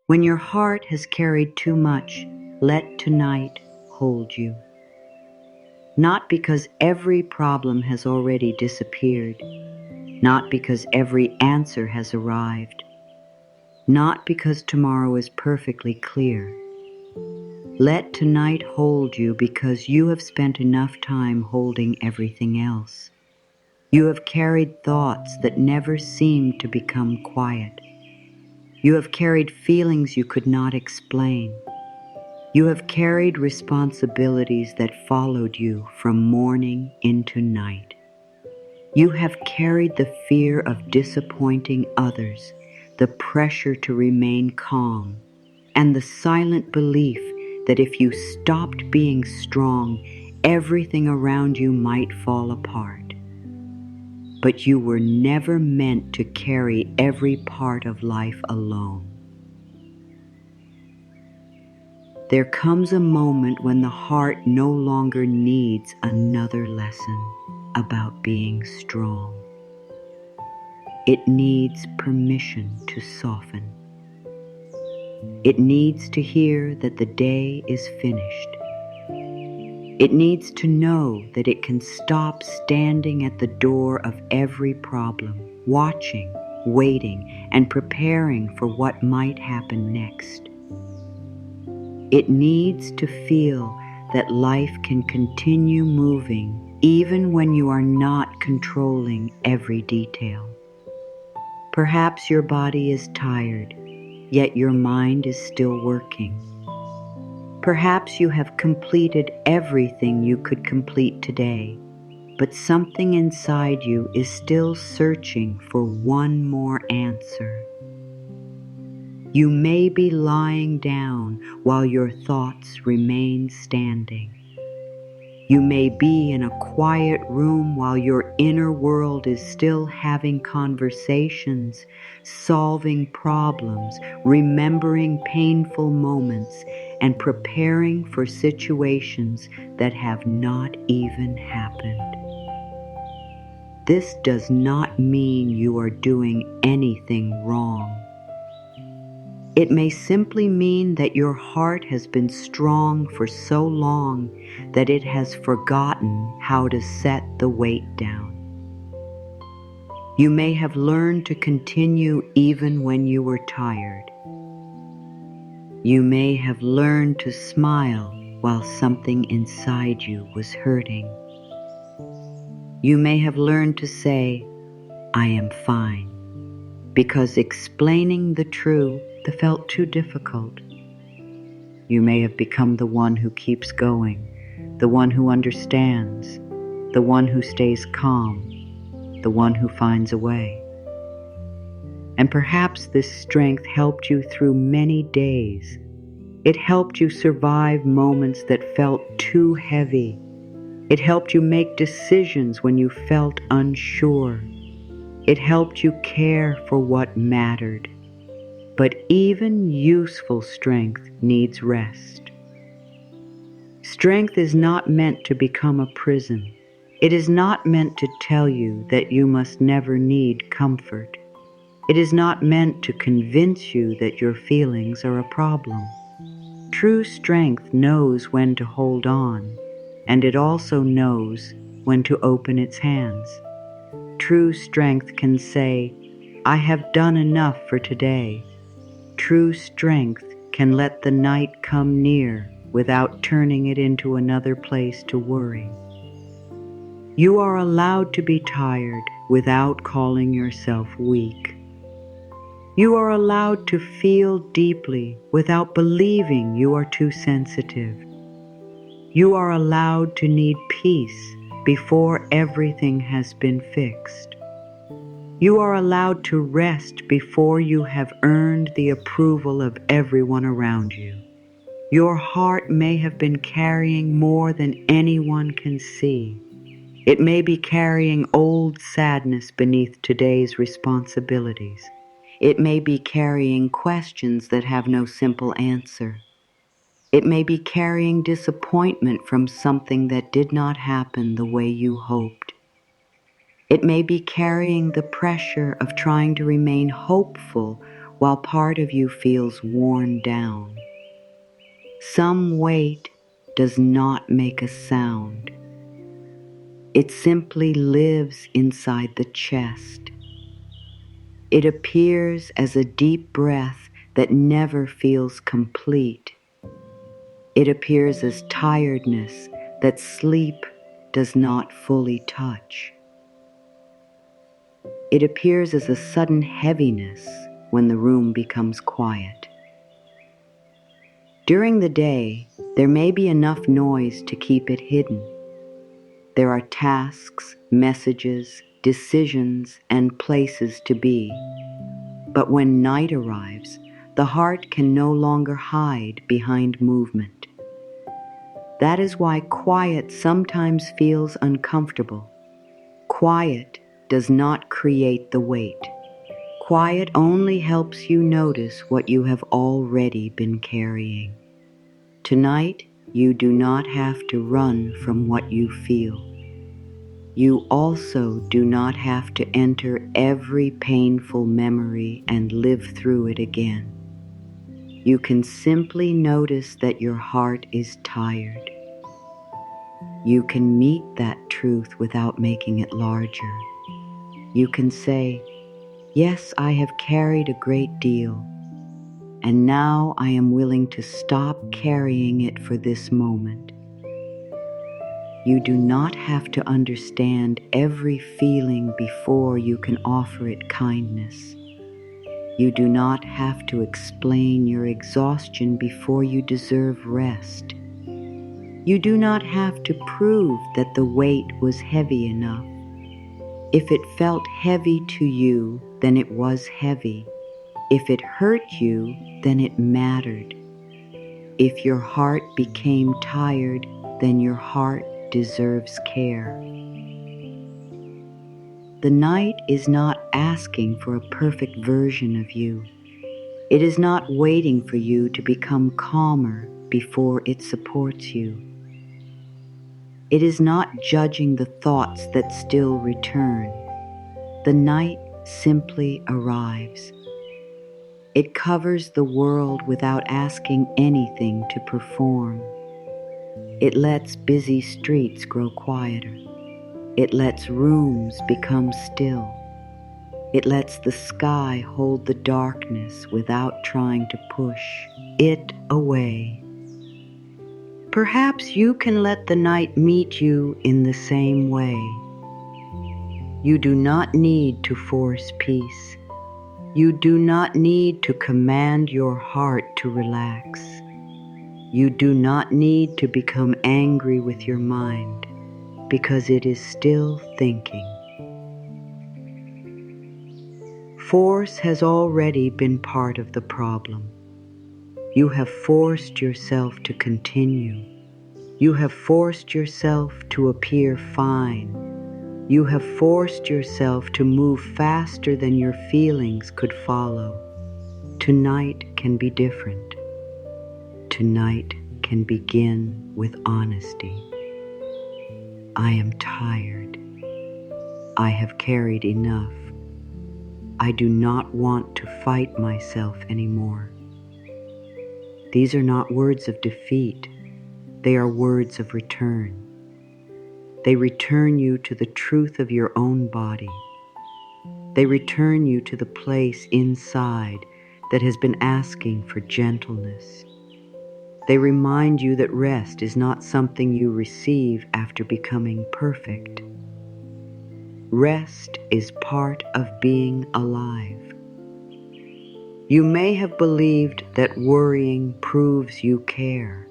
When your heart has carried too much, let tonight hold you. Not because every problem has already disappeared, not because every answer has arrived, not because tomorrow is perfectly clear. Let tonight hold you because you have spent enough time holding everything else. You have carried thoughts that never seemed to become quiet. You have carried feelings you could not explain. You have carried responsibilities that followed you from morning into night. You have carried the fear of disappointing others, the pressure to remain calm, and the silent belief that if you stopped being strong, everything around you might fall apart. But you were never meant to carry every part of life alone. There comes a moment when the heart no longer needs another lesson about being strong. It needs permission to soften. It needs to hear that the day is finished. It needs to know that it can stop standing at the door of every problem, watching, waiting, and preparing for what might happen next. It needs to feel that life can continue moving even when you are not controlling every detail. Perhaps your body is tired, yet your mind is still working. Perhaps you have completed everything you could complete today, but something inside you is still searching for one more answer. You may be lying down while your thoughts remain standing. You may be in a quiet room while your inner world is still having conversations, solving problems, remembering painful moments, and preparing for situations that have not even happened. This does not mean you are doing anything wrong. It may simply mean that your heart has been strong for so long that it has forgotten how to set the weight down. You may have learned to continue even when you were tired. You may have learned to smile while something inside you was hurting. You may have learned to say, "I am fine," because explaining the truth felt too difficult. You may have become the one who keeps going, the one who understands, the one who stays calm, the one who finds a way. And perhaps this strength helped you through many days. It helped you survive moments that felt too heavy. It helped you make decisions when you felt unsure. It helped you care for what mattered. But even useful strength needs rest. Strength is not meant to become a prison. It is not meant to tell you that you must never need comfort. It is not meant to convince you that your feelings are a problem. True strength knows when to hold on, and it also knows when to open its hands. True strength can say, "I have done enough for today." True strength can let the night come near without turning it into another place to worry. You are allowed to be tired without calling yourself weak. You are allowed to feel deeply without believing you are too sensitive. You are allowed to need peace before everything has been fixed. You are allowed to rest before you have earned the approval of everyone around you. Your heart may have been carrying more than anyone can see. It may be carrying old sadness beneath today's responsibilities. It may be carrying questions that have no simple answer. It may be carrying disappointment from something that did not happen the way you hoped. It may be carrying the pressure of trying to remain hopeful while part of you feels worn down. Some weight does not make a sound. It simply lives inside the chest. It appears as a deep breath that never feels complete. It appears as tiredness that sleep does not fully touch. It appears as a sudden heaviness when the room becomes quiet. During the day, there may be enough noise to keep it hidden. There are tasks, messages, decisions, and places to be. But when night arrives, the heart can no longer hide behind movement. That is why quiet sometimes feels uncomfortable. Quiet does not create the weight. Quiet only helps you notice what you have already been carrying. Tonight, you do not have to run from what you feel. You also do not have to enter every painful memory and live through it again. You can simply notice that your heart is tired. You can meet that truth without making it larger. You can say, "Yes, I have carried a great deal, and now I am willing to stop carrying it for this moment." You do not have to understand every feeling before you can offer it kindness. You do not have to explain your exhaustion before you deserve rest. You do not have to prove that the weight was heavy enough. If it felt heavy to you, then it was heavy. If it hurt you, then it mattered. If your heart became tired, then your heart deserves care. The night is not asking for a perfect version of you. It is not waiting for you to become calmer before it supports you. It is not judging the thoughts that still return. The night simply arrives. It covers the world without asking anything to perform. It lets busy streets grow quieter. It lets rooms become still. It lets the sky hold the darkness without trying to push it away. Perhaps you can let the night meet you in the same way. You do not need to force peace. You do not need to command your heart to relax. You do not need to become angry with your mind because it is still thinking. Force has already been part of the problem. You have forced yourself to continue. You have forced yourself to appear fine. You have forced yourself to move faster than your feelings could follow. Tonight can be different. Tonight can begin with honesty. I am tired. I have carried enough. I do not want to fight myself anymore. These are not words of defeat. They are words of return. They return you to the truth of your own body. They return you to the place inside that has been asking for gentleness. They remind you that rest is not something you receive after becoming perfect. Rest is part of being alive. You may have believed that worrying proves you care.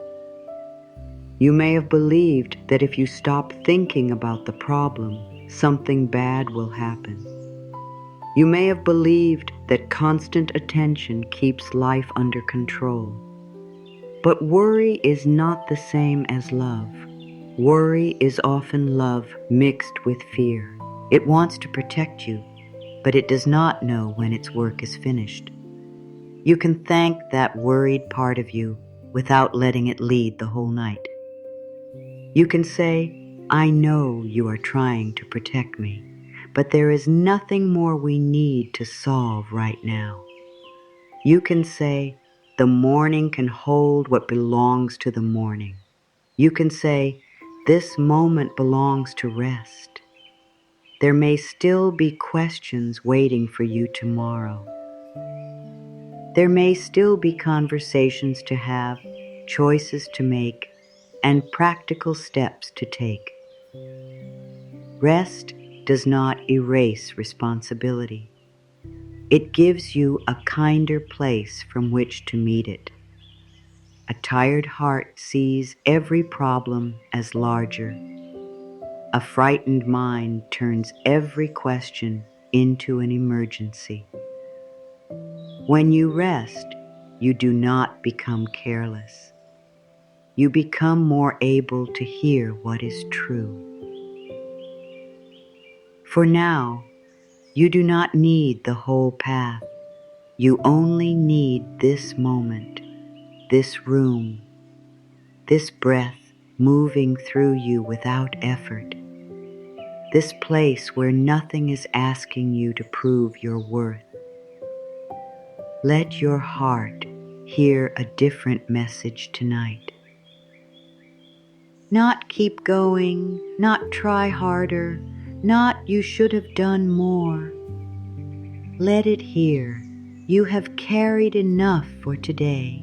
You may have believed that if you stop thinking about the problem, something bad will happen. You may have believed that constant attention keeps life under control. But worry is not the same as love. Worry is often love mixed with fear. It wants to protect you, but it does not know when its work is finished. You can thank that worried part of you without letting it lead the whole night. You can say, "I know you are trying to protect me, but there is nothing more we need to solve right now." You can say, the morning can hold what belongs to the morning. You can say, this moment belongs to rest. There may still be questions waiting for you tomorrow. There may still be conversations to have, choices to make, and practical steps to take. Rest does not erase responsibility. It gives you a kinder place from which to meet it. A tired heart sees every problem as larger. A frightened mind turns every question into an emergency. When you rest, you do not become careless. You become more able to hear what is true. For now, you do not need the whole path. You only need this moment, this room, this breath moving through you without effort, this place where nothing is asking you to prove your worth. Let your heart hear a different message tonight. Not keep going, not try harder, not you should have done more. Let it hear, you have carried enough for today.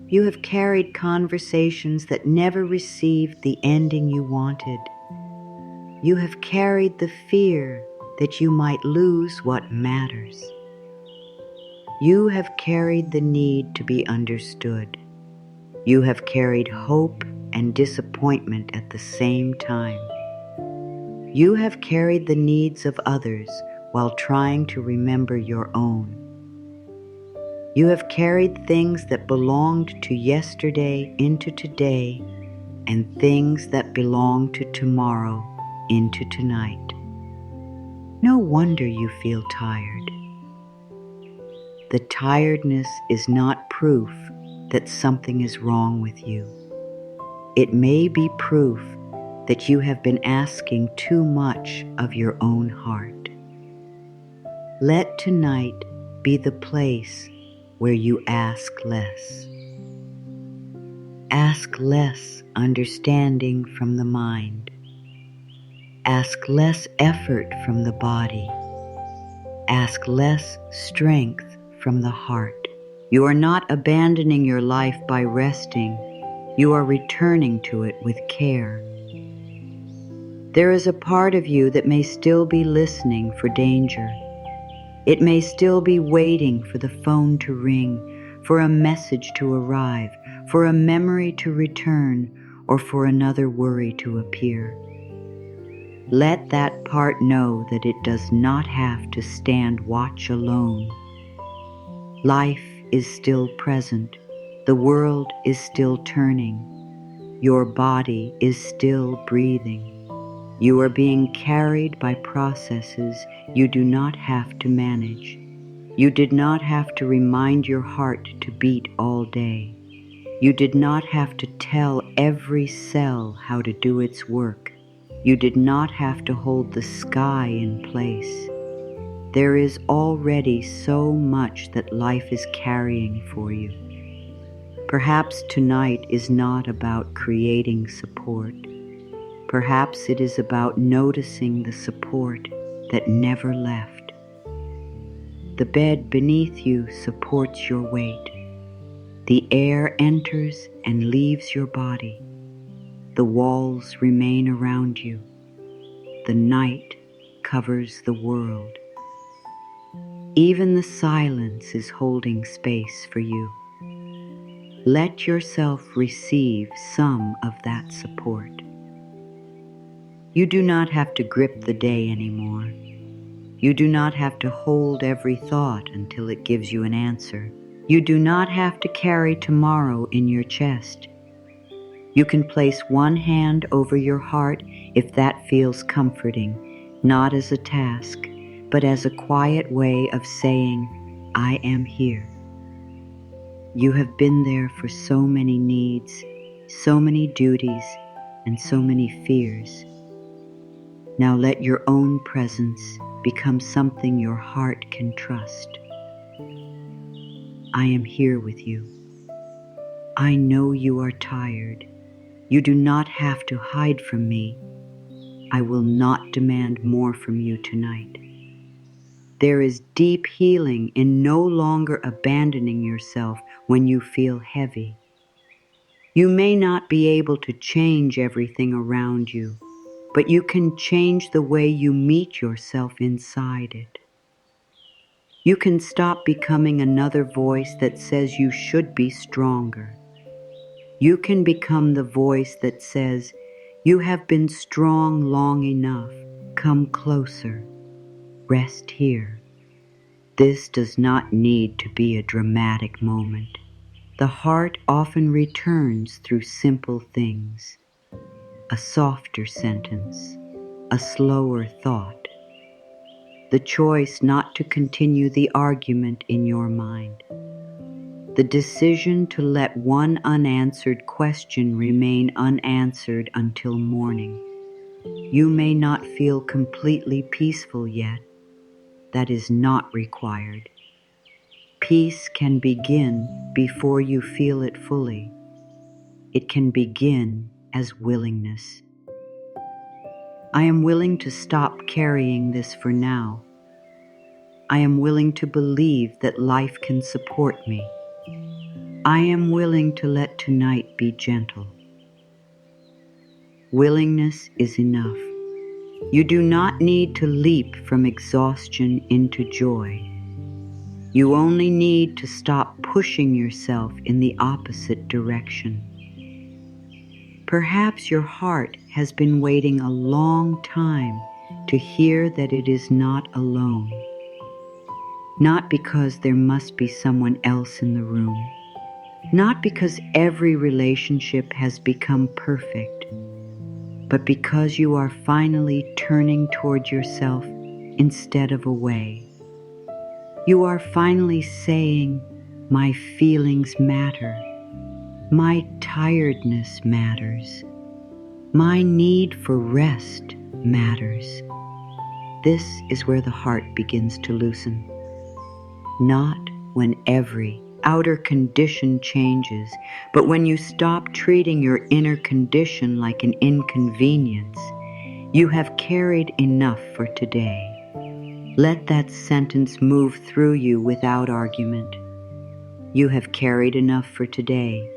You have carried conversations that never received the ending you wanted. You have carried the fear that you might lose what matters. You have carried the need to be understood. You have carried hope and disappointment at the same time. You have carried the needs of others while trying to remember your own. You have carried things that belonged to yesterday into today and things that belong to tomorrow into tonight. No wonder you feel tired. The tiredness is not proof that something is wrong with you. It may be proof that you have been asking too much of your own heart. Let tonight be the place where you ask less. Ask less understanding from the mind. Ask less effort from the body. Ask less strength from the heart. You are not abandoning your life by resting. You are returning to it with care. There is a part of you that may still be listening for danger. It may still be waiting for the phone to ring, for a message to arrive, for a memory to return, or for another worry to appear. Let that part know that it does not have to stand watch alone. Life is still present. The world is still turning. Your body is still breathing. You are being carried by processes you do not have to manage. You did not have to remind your heart to beat all day. You did not have to tell every cell how to do its work. You did not have to hold the sky in place. There is already so much that life is carrying for you. Perhaps tonight is not about creating support. Perhaps it is about noticing the support that never left. The bed beneath you supports your weight. The air enters and leaves your body. The walls remain around you. The night covers the world. Even the silence is holding space for you. Let yourself receive some of that support. You do not have to grip the day anymore. You do not have to hold every thought until it gives you an answer. You do not have to carry tomorrow in your chest. You can place one hand over your heart if that feels comforting, not as a task, but as a quiet way of saying, I am here. You have been there for so many needs, so many duties, and so many fears. Now let your own presence become something your heart can trust. I am here with you. I know you are tired. You do not have to hide from me. I will not demand more from you tonight. There is deep healing in no longer abandoning yourself when you feel heavy. You may not be able to change everything around you, but you can change the way you meet yourself inside it. You can stop becoming another voice that says you should be stronger. You can become the voice that says, you have been strong long enough. Come closer. Rest here. This does not need to be a dramatic moment. The heart often returns through simple things. A softer sentence, a slower thought. The choice not to continue the argument in your mind. The decision to let one unanswered question remain unanswered until morning. You may not feel completely peaceful yet. That is not required. Peace can begin before you feel it fully. It can begin as willingness. I am willing to stop carrying this for now. I am willing to believe that life can support me. I am willing to let tonight be gentle. Willingness is enough. You do not need to leap from exhaustion into joy. You only need to stop pushing yourself in the opposite direction. Perhaps your heart has been waiting a long time to hear that it is not alone. Not because there must be someone else in the room. Not because every relationship has become perfect, but because you are finally turning toward yourself instead of away. You are finally saying, my feelings matter. My tiredness matters. My need for rest matters. This is where the heart begins to loosen. Not when every outer condition changes, but when you stop treating your inner condition like an inconvenience. You have carried enough for today. Let that sentence move through you without argument. You have carried enough for today.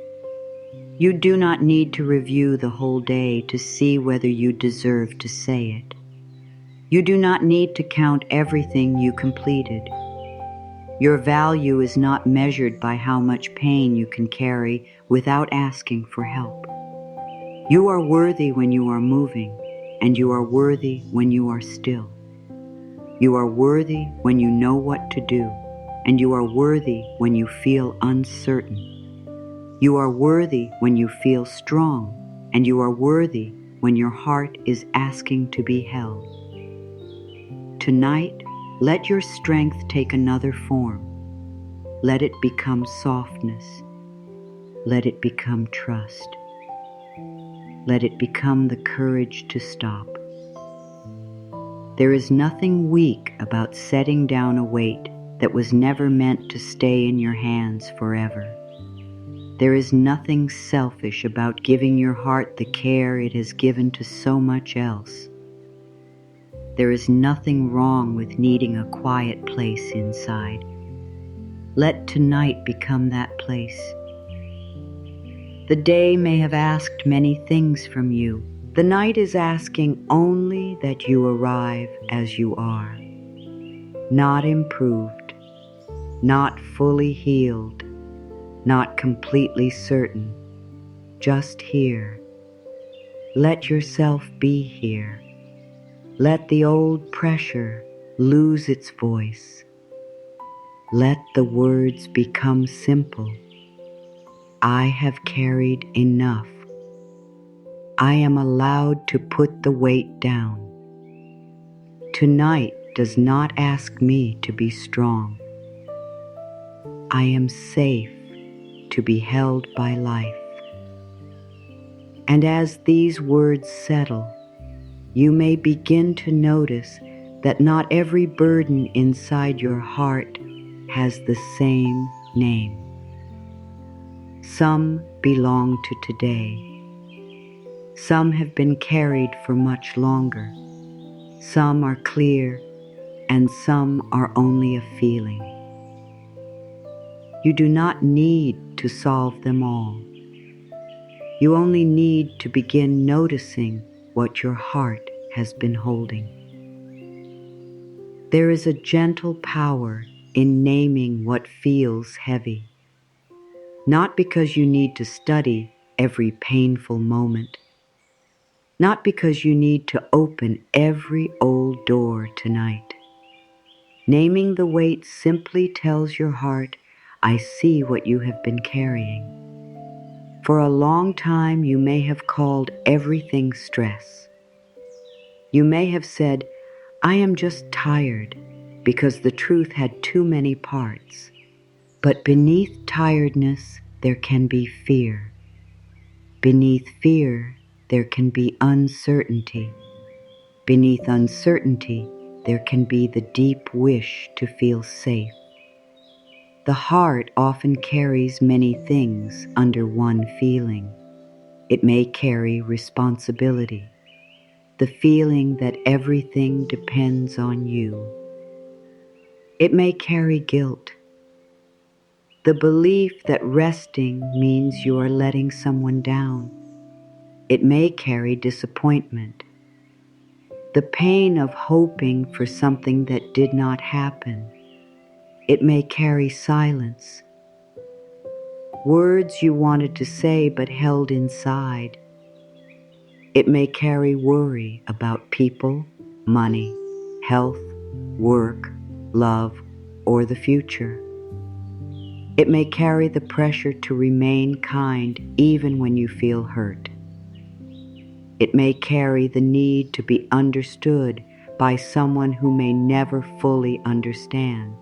You do not need to review the whole day to see whether you deserve to say it. You do not need to count everything you completed. Your value is not measured by how much pain you can carry without asking for help. You are worthy when you are moving, and you are worthy when you are still. You are worthy when you know what to do, and you are worthy when you feel uncertain. You are worthy when you feel strong, and you are worthy when your heart is asking to be held. Tonight, let your strength take another form. Let it become softness. Let it become trust. Let it become the courage to stop. There is nothing weak about setting down a weight that was never meant to stay in your hands forever. There is nothing selfish about giving your heart the care it has given to so much else. There is nothing wrong with needing a quiet place inside. Let tonight become that place. The day may have asked many things from you. The night is asking only that you arrive as you are. Not improved, not fully healed, not completely certain, just here. Let yourself be here. Let the old pressure lose its voice. Let the words become simple. I have carried enough. I am allowed to put the weight down. Tonight does not ask me to be strong. I am safe to be held by life. And as these words settle, you may begin to notice that not every burden inside your heart has the same name. Some belong to today. Some have been carried for much longer. Some are clear, and some are only a feeling. You do not need to solve them all. You only need to begin noticing what your heart has been holding. There is a gentle power in naming what feels heavy. Not because you need to study every painful moment. Not because you need to open every old door tonight. Naming the weight simply tells your heart, I see what you have been carrying. For a long time you may have called everything stress. You may have said, I am just tired, because the truth had too many parts. But beneath tiredness there can be fear. Beneath fear there can be uncertainty. Beneath uncertainty there can be the deep wish to feel safe. The heart often carries many things under one feeling. It may carry responsibility, the feeling that everything depends on you. It may carry guilt, the belief that resting means you are letting someone down. It may carry disappointment, the pain of hoping for something that did not happen. It may carry silence, words you wanted to say but held inside. It may carry worry about people, money, health, work, love, or the future. It may carry the pressure to remain kind even when you feel hurt. It may carry the need to be understood by someone who may never fully understand.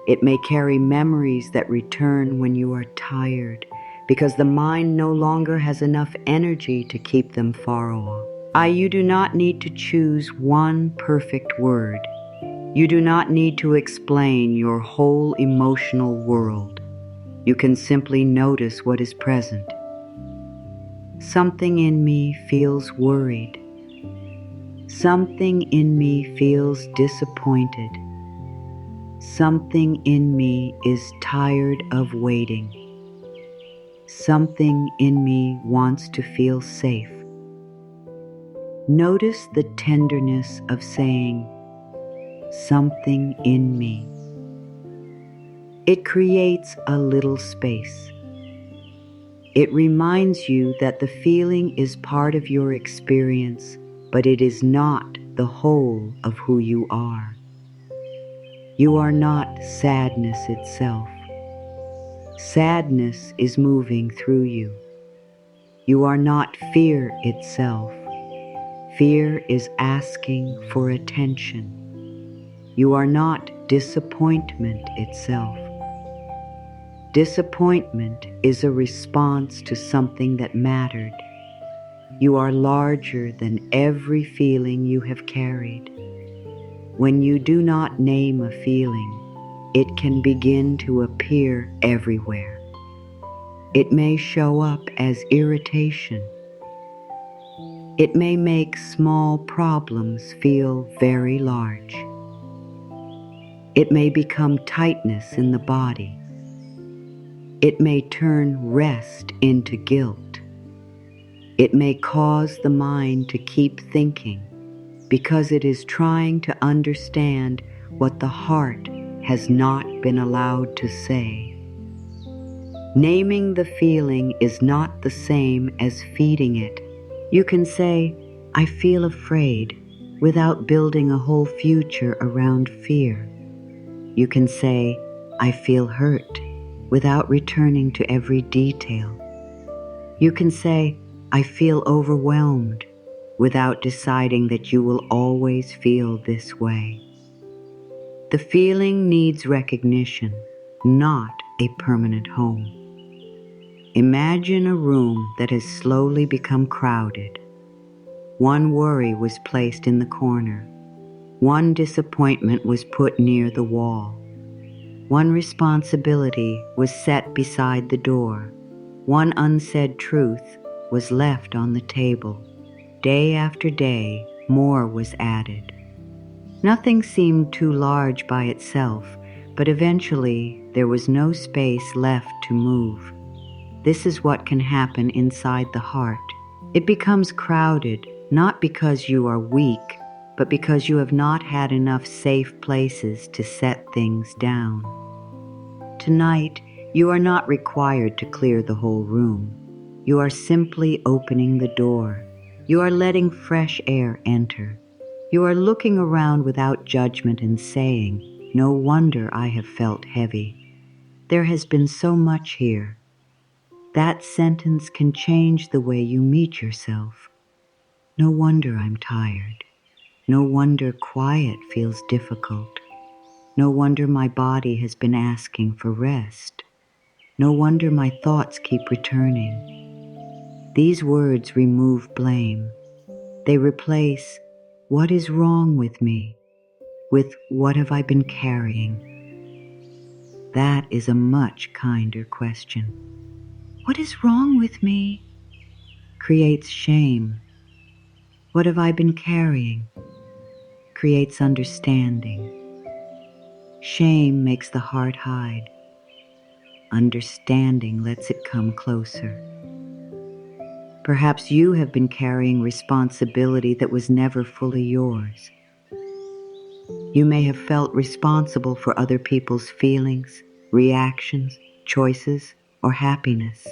It may carry memories that return when you are tired, because the mind no longer has enough energy to keep them far off. You do not need to choose one perfect word. You do not need to explain your whole emotional world. You can simply notice what is present. Something in me feels worried. Something in me feels disappointed. Something in me is tired of waiting. Something in me wants to feel safe. Notice the tenderness of saying, something in me. It creates a little space. It reminds you that the feeling is part of your experience, but it is not the whole of who you are. You are not sadness itself. Sadness is moving through you. You are not fear itself. Fear is asking for attention. You are not disappointment itself. Disappointment is a response to something that mattered. You are larger than every feeling you have carried. When you do not name a feeling, it can begin to appear everywhere. It may show up as irritation. It may make small problems feel very large. It may become tightness in the body. It may turn rest into guilt. It may cause the mind to keep thinking because it is trying to understand what the heart has not been allowed to say. Naming the feeling is not the same as feeding it. You can say, I feel afraid, without building a whole future around fear. You can say, I feel hurt, without returning to every detail. You can say, I feel overwhelmed, without deciding that you will always feel this way. The feeling needs recognition, not a permanent home. Imagine a room that has slowly become crowded. One worry was placed in the corner. One disappointment was put near the wall. One responsibility was set beside the door. One unsaid truth was left on the table. Day after day, more was added. Nothing seemed too large by itself, but eventually there was no space left to move. This is what can happen inside the heart. It becomes crowded, not because you are weak, but because you have not had enough safe places to set things down. Tonight, you are not required to clear the whole room. You are simply opening the door. You are letting fresh air enter. You are looking around without judgment and saying, "No wonder I have felt heavy. There has been so much here." That sentence can change the way you meet yourself. No wonder I'm tired. No wonder quiet feels difficult. No wonder my body has been asking for rest. No wonder my thoughts keep returning. These words remove blame. They replace, "What is wrong with me?" with, "What have I been carrying?" That is a much kinder question. What is wrong with me? Creates shame. What have I been carrying? Creates understanding. Shame makes the heart hide. Understanding lets it come closer. Perhaps you have been carrying responsibility that was never fully yours. You may have felt responsible for other people's feelings, reactions, choices, or happiness.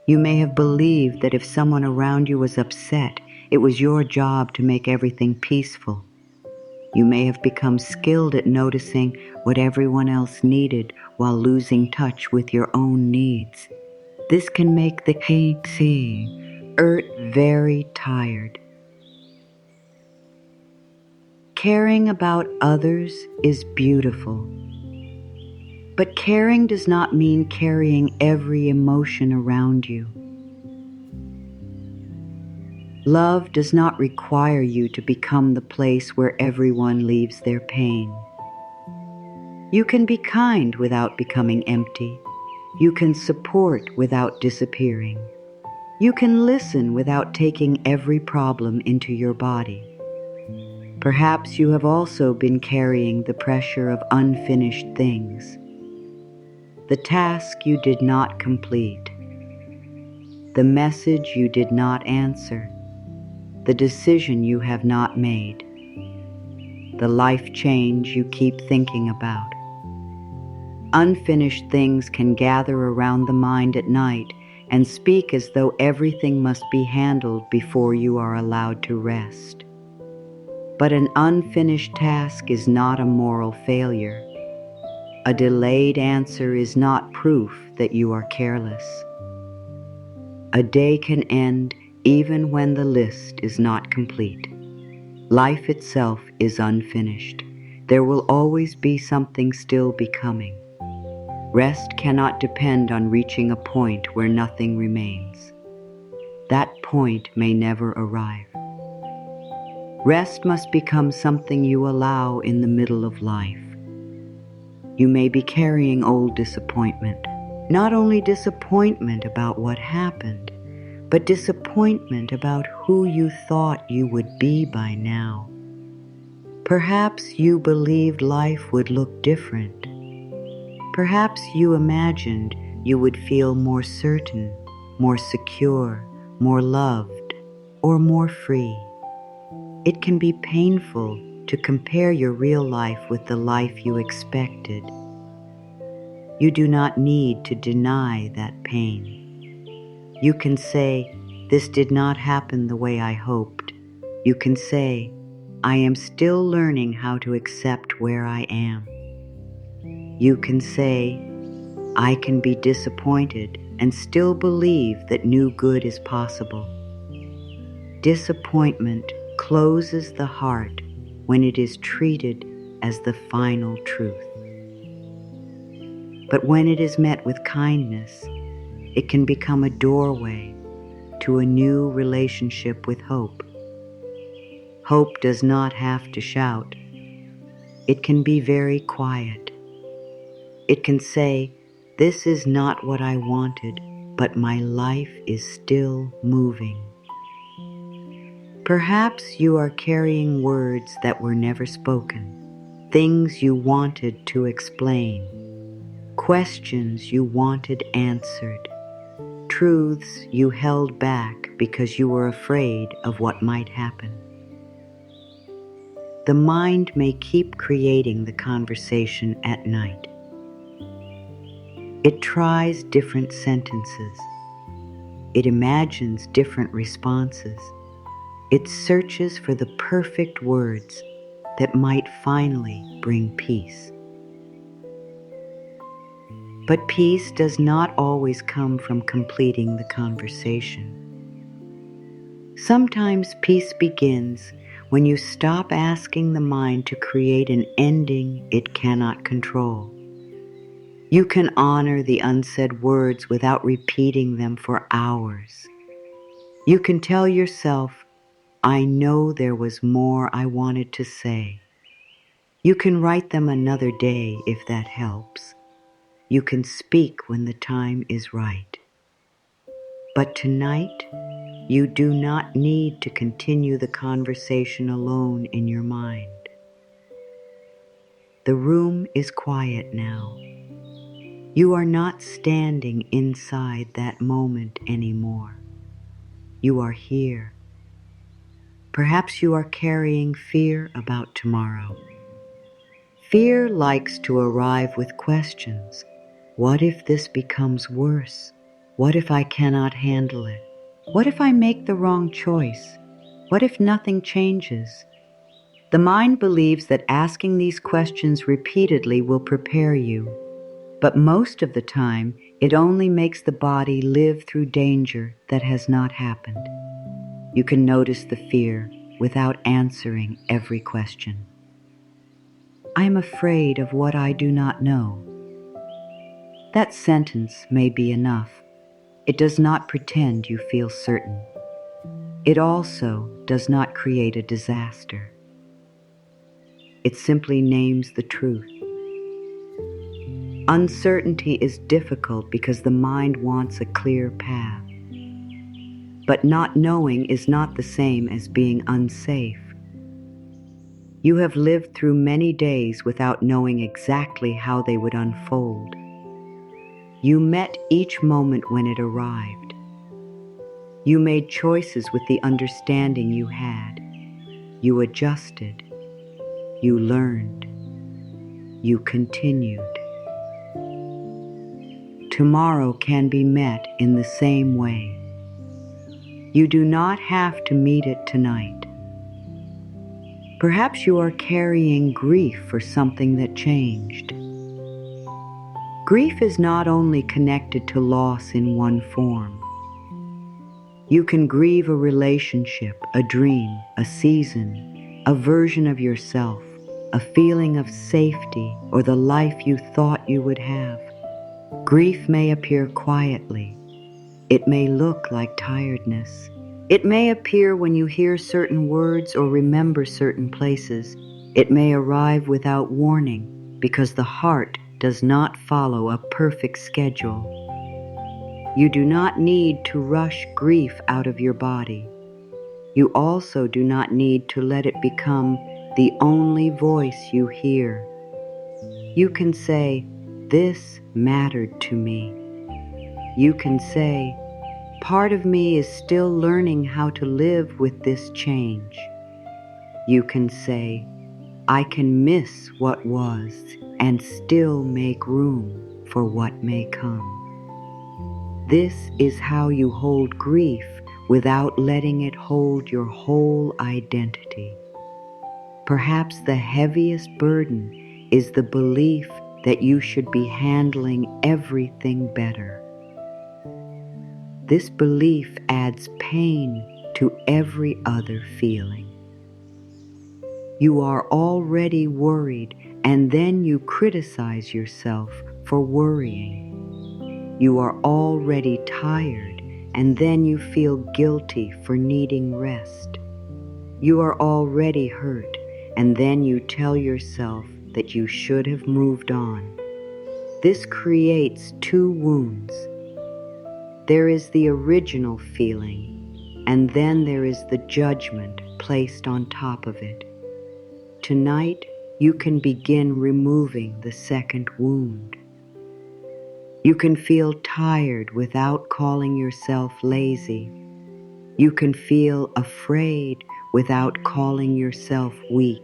You may have believed that if someone around you was upset, it was your job to make everything peaceful. You may have become skilled at noticing what everyone else needed while losing touch with your own needs. This can make the earth very tired. Caring about others is beautiful, but caring does not mean carrying every emotion around you. Love does not require you to become the place where everyone leaves their pain. You can be kind without becoming empty. You can support without disappearing. You can listen without taking every problem into your body. Perhaps you have also been carrying the pressure of unfinished things, the task you did not complete, the message you did not answer, the decision you have not made, the life change you keep thinking about. Unfinished things can gather around the mind at night and speak as though everything must be handled before you are allowed to rest. But an unfinished task is not a moral failure. A delayed answer is not proof that you are careless. A day can end even when the list is not complete. Life itself is unfinished. There will always be something still becoming. Rest cannot depend on reaching a point where nothing remains. That point may never arrive. Rest must become something you allow in the middle of life. You may be carrying old disappointment, not only disappointment about what happened, but disappointment about who you thought you would be by now. Perhaps you believed life would look different. Perhaps you imagined you would feel more certain, more secure, more loved, or more free. It can be painful to compare your real life with the life you expected. You do not need to deny that pain. You can say, "This did not happen the way I hoped." You can say, "I am still learning how to accept where I am." You can say, "I can be disappointed and still believe that new good is possible." Disappointment closes the heart when it is treated as the final truth. But when it is met with kindness, it can become a doorway to a new relationship with hope. Hope does not have to shout. It can be very quiet. It can say, "This is not what I wanted, but my life is still moving." Perhaps you are carrying words that were never spoken, things you wanted to explain, questions you wanted answered, truths you held back because you were afraid of what might happen. The mind may keep creating the conversation at night. It tries different sentences. It imagines different responses. It searches for the perfect words that might finally bring peace. But peace does not always come from completing the conversation. Sometimes peace begins when you stop asking the mind to create an ending it cannot control. You can honor the unsaid words without repeating them for hours. You can tell yourself, "I know there was more I wanted to say." You can write them another day if that helps. You can speak when the time is right. But tonight, you do not need to continue the conversation alone in your mind. The room is quiet now. You are not standing inside that moment anymore. You are here. Perhaps you are carrying fear about tomorrow. Fear likes to arrive with questions. What if this becomes worse? What if I cannot handle it? What if I make the wrong choice? What if nothing changes? The mind believes that asking these questions repeatedly will prepare you, but most of the time it only makes the body live through danger that has not happened. You can notice the fear without answering every question. "I am afraid of what I do not know." That sentence may be enough. It does not pretend you feel certain. It also does not create a disaster. It simply names the truth. Uncertainty is difficult because the mind wants a clear path. But not knowing is not the same as being unsafe. You have lived through many days without knowing exactly how they would unfold. You met each moment when it arrived. You made choices with the understanding you had. You adjusted. You learned. You continued. Tomorrow can be met in the same way. You do not have to meet it tonight. Perhaps you are carrying grief for something that changed. Grief is not only connected to loss in one form. You can grieve a relationship, a dream, a season, a version of yourself, a feeling of safety, or the life you thought you would have. Grief may appear quietly. It may look like tiredness. It may appear when you hear certain words or remember certain places. It may arrive without warning because the heart does not follow a perfect schedule. You do not need to rush grief out of your body. You also do not need to let it become the only voice you hear. You can say, "This mattered to me." You can say, "Part of me is still learning how to live with this change." You can say, "I can miss what was and still make room for what may come." This is how you hold grief without letting it hold your whole identity. Perhaps the heaviest burden is the belief that you should be handling everything better. This belief adds pain to every other feeling. You are already worried, and then you criticize yourself for worrying. You are already tired, and then you feel guilty for needing rest. You are already hurt, and then you tell yourself that you should have moved on. This creates two wounds. There is the original feeling, and then there is the judgment placed on top of it. Tonight, you can begin removing the second wound. You can feel tired without calling yourself lazy. You can feel afraid without calling yourself weak.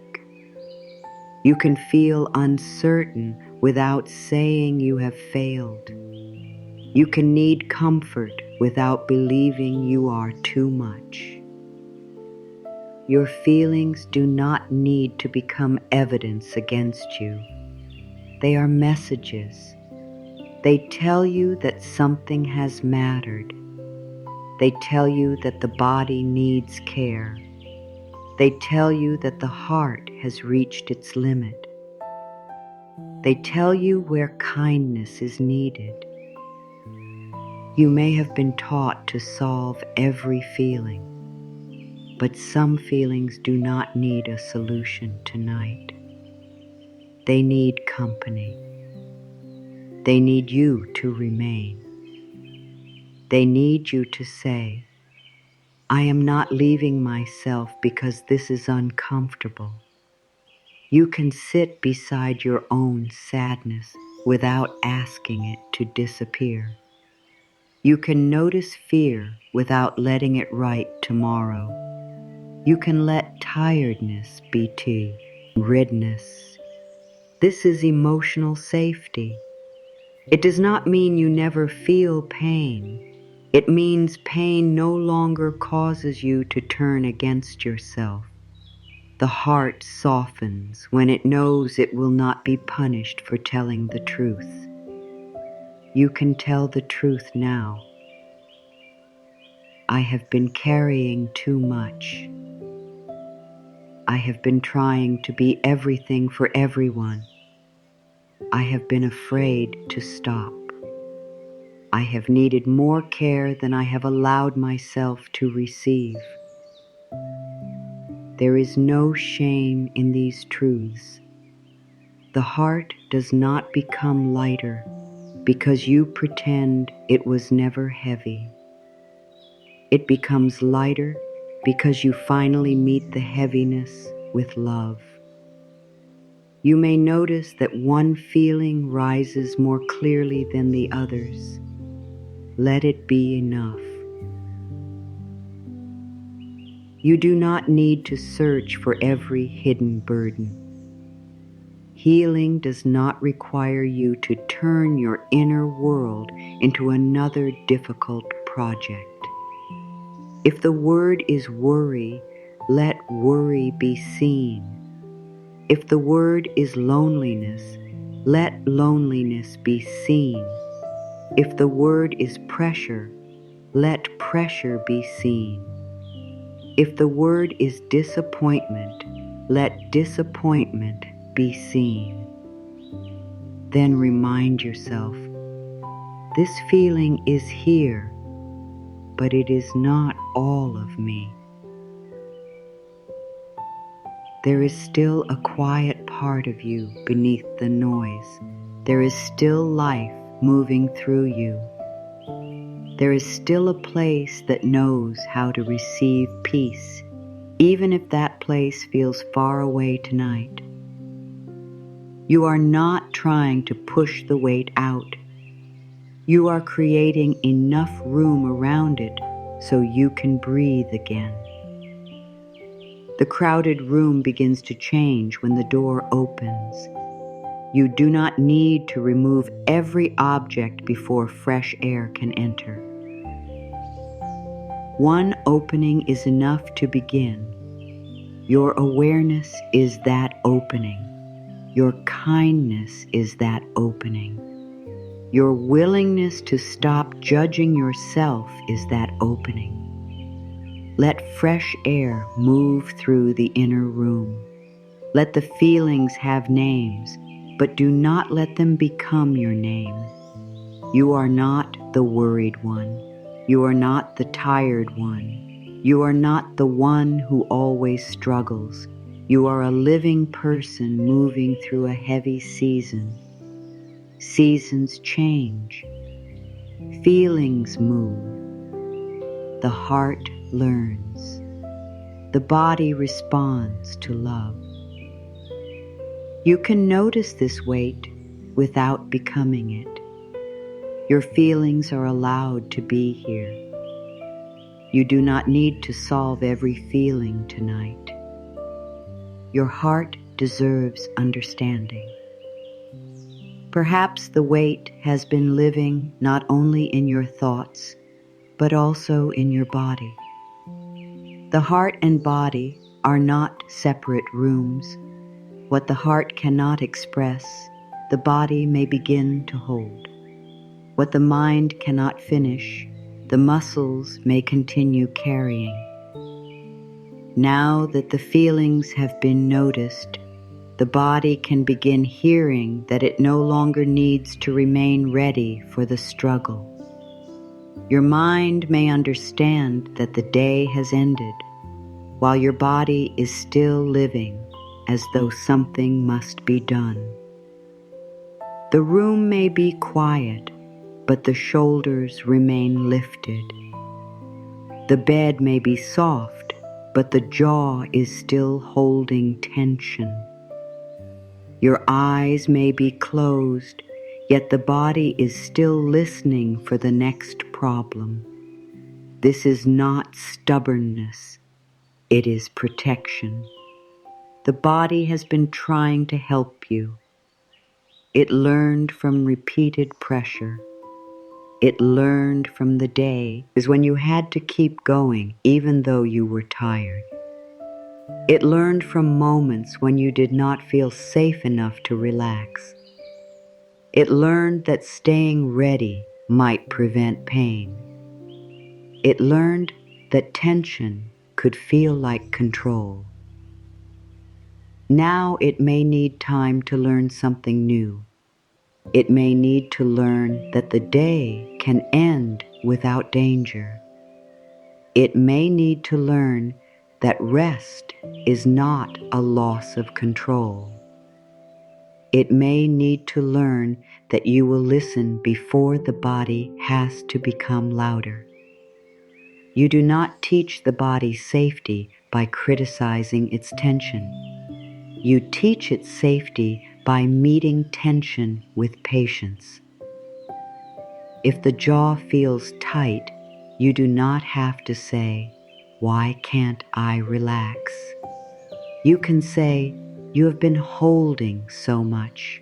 You can feel uncertain without saying you have failed. You can need comfort without believing you are too much. Your feelings do not need to become evidence against you. They are messages. They tell you that something has mattered. They tell you that the body needs care. They tell you that the heart has reached its limit. They tell you where kindness is needed. You may have been taught to solve every feeling, but some feelings do not need a solution tonight. They need company. They need you to remain. They need you to say, I am not leaving myself because this is uncomfortable. You can sit beside your own sadness without asking it to disappear. You can notice fear without letting it write tomorrow. You can let tiredness be tea, redness. This is emotional safety. It does not mean you never feel pain. It means pain no longer causes you to turn against yourself. The heart softens when it knows it will not be punished for telling the truth. You can tell the truth now. I have been carrying too much. I have been trying to be everything for everyone. I have been afraid to stop. I have needed more care than I have allowed myself to receive. There is no shame in these truths. The heart does not become lighter because you pretend it was never heavy. It becomes lighter because you finally meet the heaviness with love. You may notice that one feeling rises more clearly than the others. Let it be enough. You do not need to search for every hidden burden. Healing does not require you to turn your inner world into another difficult project. If the word is worry, let worry be seen. If the word is loneliness, let loneliness be seen. If the word is pressure, let pressure be seen. If the word is disappointment, let disappointment be seen. Then remind yourself, this feeling is here, but it is not all of me. There is still a quiet part of you beneath the noise. There is still life moving through you. There is still a place that knows how to receive peace, even if that place feels far away tonight. You are not trying to push the weight out. You are creating enough room around it so you can breathe again. The crowded room begins to change when the door opens. You do not need to remove every object before fresh air can enter. One opening is enough to begin. Your awareness is that opening. Your kindness is that opening. Your willingness to stop judging yourself is that opening. Let fresh air move through the inner room. Let the feelings have names, but do not let them become your name. You are not the worried one. You are not the tired one. You are not the one who always struggles. You are a living person moving through a heavy season. Seasons change. Feelings move. The heart learns. The body responds to love. You can notice this weight without becoming it. Your feelings are allowed to be here. You do not need to solve every feeling tonight. Your heart deserves understanding. Perhaps the weight has been living not only in your thoughts, but also in your body. The heart and body are not separate rooms. What the heart cannot express, the body may begin to hold. What the mind cannot finish, the muscles may continue carrying. Now that the feelings have been noticed, the body can begin hearing that it no longer needs to remain ready for the struggle. Your mind may understand that the day has ended, while your body is still living as though something must be done. The room may be quiet, but the shoulders remain lifted. The bed may be soft, but the jaw is still holding tension. Your eyes may be closed, yet the body is still listening for the next problem. This is not stubbornness, it is protection. The body has been trying to help you. It learned from repeated pressure. It learned from the day is when you had to keep going even though you were tired. It learned from moments when you did not feel safe enough to relax. It learned that staying ready might prevent pain. It learned that tension could feel like control. Now it may need time to learn something new. It may need to learn that the day can end without danger. It may need to learn that rest is not a loss of control. It may need to learn that you will listen before the body has to become louder. You do not teach the body safety by criticizing its tension. You teach it safety by meeting tension with patience. If the jaw feels tight, you do not have to say, "Why can't I relax?" You can say, "You have been holding so much."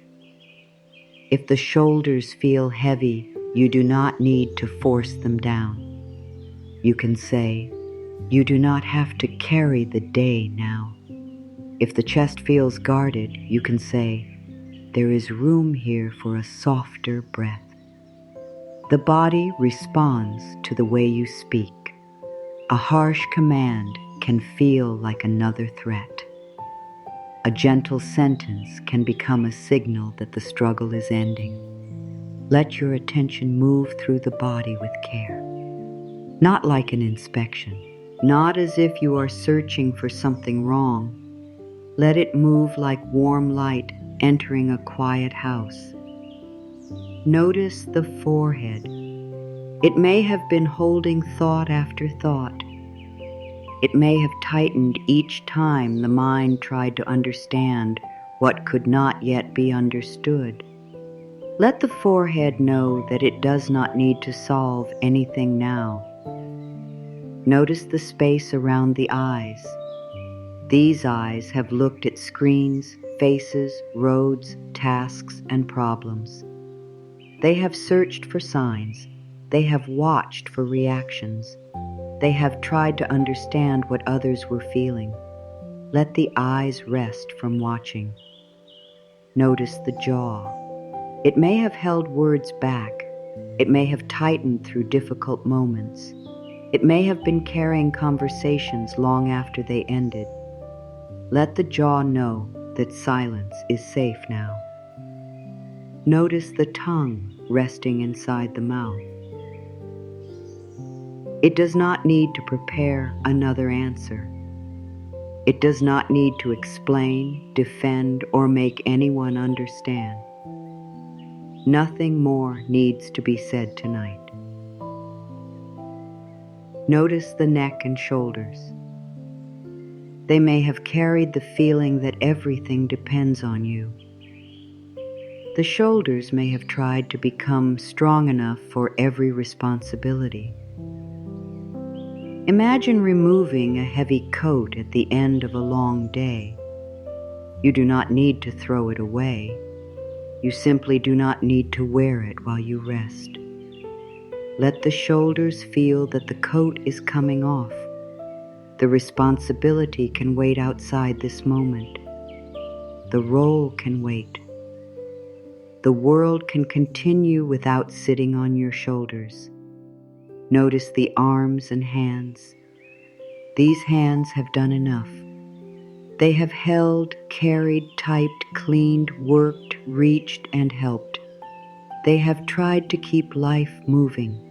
If the shoulders feel heavy, you do not need to force them down. You can say, "You do not have to carry the day now." If the chest feels guarded, you can say, "There is room here for a softer breath." The body responds to the way you speak. A harsh command can feel like another threat. A gentle sentence can become a signal that the struggle is ending. Let your attention move through the body with care. Not like an inspection, not as if you are searching for something wrong. Let it move like warm light entering a quiet house. Notice the forehead. It may have been holding thought after thought. It may have tightened each time the mind tried to understand what could not yet be understood. Let the forehead know that it does not need to solve anything now. Notice the space around the eyes. These eyes have looked at screens, faces, roads, tasks, and problems. They have searched for signs. They have watched for reactions. They have tried to understand what others were feeling. Let the eyes rest from watching. Notice the jaw. It may have held words back. It may have tightened through difficult moments. It may have been carrying conversations long after they ended. Let the jaw know that silence is safe now. Notice the tongue resting inside the mouth. It does not need to prepare another answer. It does not need to explain, defend, or make anyone understand. Nothing more needs to be said tonight. Notice the neck and shoulders. They may have carried the feeling that everything depends on you. The shoulders may have tried to become strong enough for every responsibility. Imagine removing a heavy coat at the end of a long day. You do not need to throw it away. You simply do not need to wear it while you rest. Let the shoulders feel that the coat is coming off. The responsibility can wait outside this moment. The role can wait. The world can continue without sitting on your shoulders. Notice the arms and hands. These hands have done enough. They have held, carried, typed, cleaned, worked, reached, and helped. They have tried to keep life moving.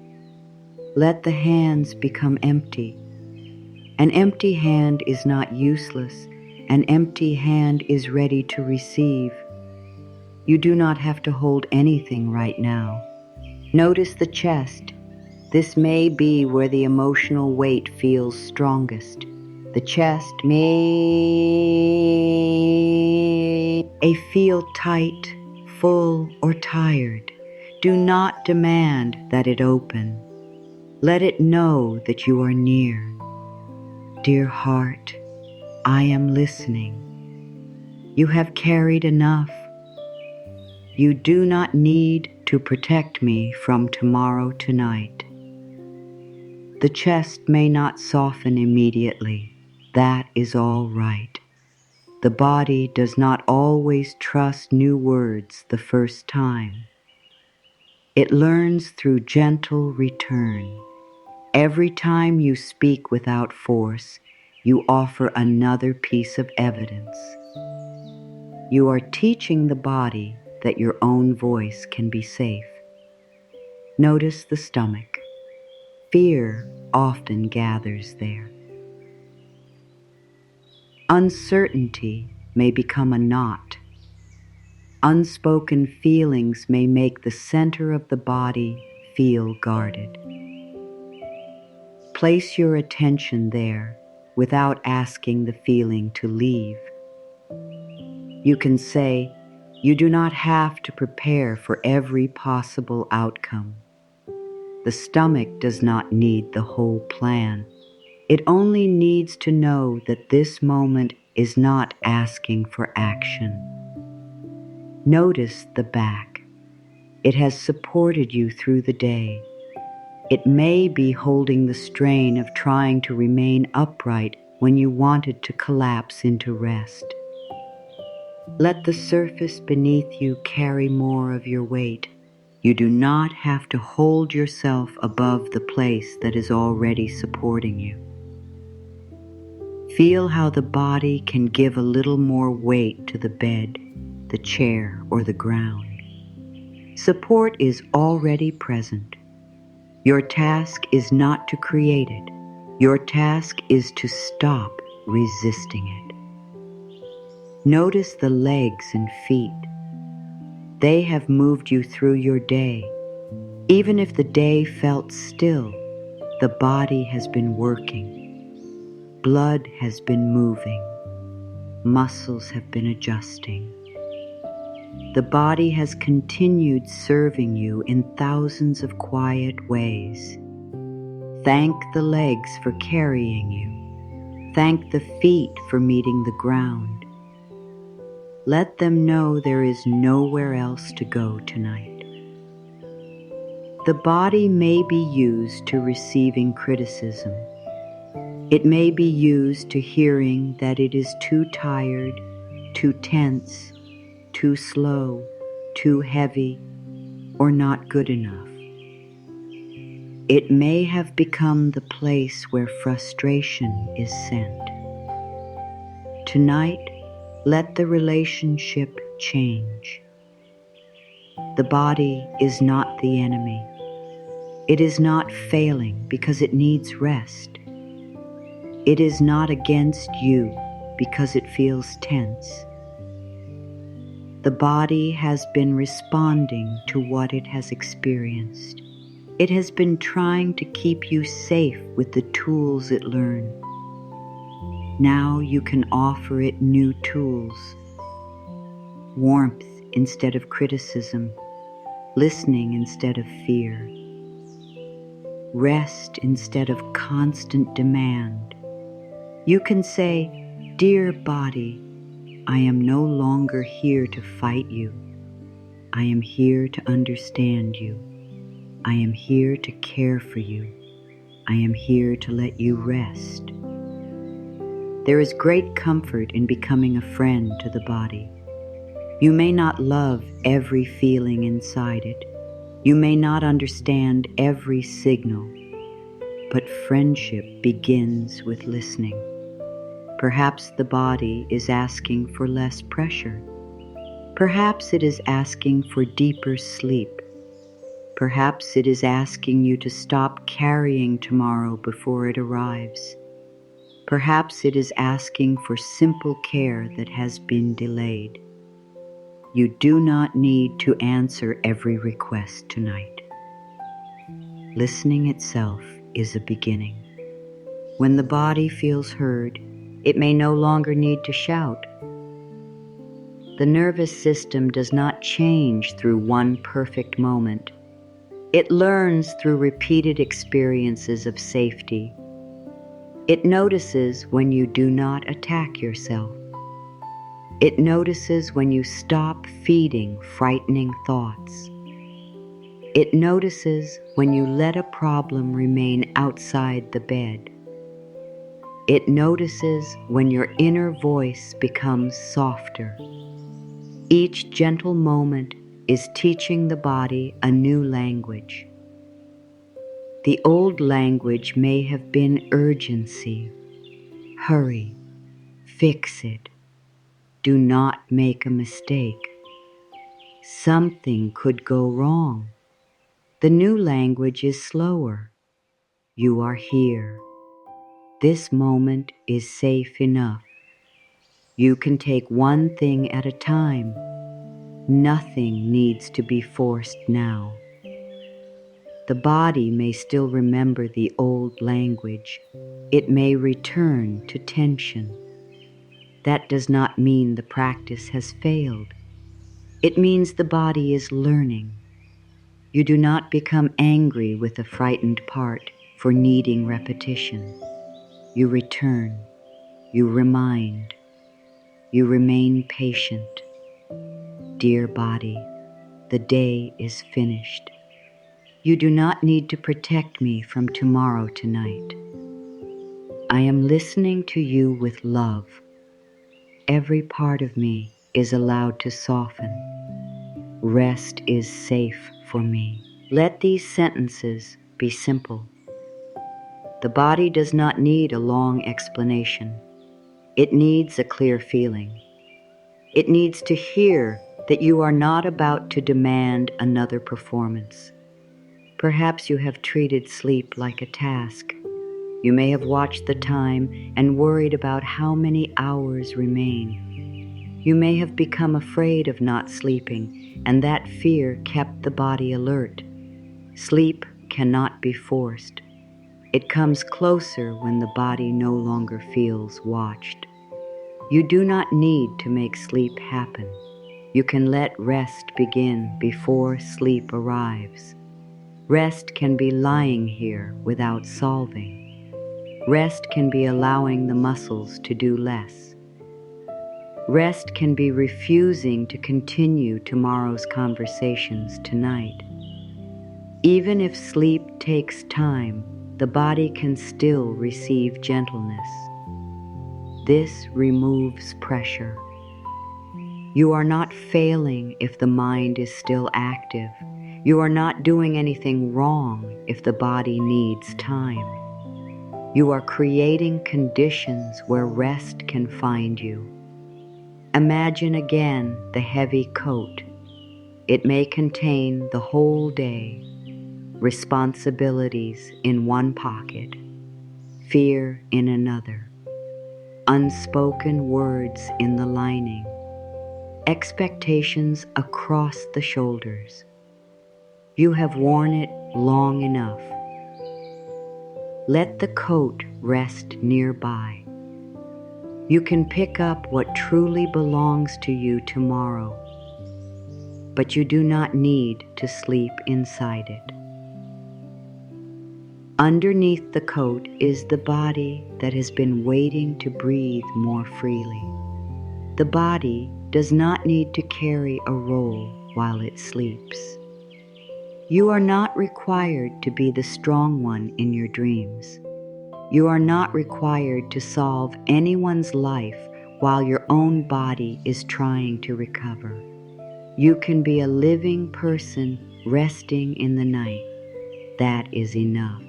Let the hands become empty. An empty hand is not useless. An empty hand is ready to receive. You do not have to hold anything right now. Notice the chest. This may be where the emotional weight feels strongest. The chest may feel tight, full, or tired. Do not demand that it open. Let it know that you are near. Dear heart, I am listening. You have carried enough. You do not need to protect me from tomorrow tonight. The chest may not soften immediately. That is all right. The body does not always trust new words the first time. It learns through gentle return. Every time you speak without force, you offer another piece of evidence. You are teaching the body that your own voice can be safe. Notice the stomach. Fear often gathers there. Uncertainty may become a knot. Unspoken feelings may make the center of the body feel guarded. Place your attention there without asking the feeling to leave. You can say, you do not have to prepare for every possible outcome. The stomach does not need the whole plan. It only needs to know that this moment is not asking for action. Notice the back. It has supported you through the day. It may be holding the strain of trying to remain upright when you wanted to collapse into rest. Let the surface beneath you carry more of your weight. You do not have to hold yourself above the place that is already supporting you. Feel how the body can give a little more weight to the bed, the chair, or the ground. Support is already present. Your task is not to create it. Your task is to stop resisting it. Notice the legs and feet. They have moved you through your day. Even if the day felt still, the body has been working. Blood has been moving. Muscles have been adjusting. The body has continued serving you in thousands of quiet ways. Thank the legs for carrying you. Thank the feet for meeting the ground. Let them know there is nowhere else to go tonight. The body may be used to receiving criticism. It may be used to hearing that it is too tired, too tense, too slow, too heavy, or not good enough. It may have become the place where frustration is sent. Tonight, let the relationship change. The body is not the enemy. It is not failing because it needs rest. It is not against you because it feels tense. The body has been responding to what it has experienced. It has been trying to keep you safe with the tools it learned. Now you can offer it new tools. Warmth instead of criticism, listening instead of fear, rest instead of constant demand. You can say, "Dear body, I am no longer here to fight you. I am here to understand you. I am here to care for you. I am here to let you rest." There is great comfort in becoming a friend to the body. You may not love every feeling inside it. You may not understand every signal, but friendship begins with listening. Perhaps the body is asking for less pressure. Perhaps it is asking for deeper sleep. Perhaps it is asking you to stop carrying tomorrow before it arrives. Perhaps it is asking for simple care that has been delayed. You do not need to answer every request tonight. Listening itself is a beginning. When the body feels heard, it may no longer need to shout. The nervous system does not change through one perfect moment. It learns through repeated experiences of safety. It notices when you do not attack yourself. It notices when you stop feeding frightening thoughts. It notices when you let a problem remain outside the bed. It notices when your inner voice becomes softer. Each gentle moment is teaching the body a new language. The old language may have been urgency. Hurry, fix it, do not make a mistake. Something could go wrong. The new language is slower. You are here. This moment is safe enough. You can take one thing at a time. Nothing needs to be forced now. The body may still remember the old language. It may return to tension. That does not mean the practice has failed. It means the body is learning. You do not become angry with the frightened part for needing repetition. You return. You remind. You remain patient. Dear body, the day is finished. You do not need to protect me from tomorrow tonight. I am listening to you with love. Every part of me is allowed to soften. Rest is safe for me. Let these sentences be simple. The body does not need a long explanation. It needs a clear feeling. It needs to hear that you are not about to demand another performance. Perhaps you have treated sleep like a task. You may have watched the time and worried about how many hours remain. You may have become afraid of not sleeping, and that fear kept the body alert. Sleep cannot be forced. It comes closer when the body no longer feels watched. You do not need to make sleep happen. You can let rest begin before sleep arrives. Rest can be lying here without solving. Rest can be allowing the muscles to do less. Rest can be refusing to continue tomorrow's conversations tonight. Even if sleep takes time, the body can still receive gentleness. This removes pressure. You are not failing if the mind is still active. You are not doing anything wrong if the body needs time. You are creating conditions where rest can find you. Imagine again the heavy coat. It may contain the whole day, responsibilities in one pocket, fear in another, unspoken words in the lining. expectations across the shoulders. You have worn it long enough. Let the coat rest nearby. You can pick up what truly belongs to you tomorrow, but you do not need to sleep inside it. Underneath the coat is the body that has been waiting to breathe more freely. The body does not need to carry a role while it sleeps. You are not required to be the strong one in your dreams. You are not required to solve anyone's life while your own body is trying to recover. You can be a living person resting in the night. That is enough.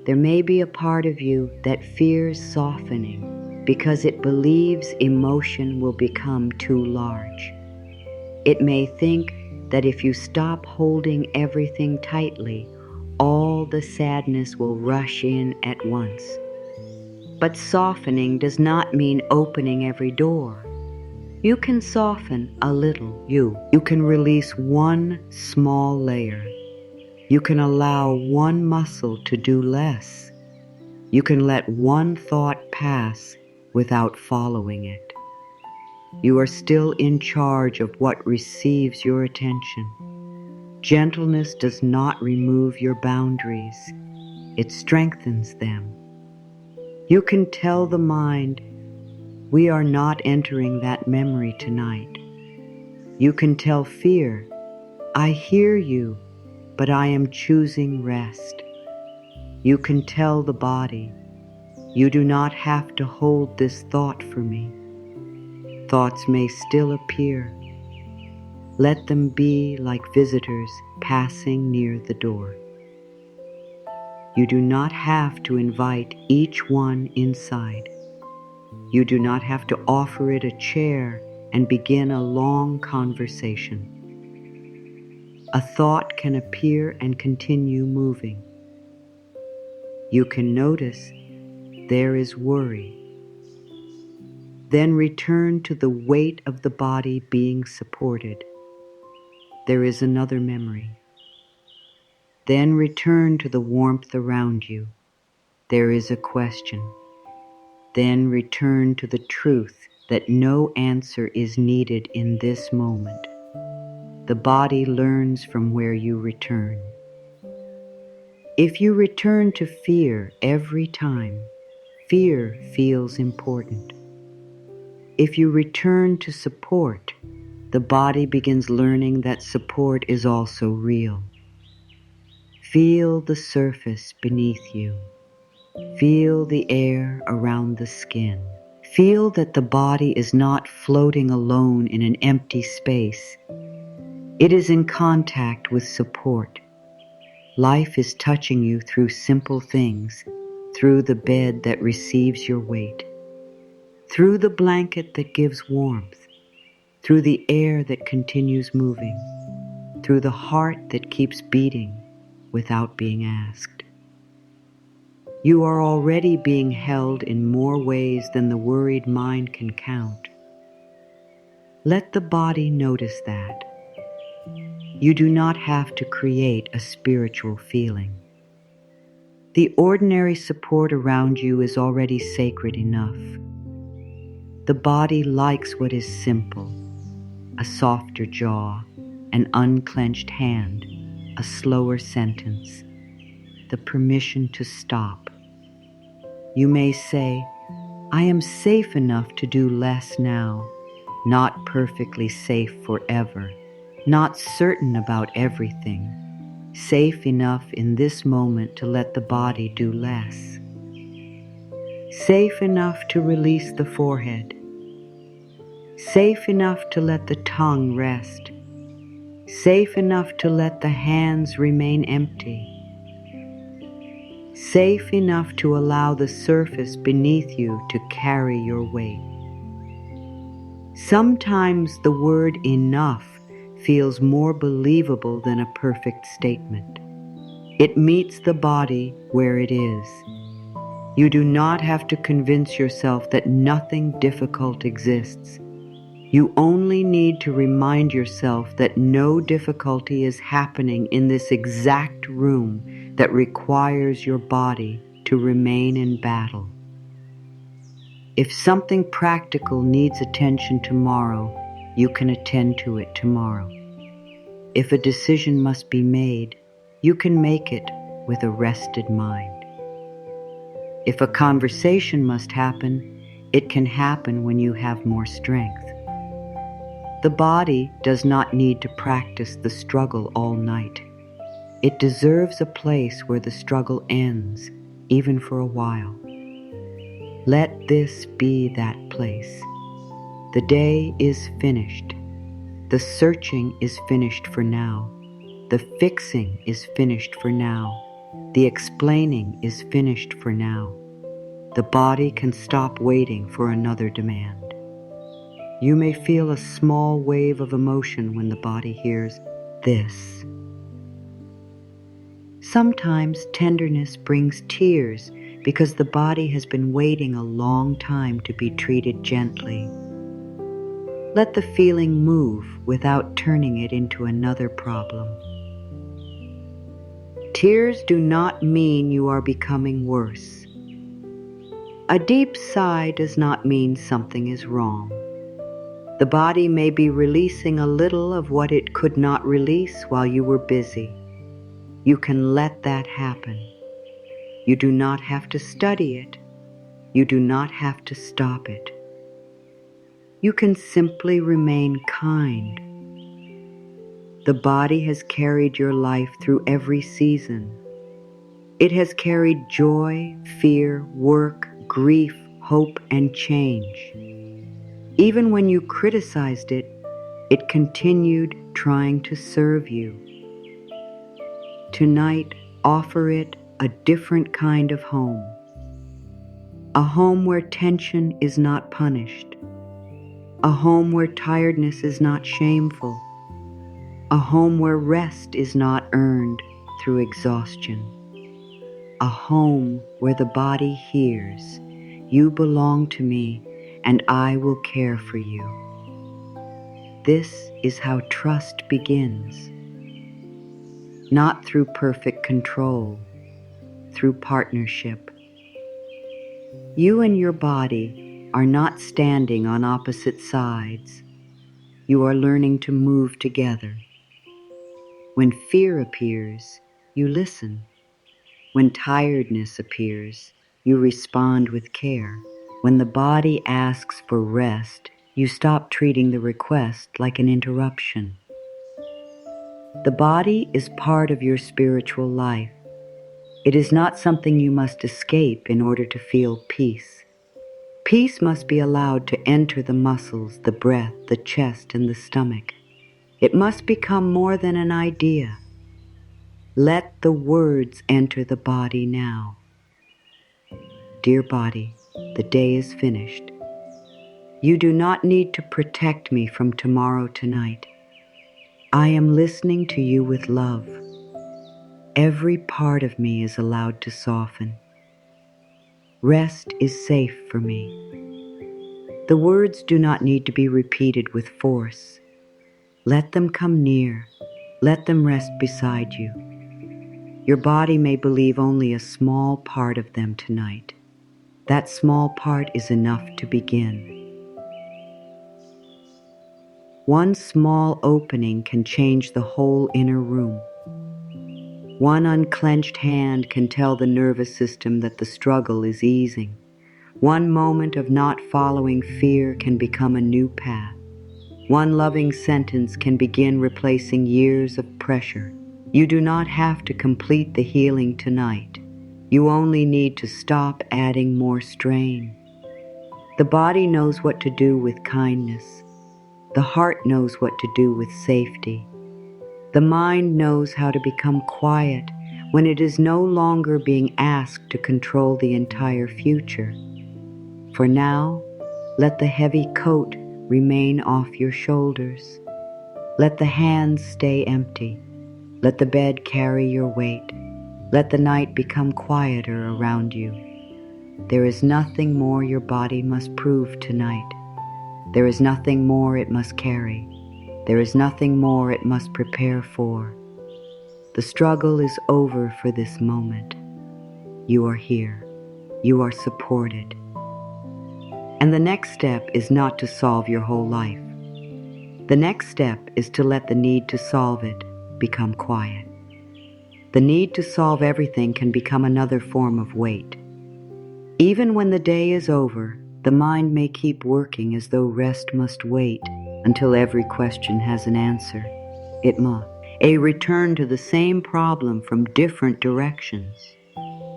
There may be a part of you that fears softening because it believes emotion will become too large. It may think that if you stop holding everything tightly, all the sadness will rush in at once. But softening does not mean opening every door. You can soften a little. You can release one small layer. You can allow one muscle to do less. You can let one thought pass without following it. You are still in charge of what receives your attention. Gentleness does not remove your boundaries. It strengthens them. You can tell the mind, we are not entering that memory tonight. You can tell fear, I hear you, but I am choosing rest. You can tell the body, you do not have to hold this thought for me. Thoughts may still appear. Let them be like visitors passing near the door. You do not have to invite each one inside. You do not have to offer it a chair and begin a long conversation. A thought can appear and continue moving. You can notice there is worry. Then return to the weight of the body being supported. There is another memory. Then return to the warmth around you. There is a question. Then return to the truth that no answer is needed in this moment. The body learns from where you return. If you return to fear every time, fear feels important. If you return to support, the body begins learning that support is also real. Feel the surface beneath you. Feel the air around the skin. Feel that the body is not floating alone in an empty space. It is in contact with support. Life is touching you through simple things, through the bed that receives your weight, through the blanket that gives warmth, through the air that continues moving, through the heart that keeps beating without being asked. You are already being held in more ways than the worried mind can count. Let the body notice that. You do not have to create a spiritual feeling. The ordinary support around you is already sacred enough. The body likes what is simple, a softer jaw, an unclenched hand, a slower sentence, the permission to stop. You may say, I am safe enough to do less now, not perfectly safe forever, not certain about everything, safe enough in this moment to let the body do less, safe enough to release the forehead, safe enough to let the tongue rest, safe enough to let the hands remain empty, safe enough to allow the surface beneath you to carry your weight. Sometimes the word enough feels more believable than a perfect statement. It meets the body where it is. You do not have to convince yourself that nothing difficult exists. You only need to remind yourself that no difficulty is happening in this exact room that requires your body to remain in battle. If something practical needs attention tomorrow, you can attend to it tomorrow. If a decision must be made, you can make it with a rested mind. If a conversation must happen, it can happen when you have more strength. The body does not need to practice the struggle all night. It deserves a place where the struggle ends, even for a while. Let this be that place. The day is finished. The searching is finished for now. The fixing is finished for now. The explaining is finished for now. The body can stop waiting for another demand. You may feel a small wave of emotion when the body hears this. Sometimes tenderness brings tears because the body has been waiting a long time to be treated gently. Let the feeling move without turning it into another problem. Tears do not mean you are becoming worse. A deep sigh does not mean something is wrong. The body may be releasing a little of what it could not release while you were busy. You can let that happen. You do not have to study it. You do not have to stop it. You can simply remain kind. The body has carried your life through every season. It has carried joy, fear, work, grief, hope, and change. Even when you criticized it, it continued trying to serve you. Tonight, offer it a different kind of home. A home where tension is not punished. A home where tiredness is not shameful. A home where rest is not earned through exhaustion. A home where the body hears, "You belong to me, and I will care for you." This is how trust begins. Not through perfect control, through partnership. You and your body are not standing on opposite sides. You are learning to move together. When fear appears, you listen. When tiredness appears, you respond with care. When the body asks for rest, you stop treating the request like an interruption. The body is part of your spiritual life. It is not something you must escape in order to feel peace. Peace must be allowed to enter the muscles, the breath, the chest, and the stomach. It must become more than an idea. Let the words enter the body now. Dear body, the day is finished. You do not need to protect me from tomorrow tonight. I am listening to you with love. Every part of me is allowed to soften. Rest is safe for me. The words do not need to be repeated with force. Let them come near. Let them rest beside you. Your body may believe only a small part of them tonight. That small part is enough to begin. One small opening can change the whole inner room. One unclenched hand can tell the nervous system that the struggle is easing. One moment of not following fear can become a new path. One loving sentence can begin replacing years of pressure. You do not have to complete the healing tonight. You only need to stop adding more strain. The body knows what to do with kindness. The heart knows what to do with safety. The mind knows how to become quiet when it is no longer being asked to control the entire future. For now, let the heavy coat remain off your shoulders. Let the hands stay empty. Let the bed carry your weight. Let the night become quieter around you. There is nothing more your body must prove tonight. There is nothing more it must carry. There is nothing more it must prepare for. The struggle is over for this moment. You are here. You are supported. And the next step is not to solve your whole life. The next step is to let the need to solve it become quiet. The need to solve everything can become another form of weight. Even when the day is over, the mind may keep working as though rest must wait until every question has an answer. It must. A return to the same problem from different directions.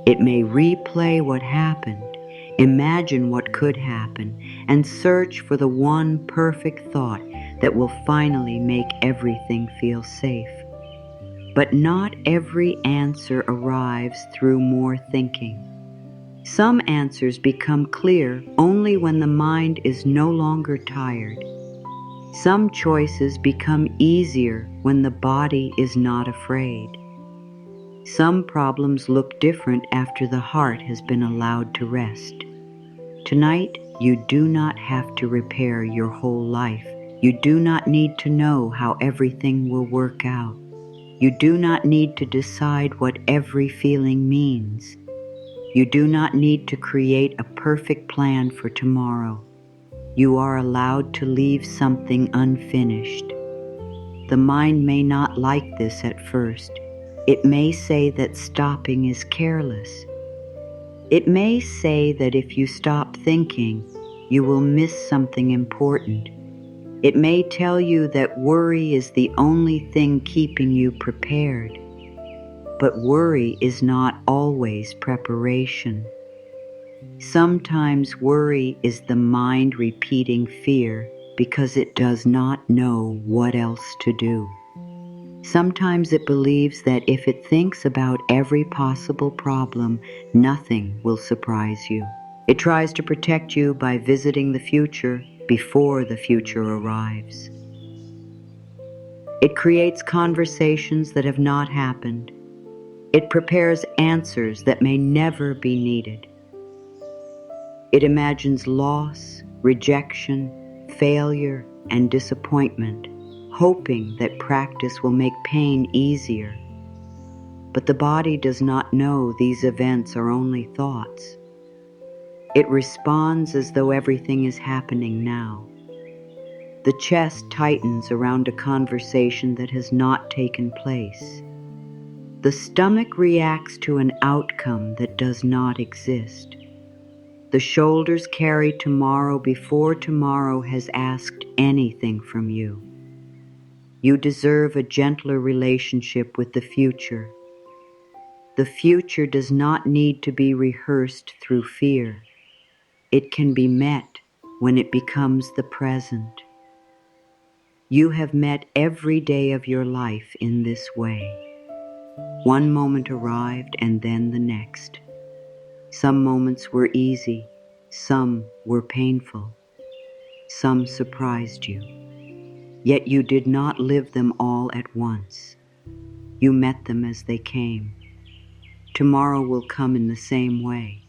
It may replay what happened, imagine what could happen, and search for the one perfect thought that will finally make everything feel safe. But not every answer arrives through more thinking. Some answers become clear only when the mind is no longer tired. Some choices become easier when the body is not afraid. Some problems look different after the heart has been allowed to rest. Tonight, you do not have to repair your whole life. You do not need to know how everything will work out. You do not need to decide what every feeling means. You do not need to create a perfect plan for tomorrow. You are allowed to leave something unfinished. The mind may not like this at first. It may say that stopping is careless. It may say that if you stop thinking, you will miss something important. It may tell you that worry is the only thing keeping you prepared. But worry is not always preparation. Sometimes worry is the mind repeating fear because it does not know what else to do. Sometimes it believes that if it thinks about every possible problem, nothing will surprise you. It tries to protect you by visiting the future before the future arrives. It creates conversations that have not happened. It prepares answers that may never be needed. It imagines loss, rejection, failure, and disappointment, hoping that practice will make pain easier. But the body does not know these events are only thoughts. It responds as though everything is happening now. The chest tightens around a conversation that has not taken place. The stomach reacts to an outcome that does not exist. The shoulders carry tomorrow before tomorrow has asked anything from you. You deserve a gentler relationship with the future. The future does not need to be rehearsed through fear. It can be met when it becomes the present. You have met every day of your life in this way. One moment arrived and then the next. Some moments were easy, some were painful, some surprised you. Yet you did not live them all at once. You met them as they came. Tomorrow will come in the same way.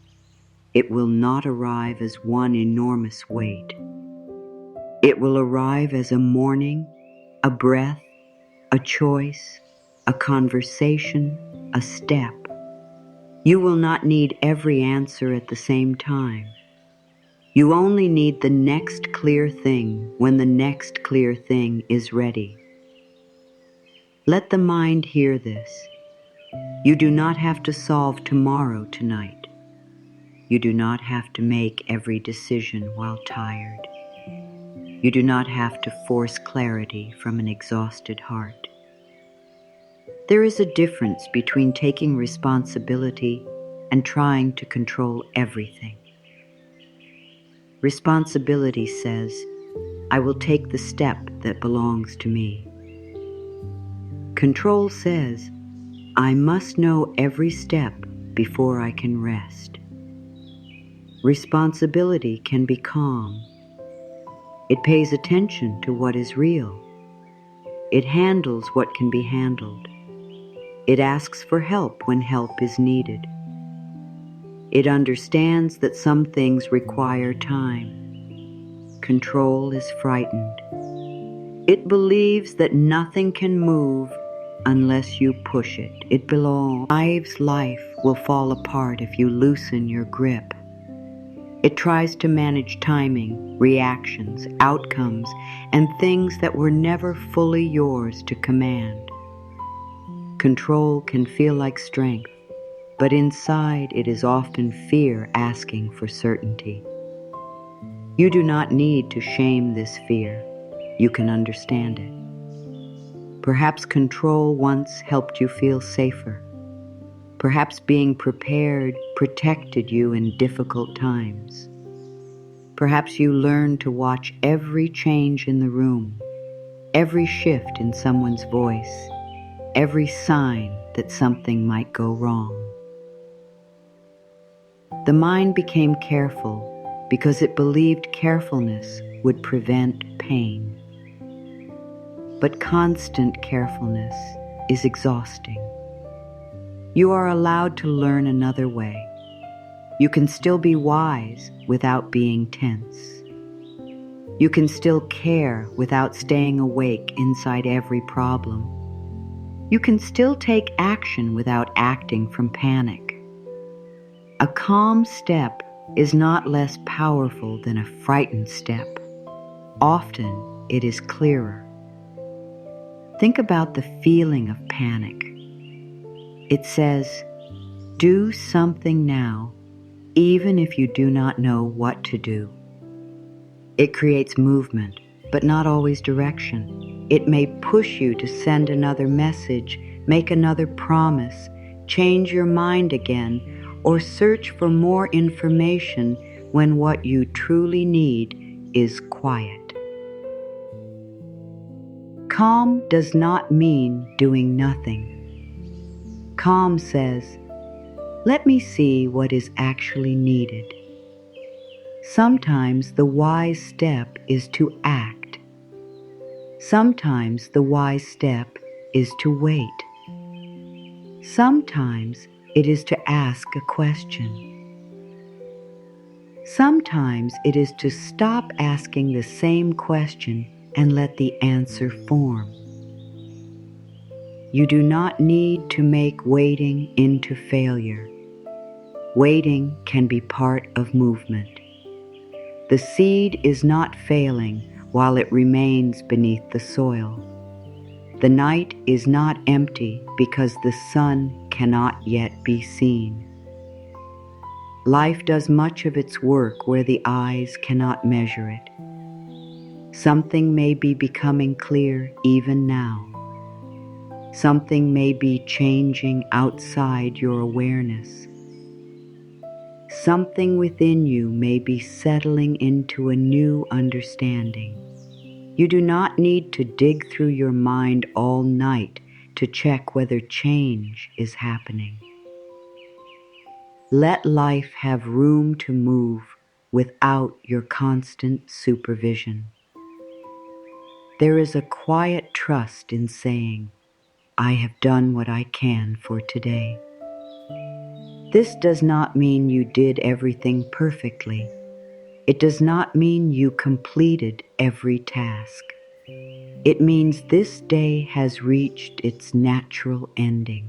It will not arrive as one enormous weight. It will arrive as a morning, a breath, a choice, a conversation, a step. You will not need every answer at the same time. You only need the next clear thing when the next clear thing is ready. Let the mind hear this. You do not have to solve tomorrow tonight. You do not have to make every decision while tired. You do not have to force clarity from an exhausted heart. There is a difference between taking responsibility and trying to control everything. Responsibility says, I will take the step that belongs to me. Control says, I must know every step before I can rest. Responsibility can be calm. It pays attention to what is real. It handles what can be handled. It asks for help when help is needed. It understands that some things require time. Control is frightened. It believes that nothing can move unless you push it. It believes life will fall apart if you loosen your grip. It tries to manage timing, reactions, outcomes, and things that were never fully yours to command. Control can feel like strength, but inside it is often fear asking for certainty. You do not need to shame this fear. You can understand it. Perhaps control once helped you feel safer. Perhaps being prepared protected you in difficult times. Perhaps you learned to watch every change in the room, every shift in someone's voice, every sign that something might go wrong. The mind became careful because it believed carefulness would prevent pain. But constant carefulness is exhausting. You are allowed to learn another way. You can still be wise without being tense. You can still care without staying awake inside every problem. You can still take action without acting from panic. A calm step is not less powerful than a frightened step. Often it is clearer. Think about the feeling of panic. It says, do something now, even if you do not know what to do. It creates movement, but not always direction. It may push you to send another message, make another promise, change your mind again, or search for more information when what you truly need is quiet. Calm does not mean doing nothing. Calm says, let me see what is actually needed. Sometimes the wise step is to act. Sometimes the wise step is to wait. Sometimes it is to ask a question. Sometimes it is to stop asking the same question and let the answer form. You do not need to make waiting into failure. Waiting can be part of movement. The seed is not failing while it remains beneath the soil. The night is not empty because the sun cannot yet be seen. Life does much of its work where the eyes cannot measure it. Something may be becoming clear even now. Something may be changing outside your awareness. Something within you may be settling into a new understanding. You do not need to dig through your mind all night to check whether change is happening. Let life have room to move without your constant supervision. There is a quiet trust in saying, I have done what I can for today. This does not mean you did everything perfectly. It does not mean you completed every task. It means this day has reached its natural ending.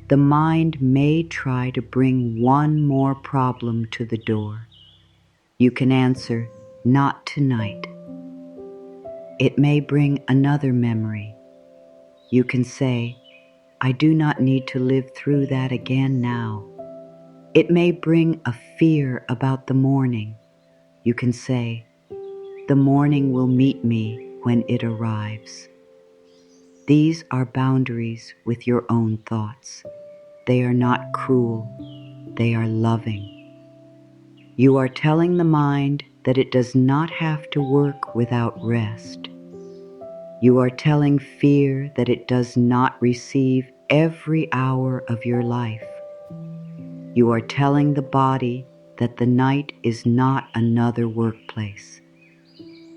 The mind may try to bring one more problem to the door. You can answer, not tonight. It may bring another memory. You can say, I do not need to live through that again now. It may bring a fear about the morning. You can say, the morning will meet me when it arrives. These are boundaries with your own thoughts. They are not cruel. They are loving. You are telling the mind that it does not have to work without rest. You are telling fear that it does not receive every hour of your life. You are telling the body that the night is not another workplace.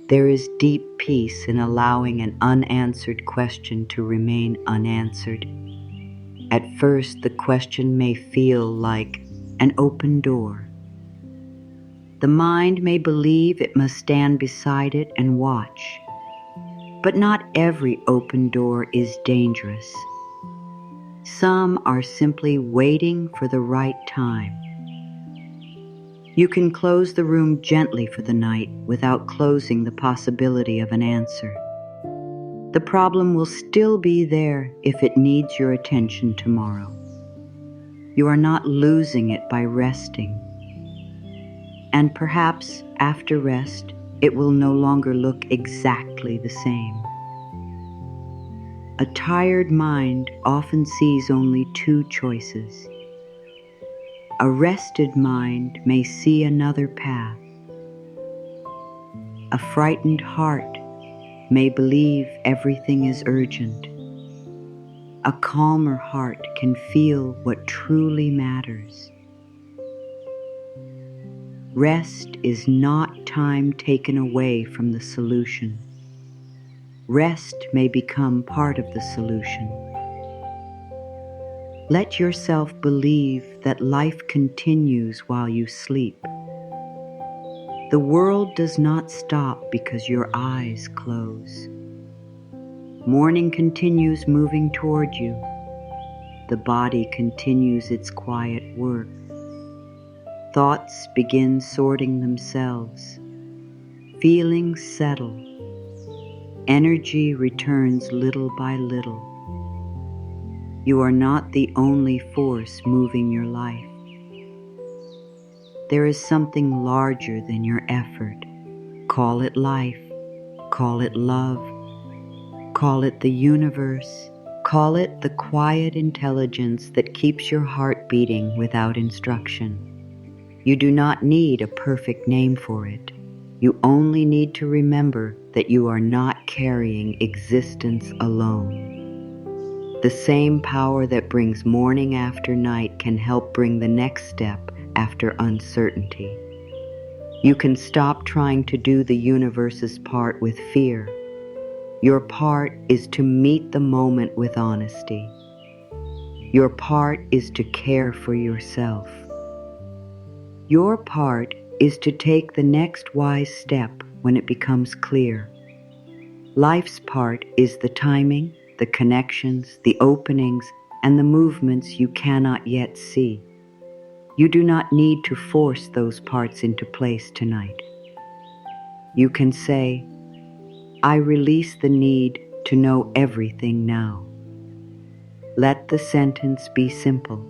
There is deep peace in allowing an unanswered question to remain unanswered. At first, the question may feel like an open door. The mind may believe it must stand beside it and watch. But not every open door is dangerous. Some are simply waiting for the right time. You can close the room gently for the night without closing the possibility of an answer. The problem will still be there if it needs your attention tomorrow. You are not losing it by resting. And perhaps after rest, it will no longer look exactly the same. A tired mind often sees only two choices. A rested mind may see another path. A frightened heart may believe everything is urgent. A calmer heart can feel what truly matters. Rest is not time taken away from the solution. Rest may become part of the solution. Let yourself believe that life continues while you sleep. The world does not stop because your eyes close. Morning continues moving toward you. The body continues its quiet work. Thoughts begin sorting themselves. Feelings settle. Energy returns little by little. You are not the only force moving your life. There is something larger than your effort. Call it life. Call it love. Call it the universe. Call it the quiet intelligence that keeps your heart beating without instruction. You do not need a perfect name for it. You only need to remember that you are not carrying existence alone. The same power that brings morning after night can help bring the next step after uncertainty. You can stop trying to do the universe's part with fear. Your part is to meet the moment with honesty. Your part is to care for yourself. Your part is to take the next wise step when it becomes clear. Life's part is the timing, the connections, the openings, and the movements you cannot yet see. You do not need to force those parts into place tonight. You can say, I release the need to know everything now. Let the sentence be simple.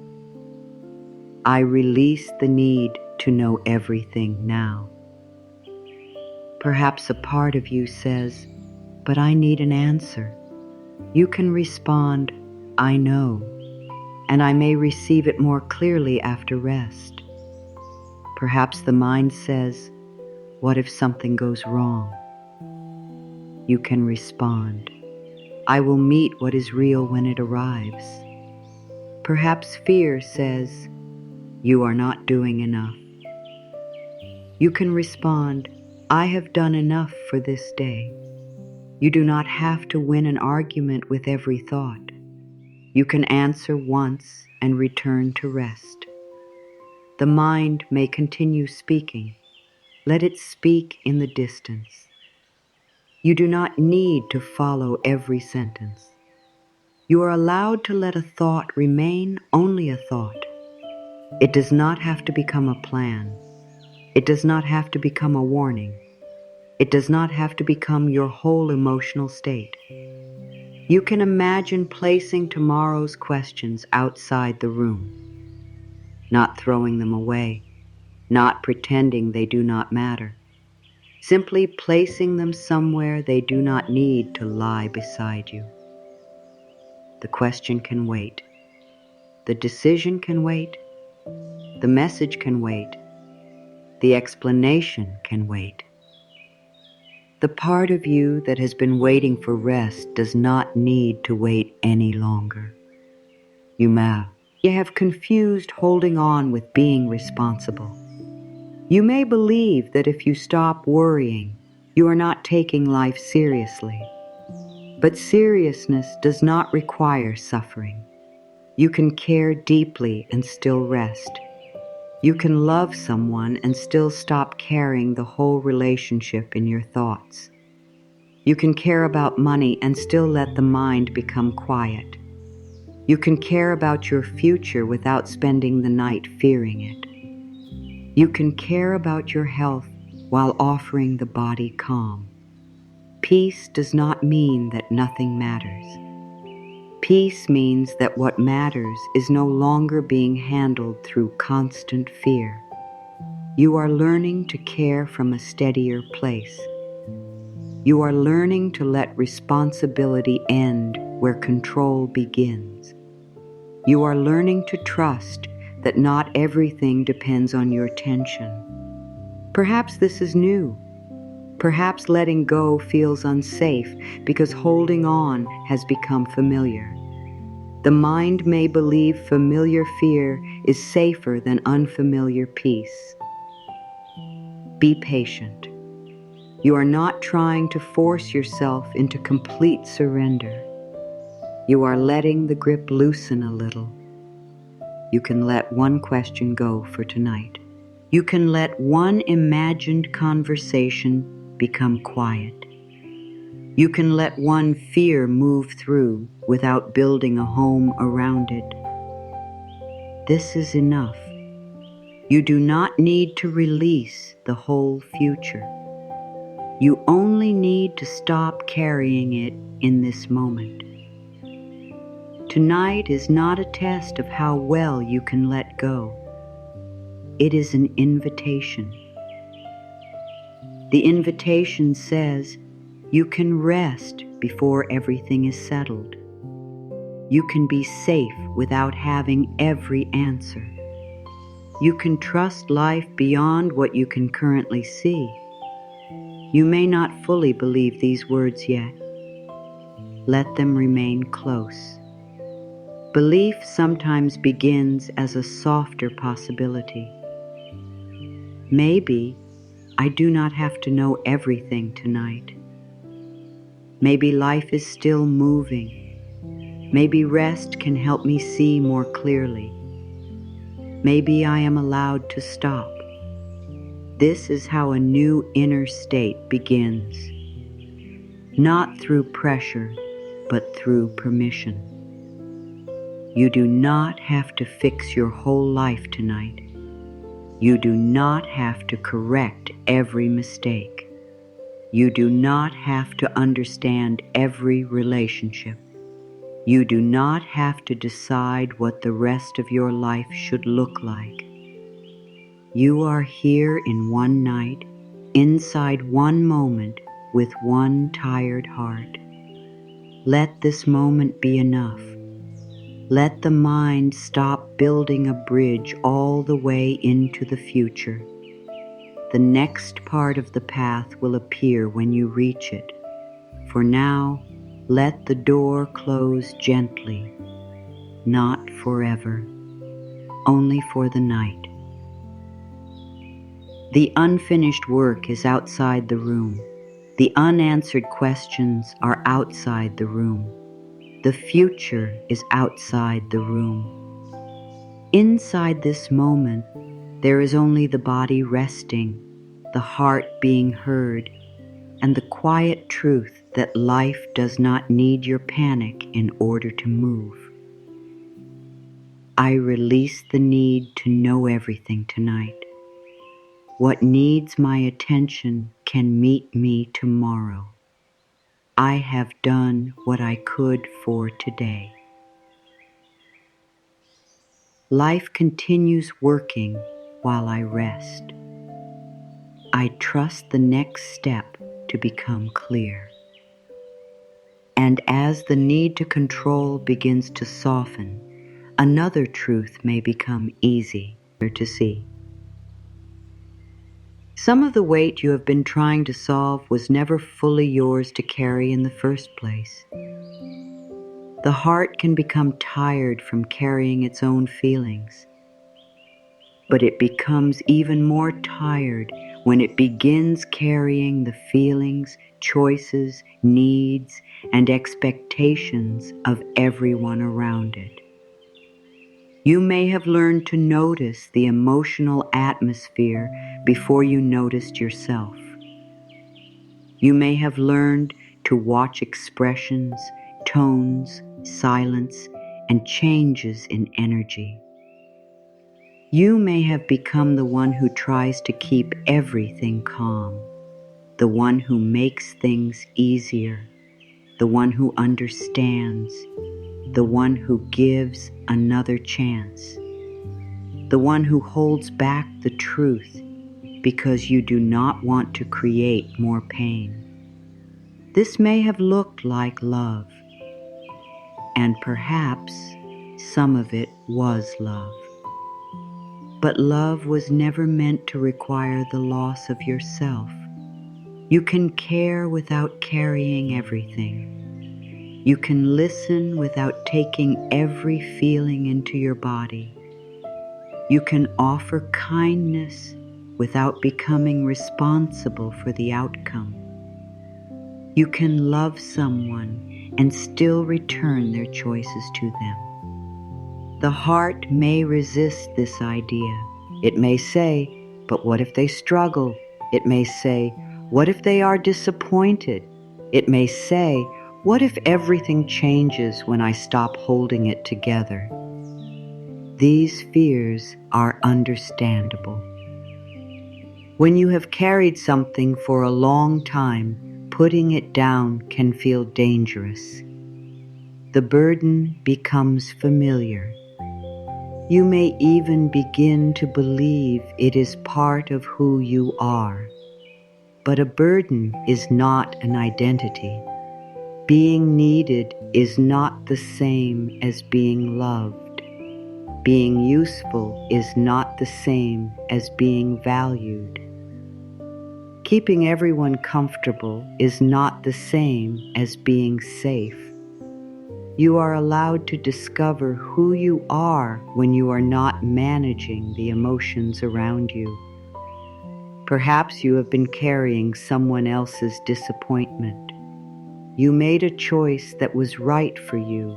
I release the need to know everything now. Perhaps a part of you says, but I need an answer. You can respond, I know, and I may receive it more clearly after rest. Perhaps the mind says, what if something goes wrong? You can respond, I will meet what is real when it arrives. Perhaps fear says, you are not doing enough. You can respond, I have done enough for this day. You do not have to win an argument with every thought. You can answer once and return to rest. The mind may continue speaking. Let it speak in the distance. You do not need to follow every sentence. You are allowed to let a thought remain only a thought. It does not have to become a plan. It does not have to become a warning. It does not have to become your whole emotional state. You can imagine placing tomorrow's questions outside the room, not throwing them away, not pretending they do not matter, simply placing them somewhere they do not need to lie beside you. The question can wait. The decision can wait. The message can wait. The explanation can wait. The part of you that has been waiting for rest does not need to wait any longer. You have confused holding on with being responsible. You may believe that if you stop worrying, you are not taking life seriously. But seriousness does not require suffering. You can care deeply and still rest. You can love someone and still stop carrying the whole relationship in your thoughts. You can care about money and still let the mind become quiet. You can care about your future without spending the night fearing it. You can care about your health while offering the body calm. Peace does not mean that nothing matters. Peace means that what matters is no longer being handled through constant fear. You are learning to care from a steadier place. You are learning to let responsibility end where control begins. You are learning to trust that not everything depends on your tension. Perhaps this is new. Perhaps letting go feels unsafe because holding on has become familiar. The mind may believe familiar fear is safer than unfamiliar peace. Be patient. You are not trying to force yourself into complete surrender. You are letting the grip loosen a little. You can let one question go for tonight. You can let one imagined conversation become quiet. You can let one fear move through without building a home around it. This is enough. You do not need to release the whole future. You only need to stop carrying it in this moment. Tonight is not a test of how well you can let go. It is an invitation. The invitation says, you can rest before everything is settled. You can be safe without having every answer. You can trust life beyond what you can currently see. You may not fully believe these words yet. Let them remain close. Belief sometimes begins as a softer possibility. Maybe I do not have to know everything tonight. Maybe life is still moving. Maybe rest can help me see more clearly. Maybe I am allowed to stop. This is how a new inner state begins. Not through pressure, but through permission. You do not have to fix your whole life tonight. You do not have to correct every mistake. You do not have to understand every relationship. You do not have to decide what the rest of your life should look like. You are here in one night, inside one moment, with one tired heart. Let this moment be enough. Let the mind stop building a bridge all the way into the future. The next part of the path will appear when you reach it. For now, let the door close gently, not forever, only for the night. The unfinished work is outside the room. The unanswered questions are outside the room. The future is outside the room. Inside this moment, there is only the body resting, the heart being heard, and the quiet truth that life does not need your panic in order to move. I release the need to know everything tonight. What needs my attention can meet me tomorrow. I have done what I could for today. Life continues working while I rest. I trust the next step to become clear. And as the need to control begins to soften, another truth may become easier to see. Some of the weight you have been trying to solve was never fully yours to carry in the first place. The heart can become tired from carrying its own feelings, but it becomes even more tired when it begins carrying the feelings, choices, needs, and expectations of everyone around it. You may have learned to notice the emotional atmosphere before you noticed yourself. You may have learned to watch expressions, tones, silence, and changes in energy. You may have become the one who tries to keep everything calm, the one who makes things easier, the one who understands, the one who gives another chance, the one who holds back the truth because you do not want to create more pain. This may have looked like love, and perhaps some of it was love. But love was never meant to require the loss of yourself. You can care without carrying everything. You can listen without taking every feeling into your body. You can offer kindness without becoming responsible for the outcome. You can love someone and still return their choices to them. The heart may resist this idea. It may say, "But what if they struggle?" It may say, "What if they are disappointed?" It may say, "What if everything changes when I stop holding it together?" These fears are understandable. When you have carried something for a long time, putting it down can feel dangerous. The burden becomes familiar. You may even begin to believe it is part of who you are. But a burden is not an identity. Being needed is not the same as being loved. Being useful is not the same as being valued. Keeping everyone comfortable is not the same as being safe. You are allowed to discover who you are when you are not managing the emotions around you. Perhaps you have been carrying someone else's disappointment. You made a choice that was right for you,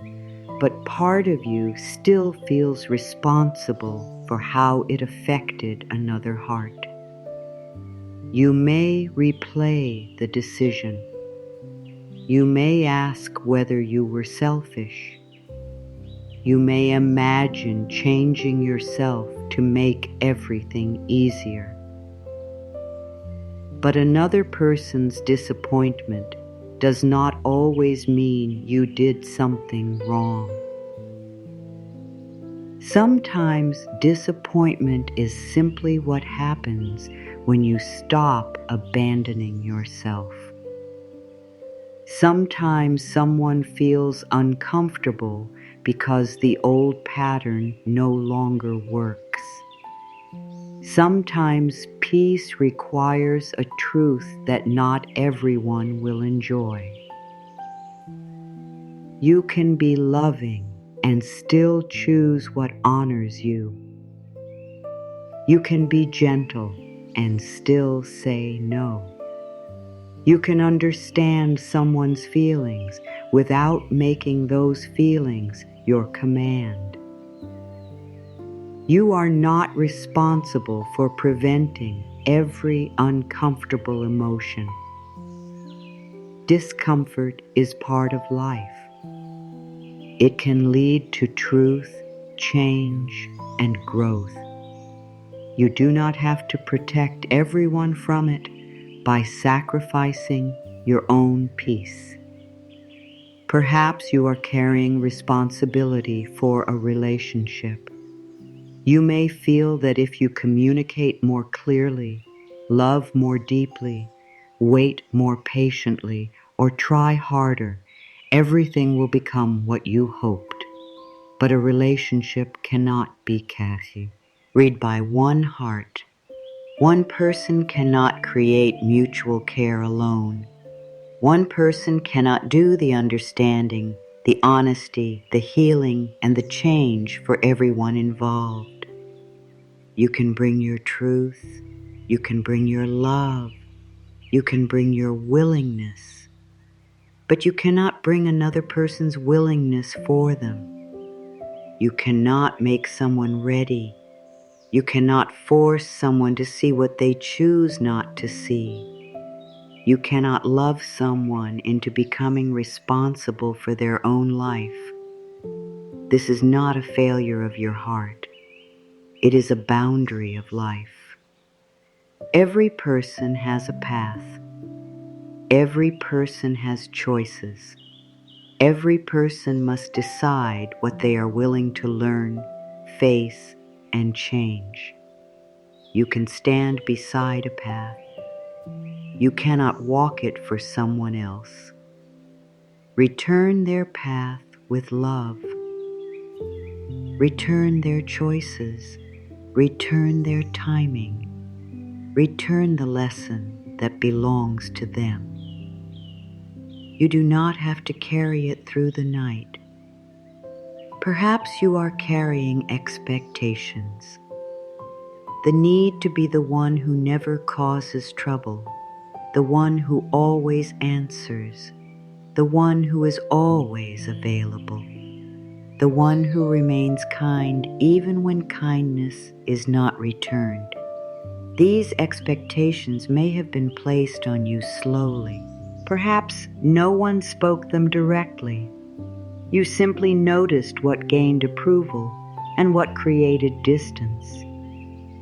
but part of you still feels responsible for how it affected another heart. You may replay the decision. You may ask whether you were selfish. You may imagine changing yourself to make everything easier. But another person's disappointment does not always mean you did something wrong. Sometimes disappointment is simply what happens when you stop abandoning yourself. Sometimes someone feels uncomfortable because the old pattern no longer works. Sometimes peace requires a truth that not everyone will enjoy. You can be loving and still choose what honors you. You can be gentle and still say no. You can understand someone's feelings without making those feelings your command. You are not responsible for preventing every uncomfortable emotion. Discomfort is part of life. It can lead to truth, change, and growth. You do not have to protect everyone from it by sacrificing your own peace. Perhaps you are carrying responsibility for a relationship. You may feel that if you communicate more clearly, love more deeply, wait more patiently, or try harder, everything will become what you hoped. But a relationship cannot be Kathy. Read by one heart. One person cannot create mutual care alone. One person cannot do the understanding, the honesty, the healing, and the change for everyone involved. You can bring your truth. You can bring your love. You can bring your willingness. But you cannot bring another person's willingness for them. You cannot make someone ready. You cannot force someone to see what they choose not to see. You cannot love someone into becoming responsible for their own life. This is not a failure of your heart. It is a boundary of life. Every person has a path. Every person has choices. Every person must decide what they are willing to learn, face, and change. You can stand beside a path. You cannot walk it for someone else. Return their path with love. Return their choices. Return their timing. Return the lesson that belongs to them. You do not have to carry it through the night. Perhaps you are carrying expectations. The need to be the one who never causes trouble, the one who always answers, the one who is always available, the one who remains kind even when kindness is not returned. These expectations may have been placed on you slowly. Perhaps no one spoke them directly. You simply noticed what gained approval and what created distance.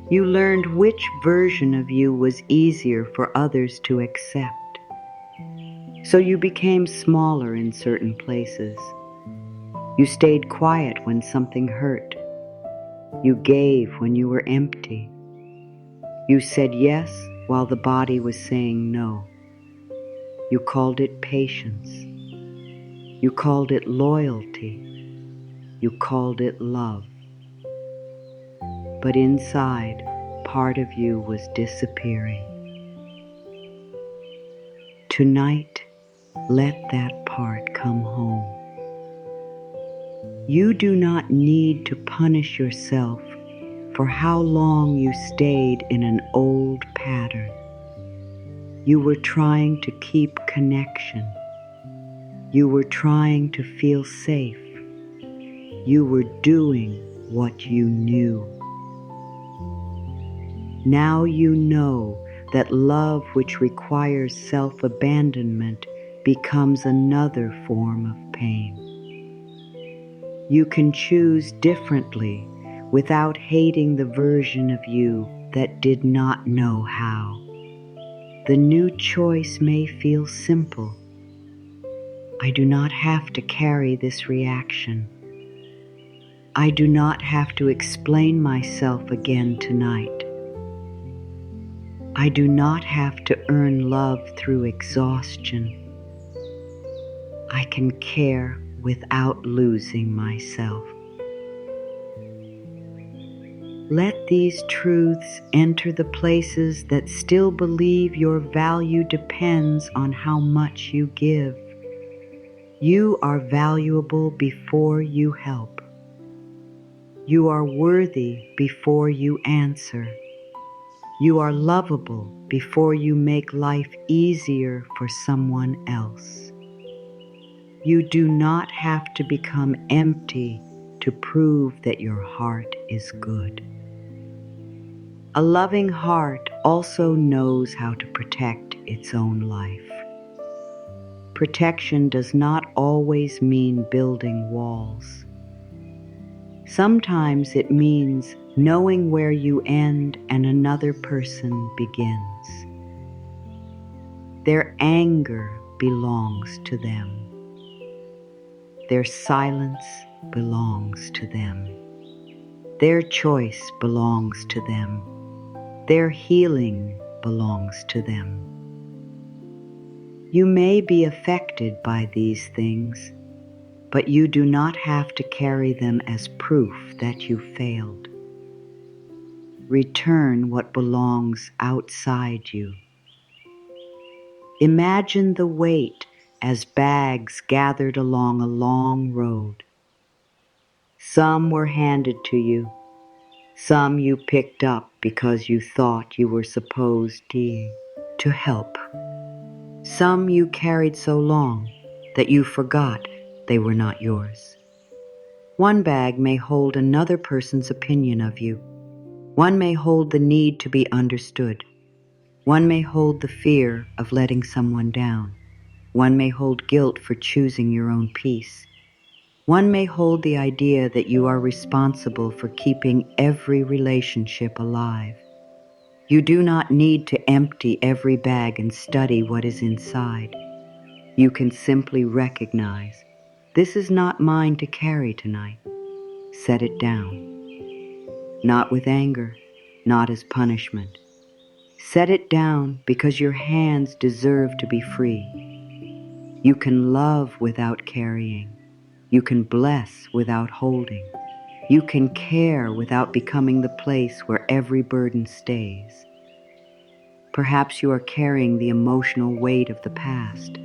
You learned which version of you was easier for others to accept. So you became smaller in certain places. You stayed quiet when something hurt. You gave when you were empty. You said yes while the body was saying no. You called it patience. You called it loyalty. You called it love. But inside, part of you was disappearing. Tonight, let that part come home. You do not need to punish yourself for how long you stayed in an old pattern. You were trying to keep connection. You were trying to feel safe. You were doing what you knew. Now you know that love which requires self-abandonment becomes another form of pain. You can choose differently without hating the version of you that did not know how. The new choice may feel simple. I do not have to carry this reaction. I do not have to explain myself again tonight. I do not have to earn love through exhaustion. I can care without losing myself. Let these truths enter the places that still believe your value depends on how much you give. You are valuable before you help. You are worthy before you answer. You are lovable before you make life easier for someone else. You do not have to become empty to prove that your heart is good. A loving heart also knows how to protect its own life. Protection does not always mean building walls. Sometimes it means knowing where you end and another person begins. Their anger belongs to them. Their silence belongs to them. Their choice belongs to them. Their healing belongs to them. You may be affected by these things, but you do not have to carry them as proof that you failed. Return what belongs outside you. Imagine the weight as bags gathered along a long road. Some were handed to you. Some you picked up because you thought you were supposed to help. Some you carried so long that you forgot they were not yours. One bag may hold another person's opinion of you. One may hold the need to be understood. One may hold the fear of letting someone down. One may hold guilt for choosing your own peace. One may hold the idea that you are responsible for keeping every relationship alive. You do not need to empty every bag and study what is inside. You can simply recognize, this is not mine to carry tonight. Set it down. Not with anger, not as punishment. Set it down because your hands deserve to be free. You can love without carrying. You can bless without holding. You can care without becoming the place where every burden stays. Perhaps you are carrying the emotional weight of the past.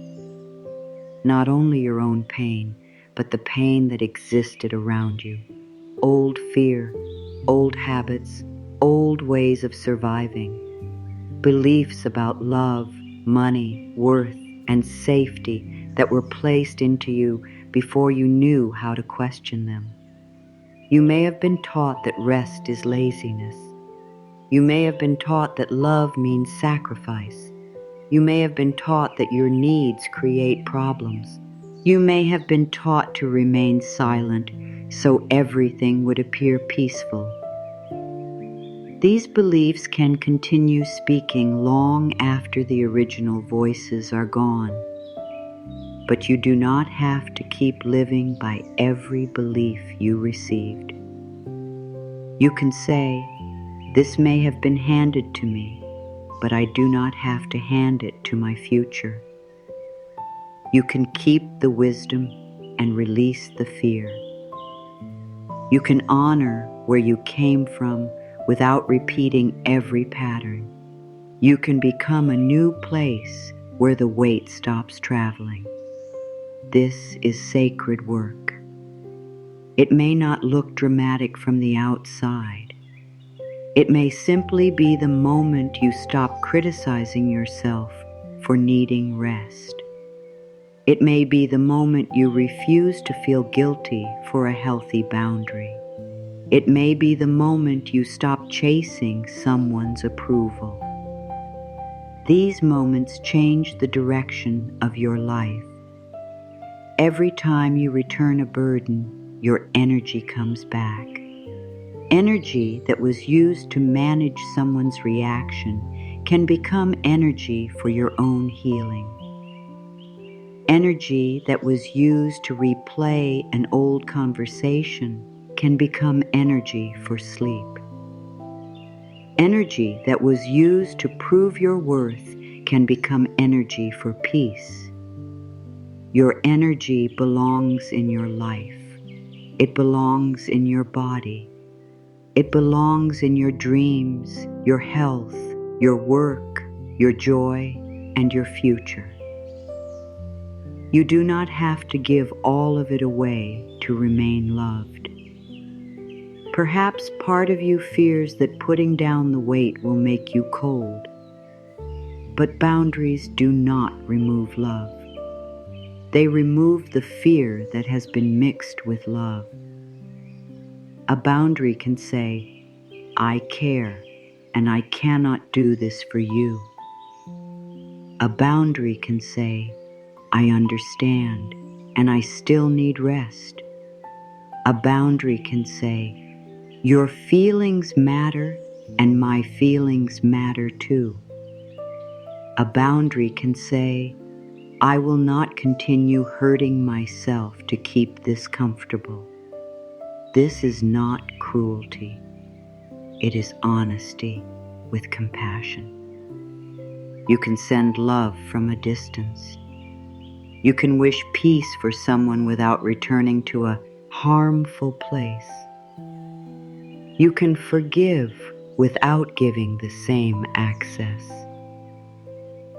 Not only your own pain, but the pain that existed around you. Old fear, old habits, old ways of surviving. Beliefs about love, money, worth, and safety that were placed into you before you knew how to question them. You may have been taught that rest is laziness. You may have been taught that love means sacrifice. You may have been taught that your needs create problems. You may have been taught to remain silent so everything would appear peaceful. These beliefs can continue speaking long after the original voices are gone. But you do not have to keep living by every belief you received. You can say, this may have been handed to me, but I do not have to hand it to my future. You can keep the wisdom and release the fear. You can honor where you came from without repeating every pattern. You can become a new place where the weight stops traveling. This is sacred work. It may not look dramatic from the outside. It may simply be the moment you stop criticizing yourself for needing rest. It may be the moment you refuse to feel guilty for a healthy boundary. It may be the moment you stop chasing someone's approval. These moments change the direction of your life. Every time you return a burden, your energy comes back. Energy that was used to manage someone's reaction can become energy for your own healing. Energy that was used to replay an old conversation can become energy for sleep. Energy that was used to prove your worth can become energy for peace. Your energy belongs in your life. It belongs in your body. It belongs in your dreams, your health, your work, your joy, and your future. You do not have to give all of it away to remain loved. Perhaps part of you fears that putting down the weight will make you cold. But boundaries do not remove love. They remove the fear that has been mixed with love. A boundary can say, I care, and I cannot do this for you. A boundary can say, I understand, and I still need rest. A boundary can say, your feelings matter, and my feelings matter too. A boundary can say, I will not continue hurting myself to keep this comfortable. This is not cruelty. It is honesty with compassion. You can send love from a distance. You can wish peace for someone without returning to a harmful place. You can forgive without giving the same access.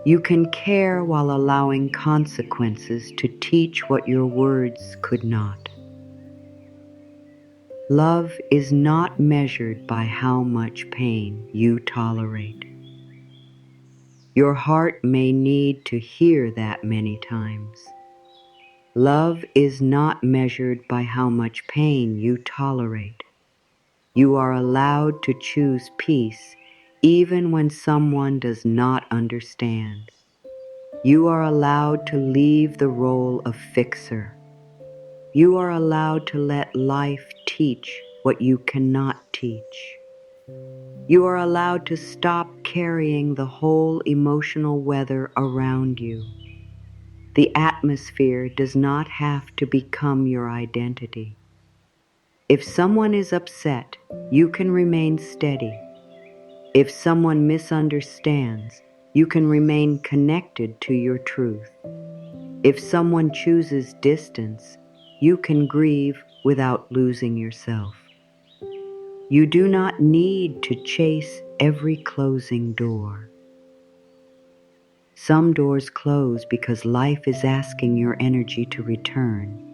You can care while allowing consequences to teach what your words could not. Love is not measured by how much pain you tolerate. Your heart may need to hear that many times. Love is not measured by how much pain you tolerate. You are allowed to choose peace even when someone does not understand. You are allowed to leave the role of fixer. You are allowed to let life teach what you cannot teach. You are allowed to stop carrying the whole emotional weather around you. The atmosphere does not have to become your identity. If someone is upset, you can remain steady. If someone misunderstands, you can remain connected to your truth. If someone chooses distance, you can grieve without losing yourself. You do not need to chase every closing door. Some doors close because life is asking your energy to return.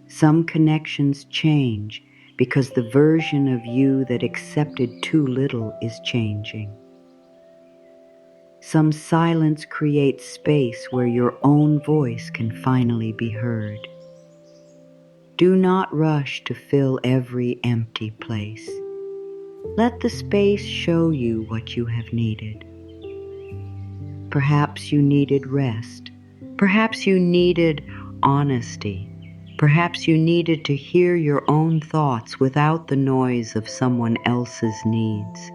Some connections change because the version of you that accepted too little is changing. Some silence creates space where your own voice can finally be heard. Do not rush to fill every empty place. Let the space show you what you have needed. Perhaps you needed rest. Perhaps you needed honesty. Perhaps you needed to hear your own thoughts without the noise of someone else's needs.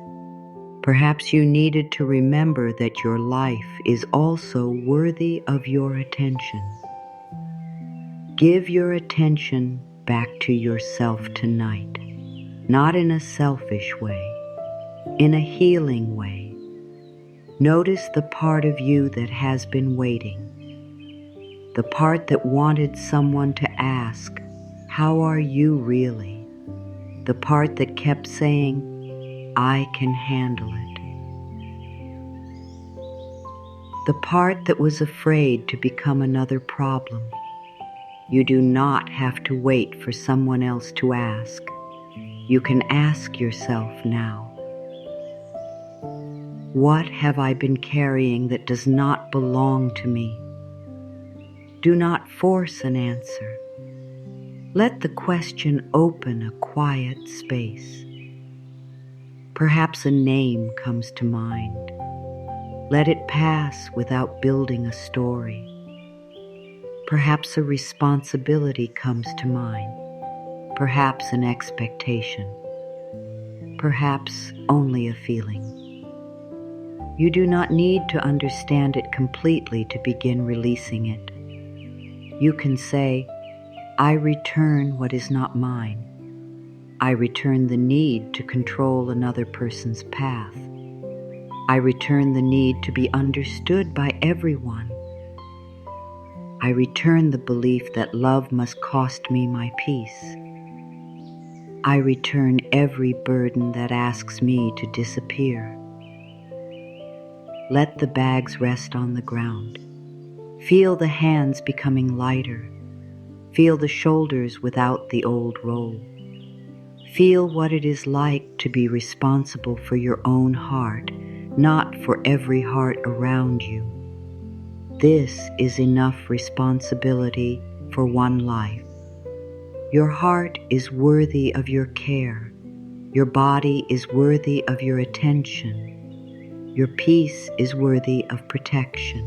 Perhaps you needed to remember that your life is also worthy of your attention. Give your attention back to yourself tonight, not in a selfish way, in a healing way. Notice the part of you that has been waiting, the part that wanted someone to ask, "How are you really?" The part that kept saying, "I can handle it." The part that was afraid to become another problem. You do not have to wait for someone else to ask. You can ask yourself now. What have I been carrying that does not belong to me? Do not force an answer. Let the question open a quiet space. Perhaps a name comes to mind. Let it pass without building a story. Perhaps a responsibility comes to mind. Perhaps an expectation. Perhaps only a feeling. You do not need to understand it completely to begin releasing it. You can say, "I return what is not mine. I return the need to control another person's path. I return the need to be understood by everyone. I return the belief that love must cost me my peace. I return every burden that asks me to disappear." Let the bags rest on the ground. Feel the hands becoming lighter. Feel the shoulders without the old role. Feel what it is like to be responsible for your own heart, not for every heart around you. This is enough responsibility for one life. Your heart is worthy of your care. Your body is worthy of your attention. Your peace is worthy of protection.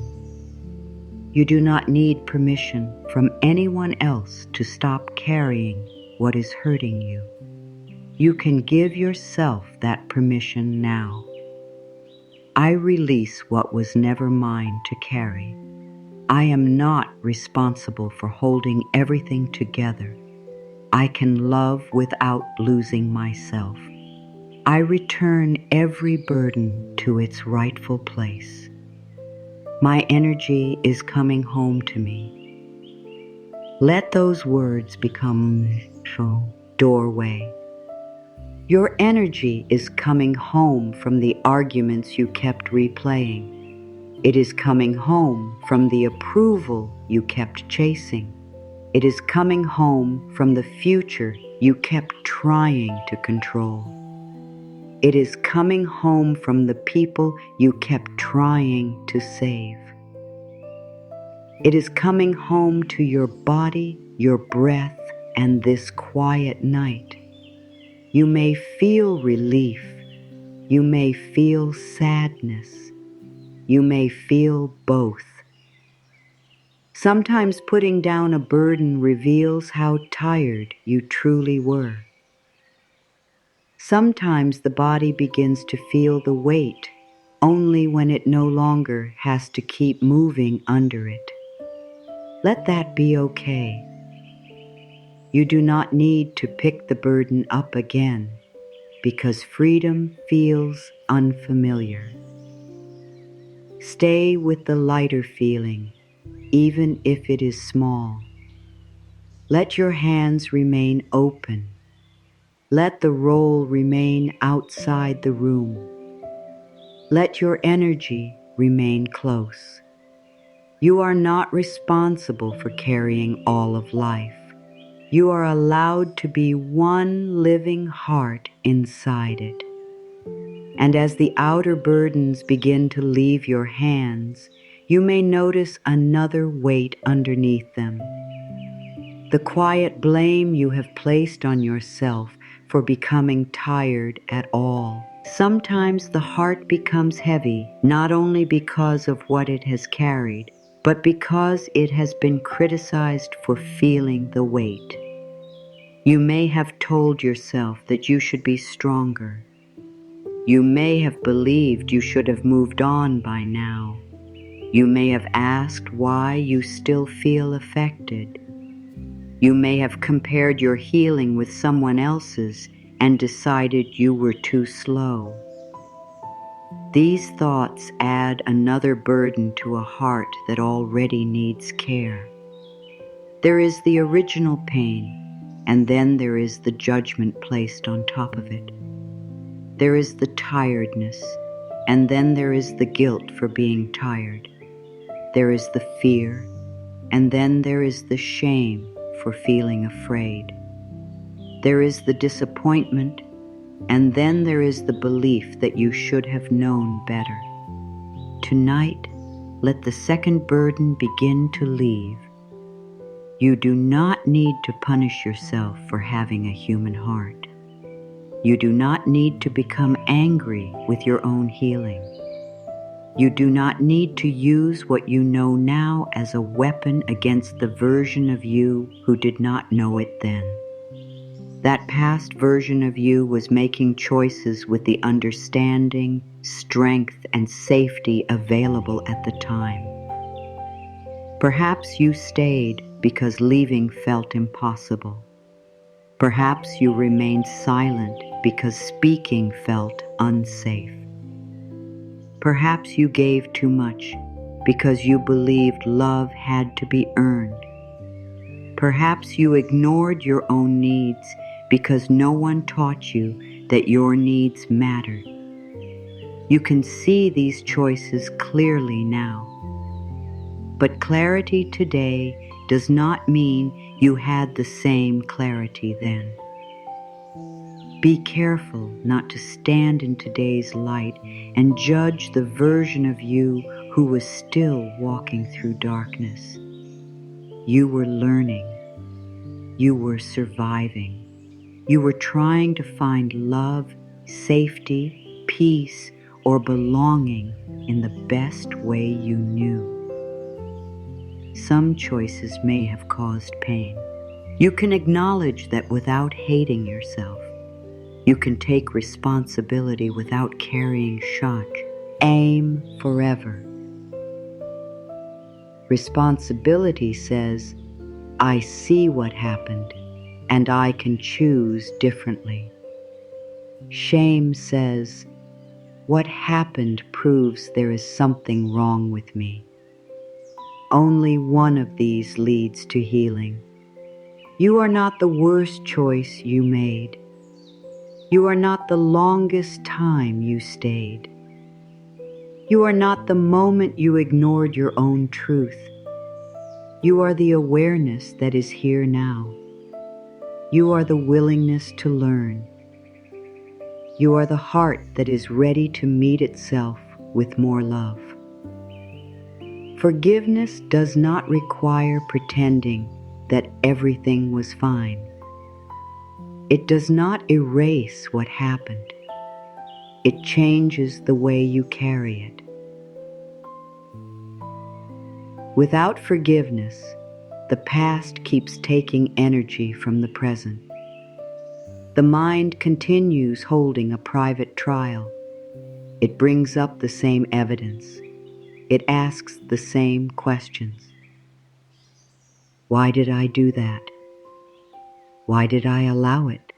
You do not need permission from anyone else to stop carrying what is hurting you. You can give yourself that permission now. I release what was never mine to carry. I am not responsible for holding everything together. I can love without losing myself. I return every burden to its rightful place. My energy is coming home to me. Let those words become a doorway. Your energy is coming home from the arguments you kept replaying. It is coming home from the approval you kept chasing. It is coming home from the future you kept trying to control. It is coming home from the people you kept trying to save. It is coming home to your body, your breath, and this quiet night. You may feel relief. You may feel sadness. You may feel both. Sometimes putting down a burden reveals how tired you truly were. Sometimes the body begins to feel the weight only when it no longer has to keep moving under it. Let that be okay. You do not need to pick the burden up again because freedom feels unfamiliar. Stay with the lighter feeling, even if it is small. Let your hands remain open. Let the role remain outside the room. Let your energy remain close. You are not responsible for carrying all of life. You are allowed to be one living heart inside it. And as the outer burdens begin to leave your hands, you may notice another weight underneath them. The quiet blame you have placed on yourself for becoming tired at all. Sometimes the heart becomes heavy, not only because of what it has carried, but because it has been criticized for feeling the weight. You may have told yourself that you should be stronger. You may have believed you should have moved on by now. You may have asked why you still feel affected. You may have compared your healing with someone else's and decided you were too slow. These thoughts add another burden to a heart that already needs care. There is the original pain, and then there is the judgment placed on top of it. There is the tiredness, and then there is the guilt for being tired. There is the fear, and then there is the shame for feeling afraid. There is the disappointment, and then there is the belief that you should have known better. Tonight, let the second burden begin to leave. You do not need to punish yourself for having a human heart. You do not need to become angry with your own healing. You do not need to use what you know now as a weapon against the version of you who did not know it then. That past version of you was making choices with the understanding, strength, and safety available at the time. Perhaps you stayed because leaving felt impossible. Perhaps you remained silent because speaking felt unsafe. Perhaps you gave too much because you believed love had to be earned. Perhaps you ignored your own needs because no one taught you that your needs mattered. You can see these choices clearly now. But clarity today does not mean you had the same clarity then. Be careful not to stand in today's light and judge the version of you who was still walking through darkness. You were learning. You were surviving. You were trying to find love, safety, peace, or belonging in the best way you knew. Some choices may have caused pain. You can acknowledge that without hating yourself. You can take responsibility without carrying shock. Aim forever. Responsibility says, I see what happened, and I can choose differently. Shame says, what happened proves there is something wrong with me. Only one of these leads to healing. You are not the worst choice you made. You are not the longest time you stayed. You are not the moment you ignored your own truth. You are the awareness that is here now. You are the willingness to learn. You are the heart that is ready to meet itself with more love. Forgiveness does not require pretending that everything was fine. It does not erase what happened. It changes the way you carry it. Without forgiveness, the past keeps taking energy from the present. The mind continues holding a private trial. It brings up the same evidence. It asks the same questions. Why did I do that? Why did I allow it?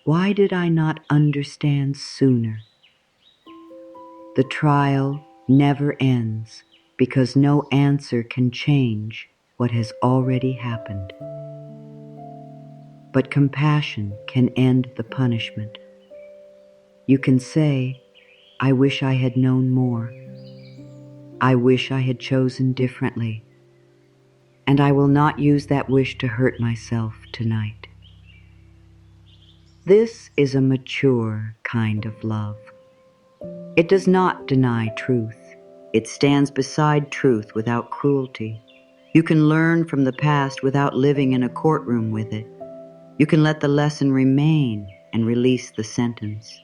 Why did I not understand sooner? The trial never ends because no answer can change what has already happened. But compassion can end the punishment. You can say, I wish I had known more. I wish I had chosen differently. And I will not use that wish to hurt myself tonight. This is a mature kind of love. It does not deny truth. It stands beside truth without cruelty. You can learn from the past without living in a courtroom with it. You can let the lesson remain and release the sentence.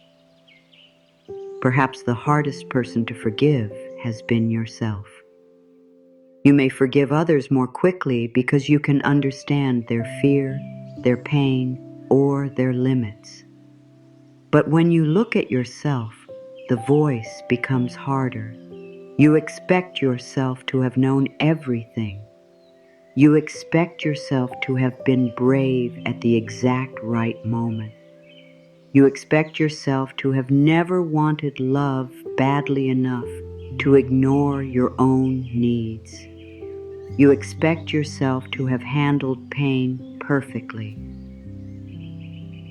Perhaps the hardest person to forgive has been yourself. You may forgive others more quickly because you can understand their fear, their pain, or their limits. But when you look at yourself, the voice becomes harder. You expect yourself to have known everything. You expect yourself to have been brave at the exact right moment. You expect yourself to have never wanted love badly enough to ignore your own needs. You expect yourself to have handled pain perfectly.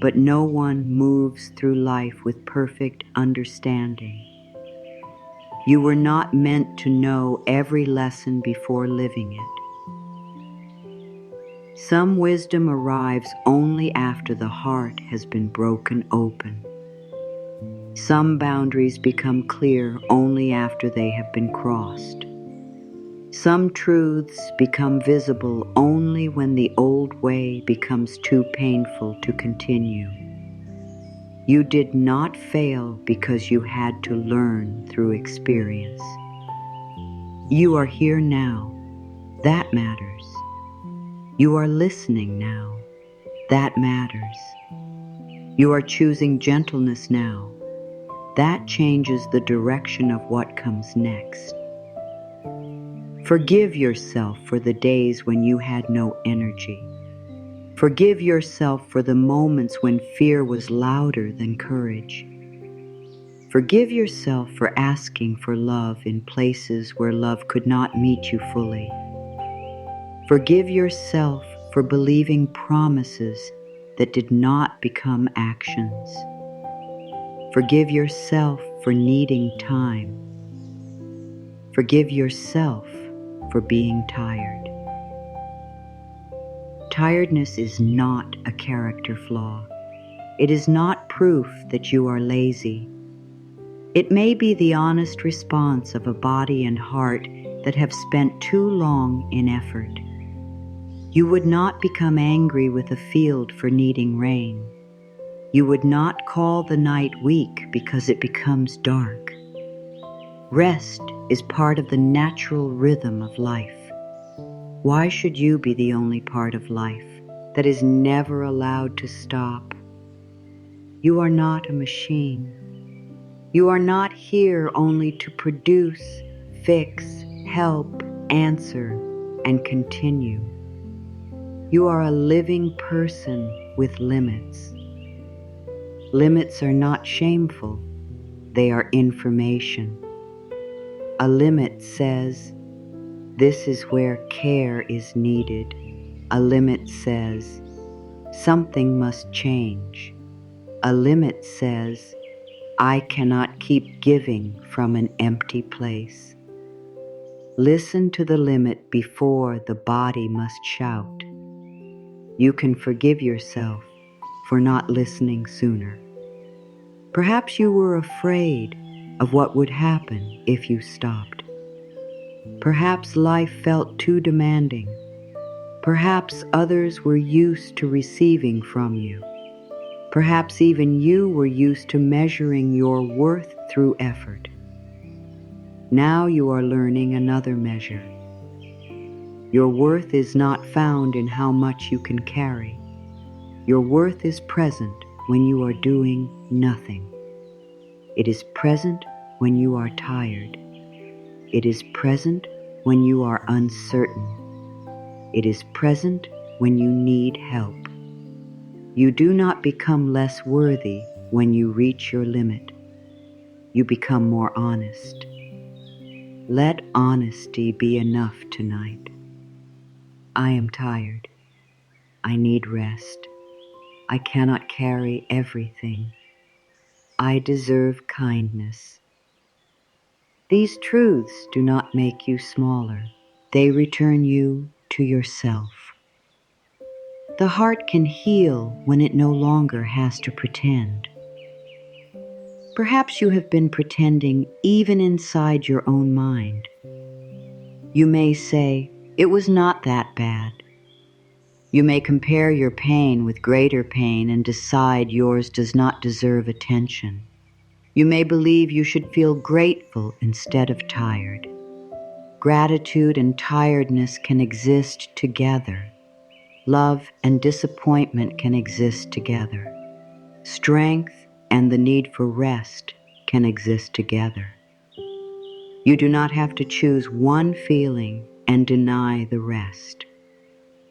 But no one moves through life with perfect understanding. You were not meant to know every lesson before living it. Some wisdom arrives only after the heart has been broken open. Some boundaries become clear only after they have been crossed. Some truths become visible only when the old way becomes too painful to continue. You did not fail because you had to learn through experience. You are here now. That matters. You are listening now. That matters. You are choosing gentleness now. That changes the direction of what comes next. Forgive yourself for the days when you had no energy. Forgive yourself for the moments when fear was louder than courage. Forgive yourself for asking for love in places where love could not meet you fully. Forgive yourself for believing promises that did not become actions. Forgive yourself for needing time. Forgive yourself for being tired. Tiredness is not a character flaw. It is not proof that you are lazy. It may be the honest response of a body and heart that have spent too long in effort. You would not become angry with a field for needing rain. You would not call the night weak because it becomes dark. Rest is part of the natural rhythm of life. Why should you be the only part of life that is never allowed to stop? You are not a machine. You are not here only to produce, fix, help, answer, and continue. You are a living person with limits. Limits are not shameful. They are information. A limit says, this is where care is needed. A limit says, something must change. A limit says, I cannot keep giving from an empty place. Listen to the limit before the body must shout. You can forgive yourself for not listening sooner. Perhaps you were afraid of what would happen if you stopped. Perhaps life felt too demanding. Perhaps others were used to receiving from you. Perhaps even you were used to measuring your worth through effort. Now you are learning another measure. Your worth is not found in how much you can carry. Your worth is present when you are doing nothing. It is present when you are tired. It is present when you are uncertain. It is present when you need help. You do not become less worthy when you reach your limit. You become more honest. Let honesty be enough tonight. I am tired. I need rest. I cannot carry everything. I deserve kindness. These truths do not make you smaller. They return you to yourself. The heart can heal when it no longer has to pretend. Perhaps you have been pretending even inside your own mind. You may say, "It was not that bad." You may compare your pain with greater pain and decide yours does not deserve attention. You may believe you should feel grateful instead of tired. Gratitude and tiredness can exist together. Love and disappointment can exist together. Strength and the need for rest can exist together. You do not have to choose one feeling and deny the rest.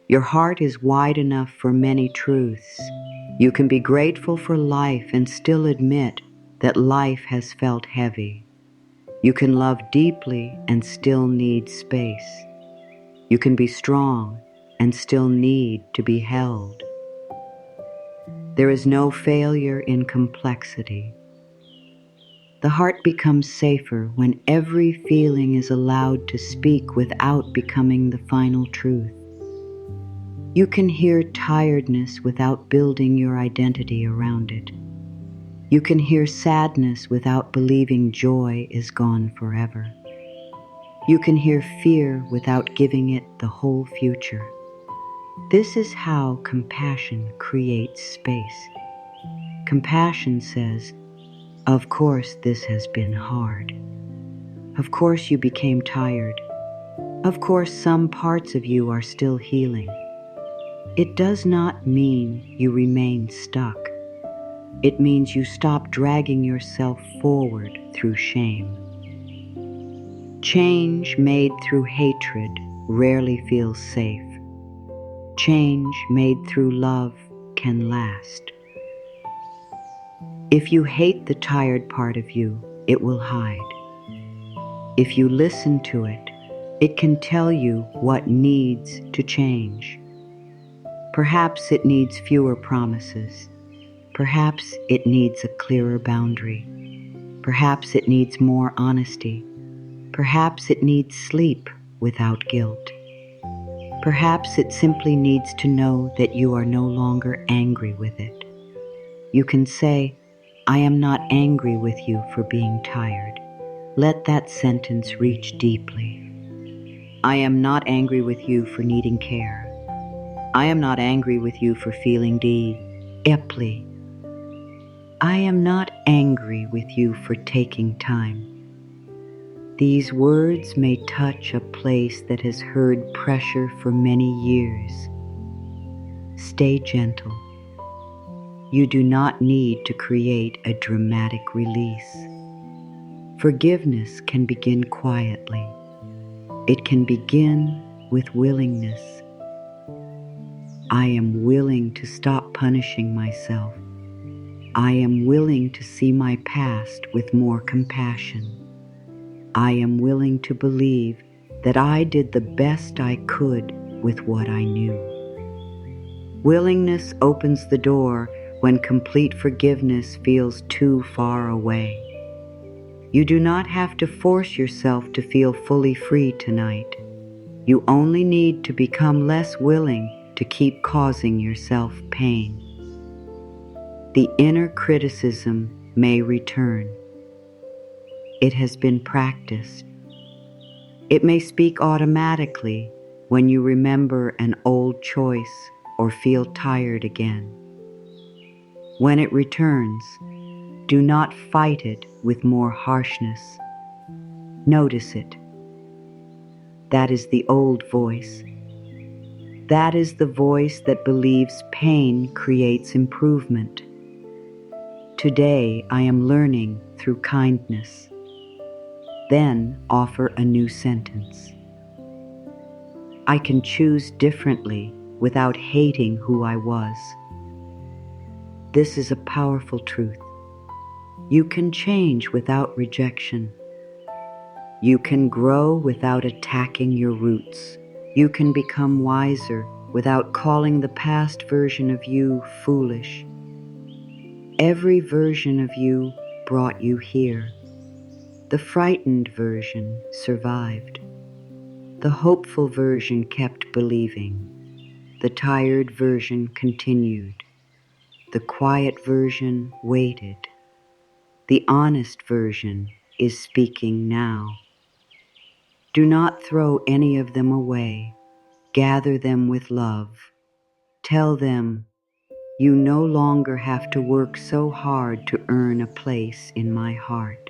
Your heart is wide enough for many truths. You can be grateful for life and still admit that life has felt heavy. You can love deeply and still need space. You can be strong and still need to be held. There is no failure in complexity. The heart becomes safer when every feeling is allowed to speak without becoming the final truth. You can hear tiredness without building your identity around it. You can hear sadness without believing joy is gone forever. You can hear fear without giving it the whole future. This is how compassion creates space. Compassion says, "Of course this has been hard. Of course you became tired. Of course some parts of you are still healing." It does not mean you remain stuck. It means you stop dragging yourself forward through shame. Change made through hatred rarely feels safe. Change made through love can last. If you hate the tired part of you, it will hide. If you listen to it, it can tell you what needs to change. Perhaps it needs fewer promises. Perhaps it needs a clearer boundary. Perhaps it needs more honesty. Perhaps it needs sleep without guilt. Perhaps it simply needs to know that you are no longer angry with it. You can say, "I am not angry with you for being tired." Let that sentence reach deeply. I am not angry with you for needing care. I am not angry with you for feeling deeply. I am not angry with you for taking time. These words may touch a place that has heard pressure for many years. Stay gentle. You do not need to create a dramatic release. Forgiveness can begin quietly. It can begin with willingness. I am willing to stop punishing myself. I am willing to see my past with more compassion. I am willing to believe that I did the best I could with what I knew. Willingness opens the door when complete forgiveness feels too far away. You do not have to force yourself to feel fully free tonight. You only need to become less willing to keep causing yourself pain. The inner criticism may return. It has been practiced. It may speak automatically when you remember an old choice or feel tired again. When it returns, do not fight it with more harshness. Notice it. That is the old voice. That is the voice that believes pain creates improvement. Today I am learning through kindness. Then offer a new sentence. I can choose differently without hating who I was. This is a powerful truth. You can change without rejection. You can grow without attacking your roots. You can become wiser without calling the past version of you foolish. Every version of you brought you here. The frightened version survived. The hopeful version kept believing. The tired version continued. The quiet version waited. The honest version is speaking now. Do not throw any of them away. Gather them with love. Tell them, you no longer have to work so hard to earn a place in my heart.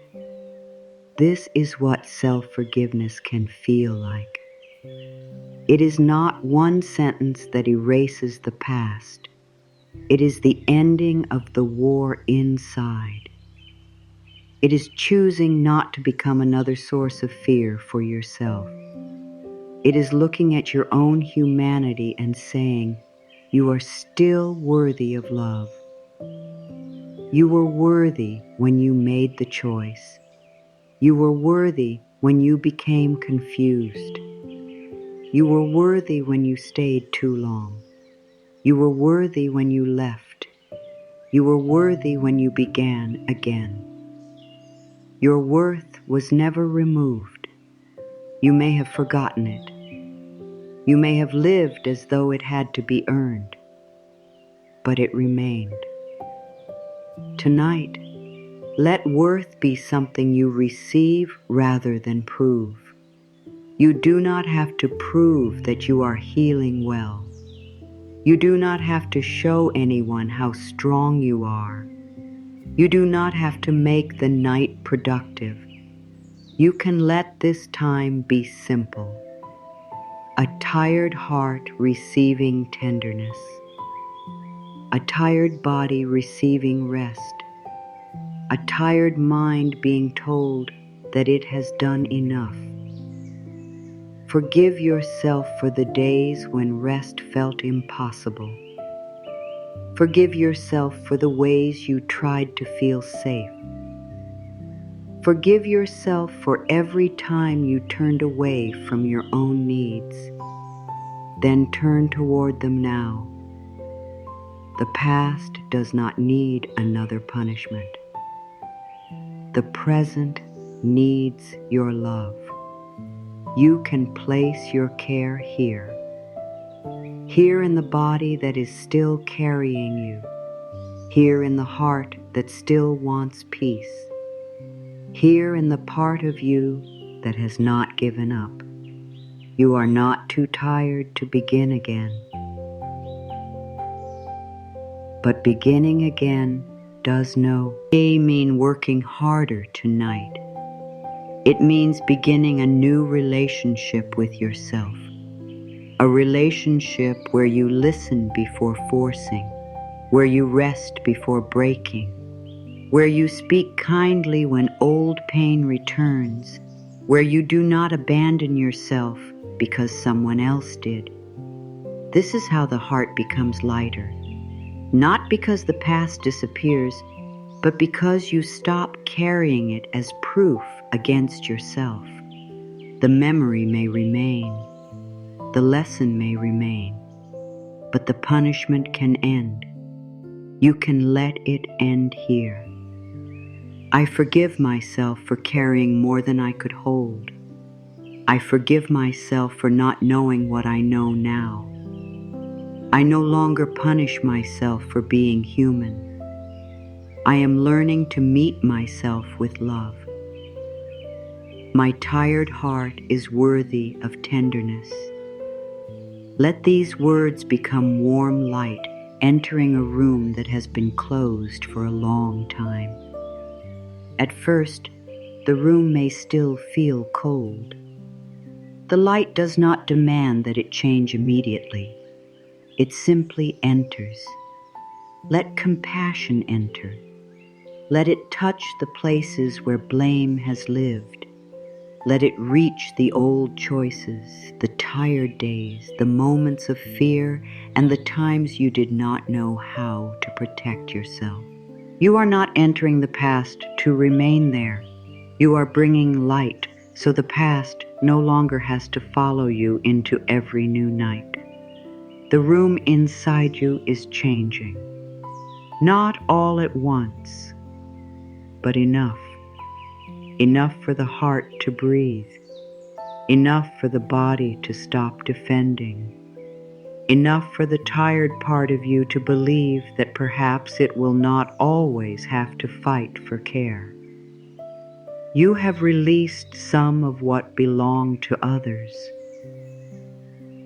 This is what self-forgiveness can feel like. It is not one sentence that erases the past. It is the ending of the war inside. It is choosing not to become another source of fear for yourself. It is looking at your own humanity and saying, you are still worthy of love. You were worthy when you made the choice. You were worthy when you became confused. You were worthy when you stayed too long. You were worthy when you left. You were worthy when you began again. Your worth was never removed. You may have forgotten it. You may have lived as though it had to be earned, but it remained. Tonight, let worth be something you receive rather than prove. You do not have to prove that you are healing well. You do not have to show anyone how strong you are. You do not have to make the night productive. You can let this time be simple. A tired heart receiving tenderness. A tired body receiving rest. A tired mind being told that it has done enough. Forgive yourself for the days when rest felt impossible. Forgive yourself for the ways you tried to feel safe. Forgive yourself for every time you turned away from your own needs. Then turn toward them now. The past does not need another punishment. The present needs your love. You can place your care here. Here in the body that is still carrying you. Here in the heart that still wants peace. Here in the part of you that has not given up. You are not too tired to begin again. But beginning again does no mean working harder tonight. It means beginning a new relationship with yourself. A relationship where you listen before forcing, where you rest before breaking, where you speak kindly when old pain returns, where you do not abandon yourself because someone else did. This is how the heart becomes lighter, not because the past disappears, but because you stop carrying it as proof against yourself. The memory may remain, the lesson may remain, but the punishment can end. You can let it end here. I forgive myself for carrying more than I could hold. I forgive myself for not knowing what I know now. I no longer punish myself for being human. I am learning to meet myself with love. My tired heart is worthy of tenderness. Let these words become warm light entering a room that has been closed for a long time. At first, the room may still feel cold. The light does not demand that it change immediately. It simply enters. Let compassion enter. Let it touch the places where blame has lived. Let it reach the old choices, the tired days, the moments of fear, and the times you did not know how to protect yourself. You are not entering the past to remain there. You are bringing light, so the past no longer has to follow you into every new night. The room inside you is changing. Not all at once, but enough. Enough for the heart to breathe. Enough for the body to stop defending. Enough for the tired part of you to believe that perhaps it will not always have to fight for care. You have released some of what belonged to others.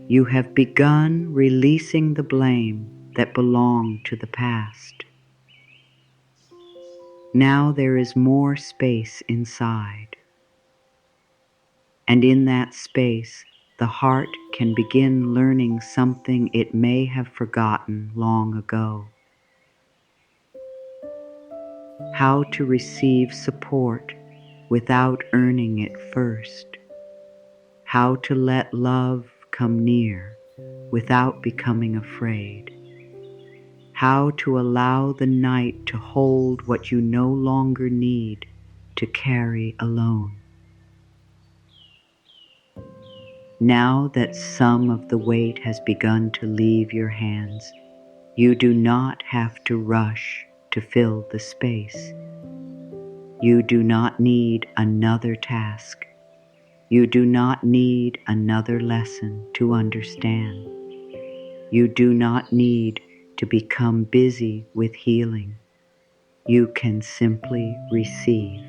You have begun releasing the blame that belonged to the past. Now there is more space inside. And in that space, the heart can begin learning something it may have forgotten long ago. How to receive support without earning it first. How to let love come near without becoming afraid. How to allow the night to hold what you no longer need to carry alone. Now that some of the weight has begun to leave your hands, you do not have to rush to fill the space. You do not need another task. You do not need another lesson to understand. You do not need to become busy with healing. You can simply receive.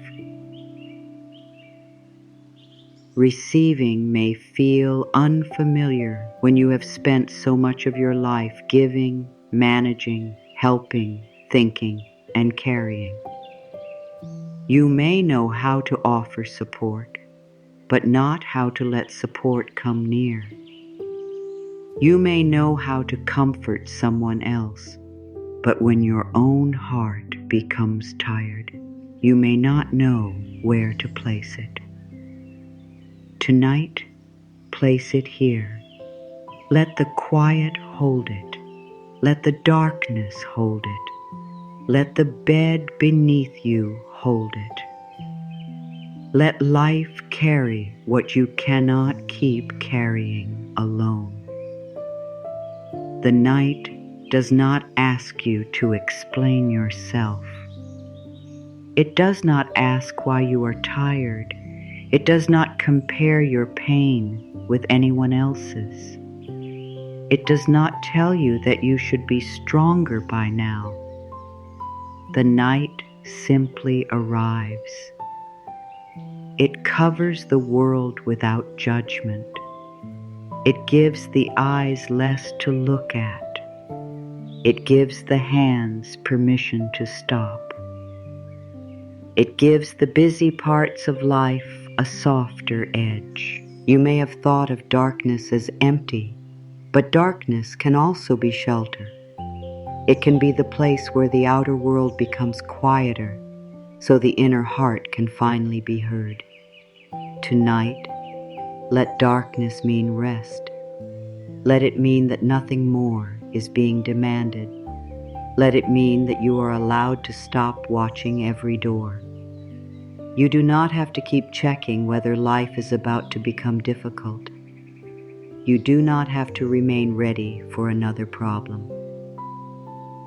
Receiving may feel unfamiliar when you have spent so much of your life giving, managing, helping, thinking, and carrying. You may know how to offer support, but not how to let support come near. You may know how to comfort someone else, but when your own heart becomes tired, you may not know where to place it. Tonight, place it here. Let the quiet hold it. Let the darkness hold it. Let the bed beneath you hold it. Let life carry what you cannot keep carrying alone. The night does not ask you to explain yourself. It does not ask why you are tired. It does not compare your pain with anyone else's. It does not tell you that you should be stronger by now. The night simply arrives. It covers the world without judgment. It gives the eyes less to look at. It gives the hands permission to stop. It gives the busy parts of life a softer edge. You may have thought of darkness as empty, but darkness can also be shelter. It can be the place where the outer world becomes quieter, so the inner heart can finally be heard. Tonight, let darkness mean rest. Let it mean that nothing more is being demanded. Let it mean that you are allowed to stop watching every door. You do not have to keep checking whether life is about to become difficult. You do not have to remain ready for another problem.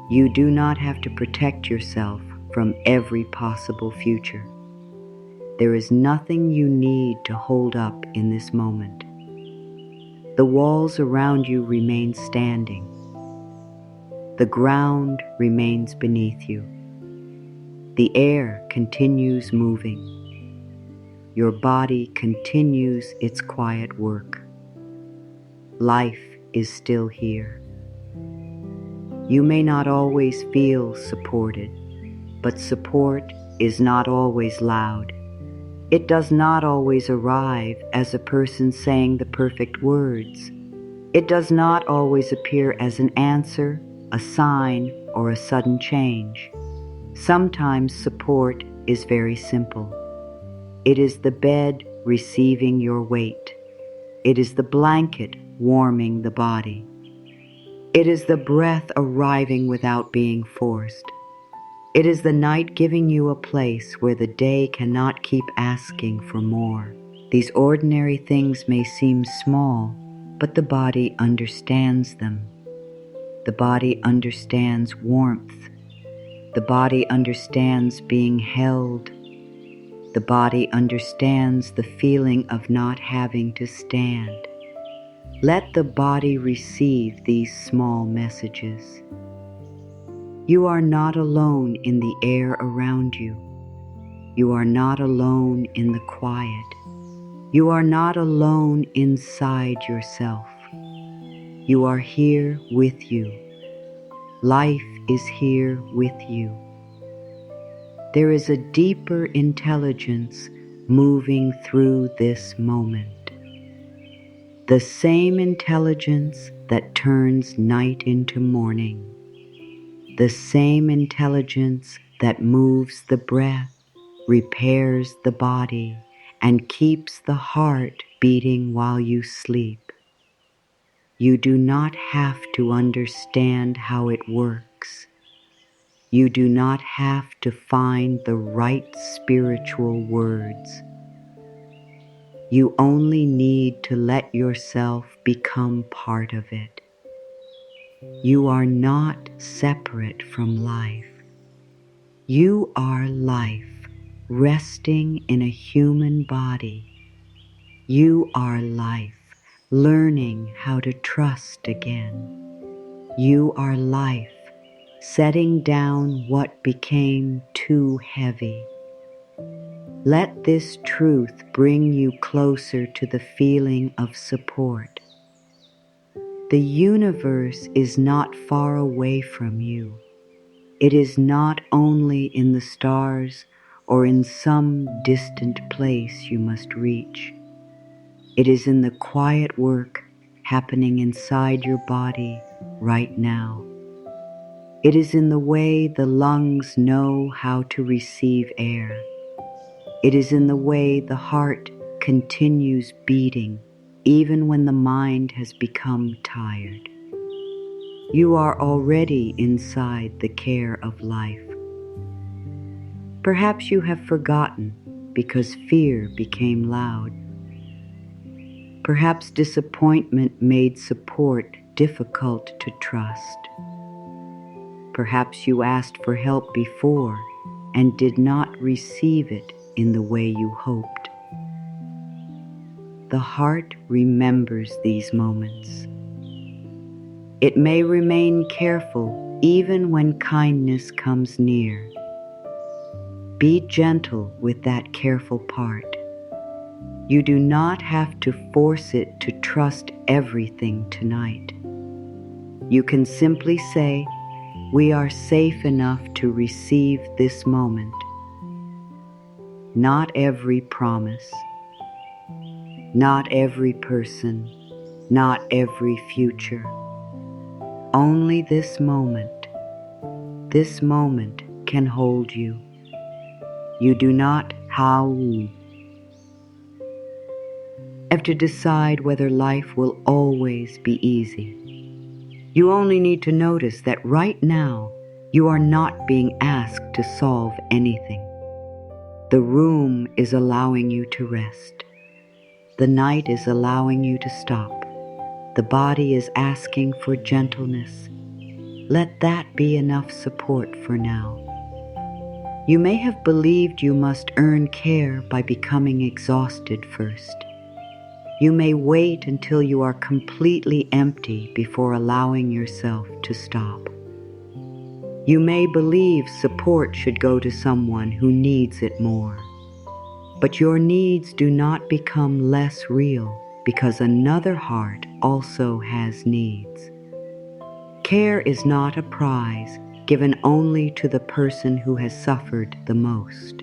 You do not have to protect yourself from every possible future. There is nothing you need to hold up in this moment. The walls around you remain standing. The ground remains beneath you. The air continues moving. your body continues its quiet work. Life is still here. You may not always feel supported, but support is not always loud. It does not always arrive as a person saying the perfect words. It does not always appear as an answer, a sign, or a sudden change. Sometimes support is very simple. It is the bed receiving your weight. It is the blanket warming the body. It is the breath arriving without being forced. It is the night giving you a place where the day cannot keep asking for more. These ordinary things may seem small, but the body understands them. The body understands warmth. The body understands being held. The body understands the feeling of not having to stand. Let the body receive these small messages. You are not alone in the air around you. You are not alone in the quiet. You are not alone inside yourself. You are here with you. Life is here with you. There is a deeper intelligence moving through this moment. The same intelligence that turns night into morning. The same intelligence that moves the breath, repairs the body, and keeps the heart beating while you sleep. You do not have to understand how it works. You do not have to find the right spiritual words. You only need to let yourself become part of it. You are not separate from life. You are life, resting in a human body. You are life, learning how to trust again. You are life, setting down what became too heavy. Let this truth bring you closer to the feeling of support. The universe is not far away from you. It is not only in the stars or in some distant place you must reach. It is in the quiet work happening inside your body right now. It is in the way the lungs know how to receive air. It is in the way the heart continues beating even when the mind has become tired. You are already inside the care of life. Perhaps you have forgotten because fear became loud. Perhaps disappointment made support difficult to trust. Perhaps you asked for help before and did not receive it in the way you hoped. The heart remembers these moments. It may remain careful even when kindness comes near. Be gentle with that careful part. You do not have to force it to trust everything tonight. You can simply say, "We are safe enough to receive this moment." Not every promise, not every person, not every future. Only this moment. This moment can hold you. You do not have to decide whether life will always be easy. You only need to notice that right now you are not being asked to solve anything. The room is allowing you to rest. The night is allowing you to stop. The body is asking for gentleness. Let that be enough support for now. You may have believed you must earn care by becoming exhausted first. You may wait until you are completely empty before allowing yourself to stop. You may believe support should go to someone who needs it more. But your needs do not become less real because another heart also has needs. Care is not a prize given only to the person who has suffered the most.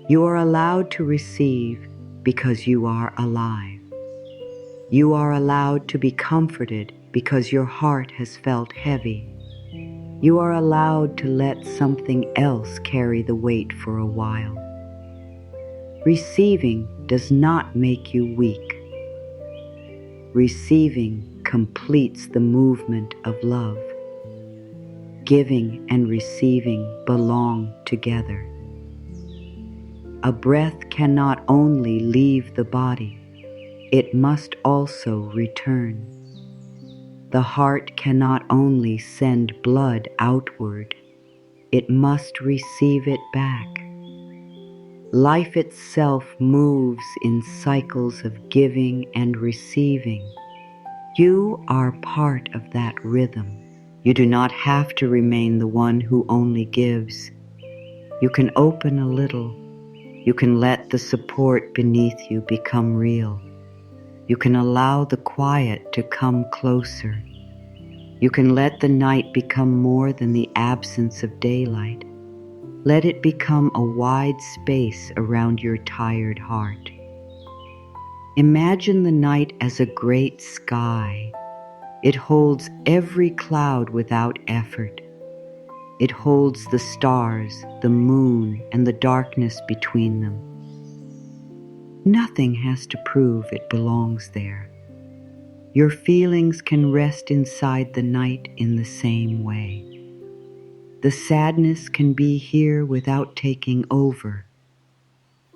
You are allowed to receive because you are alive. You are allowed to be comforted because your heart has felt heavy. You are allowed to let something else carry the weight for a while. Receiving does not make you weak. Receiving completes the movement of love. Giving and receiving belong together. A breath cannot only leave the body, it must also return. The heart cannot only send blood outward, it must receive it back. Life itself moves in cycles of giving and receiving. You are part of that rhythm. You do not have to remain the one who only gives. You can open a little. You can let the support beneath you become real. You can allow the quiet to come closer. You can let the night become more than the absence of daylight. Let it become a wide space around your tired heart. Imagine the night as a great sky. It holds every cloud without effort. It holds the stars, the moon, and the darkness between them. Nothing has to prove it belongs there. Your feelings can rest inside the night in the same way. The sadness can be here without taking over.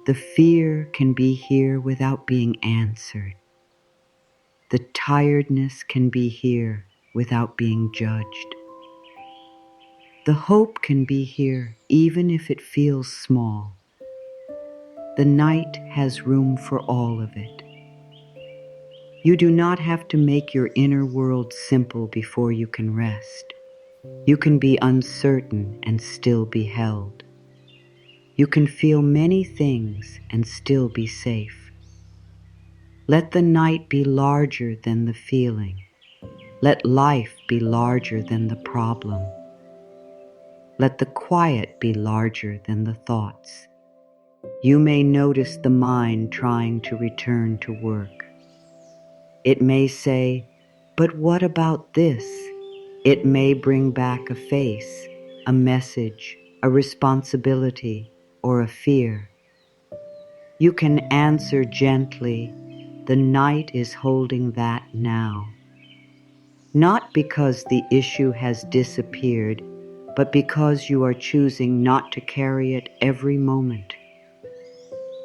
The fear can be here without being answered. The tiredness can be here without being judged. The hope can be here even if it feels small. The night has room for all of it. You do not have to make your inner world simple before you can rest. You can be uncertain and still be held. You can feel many things and still be safe. Let the night be larger than the feeling. Let life be larger than the problem. Let the quiet be larger than the thoughts. You may notice the mind trying to return to work. It may say, "But what about this?" It may bring back a face, a message, a responsibility, or a fear. You can answer gently, "The night is holding that now." Not because the issue has disappeared, but because you are choosing not to carry it every moment.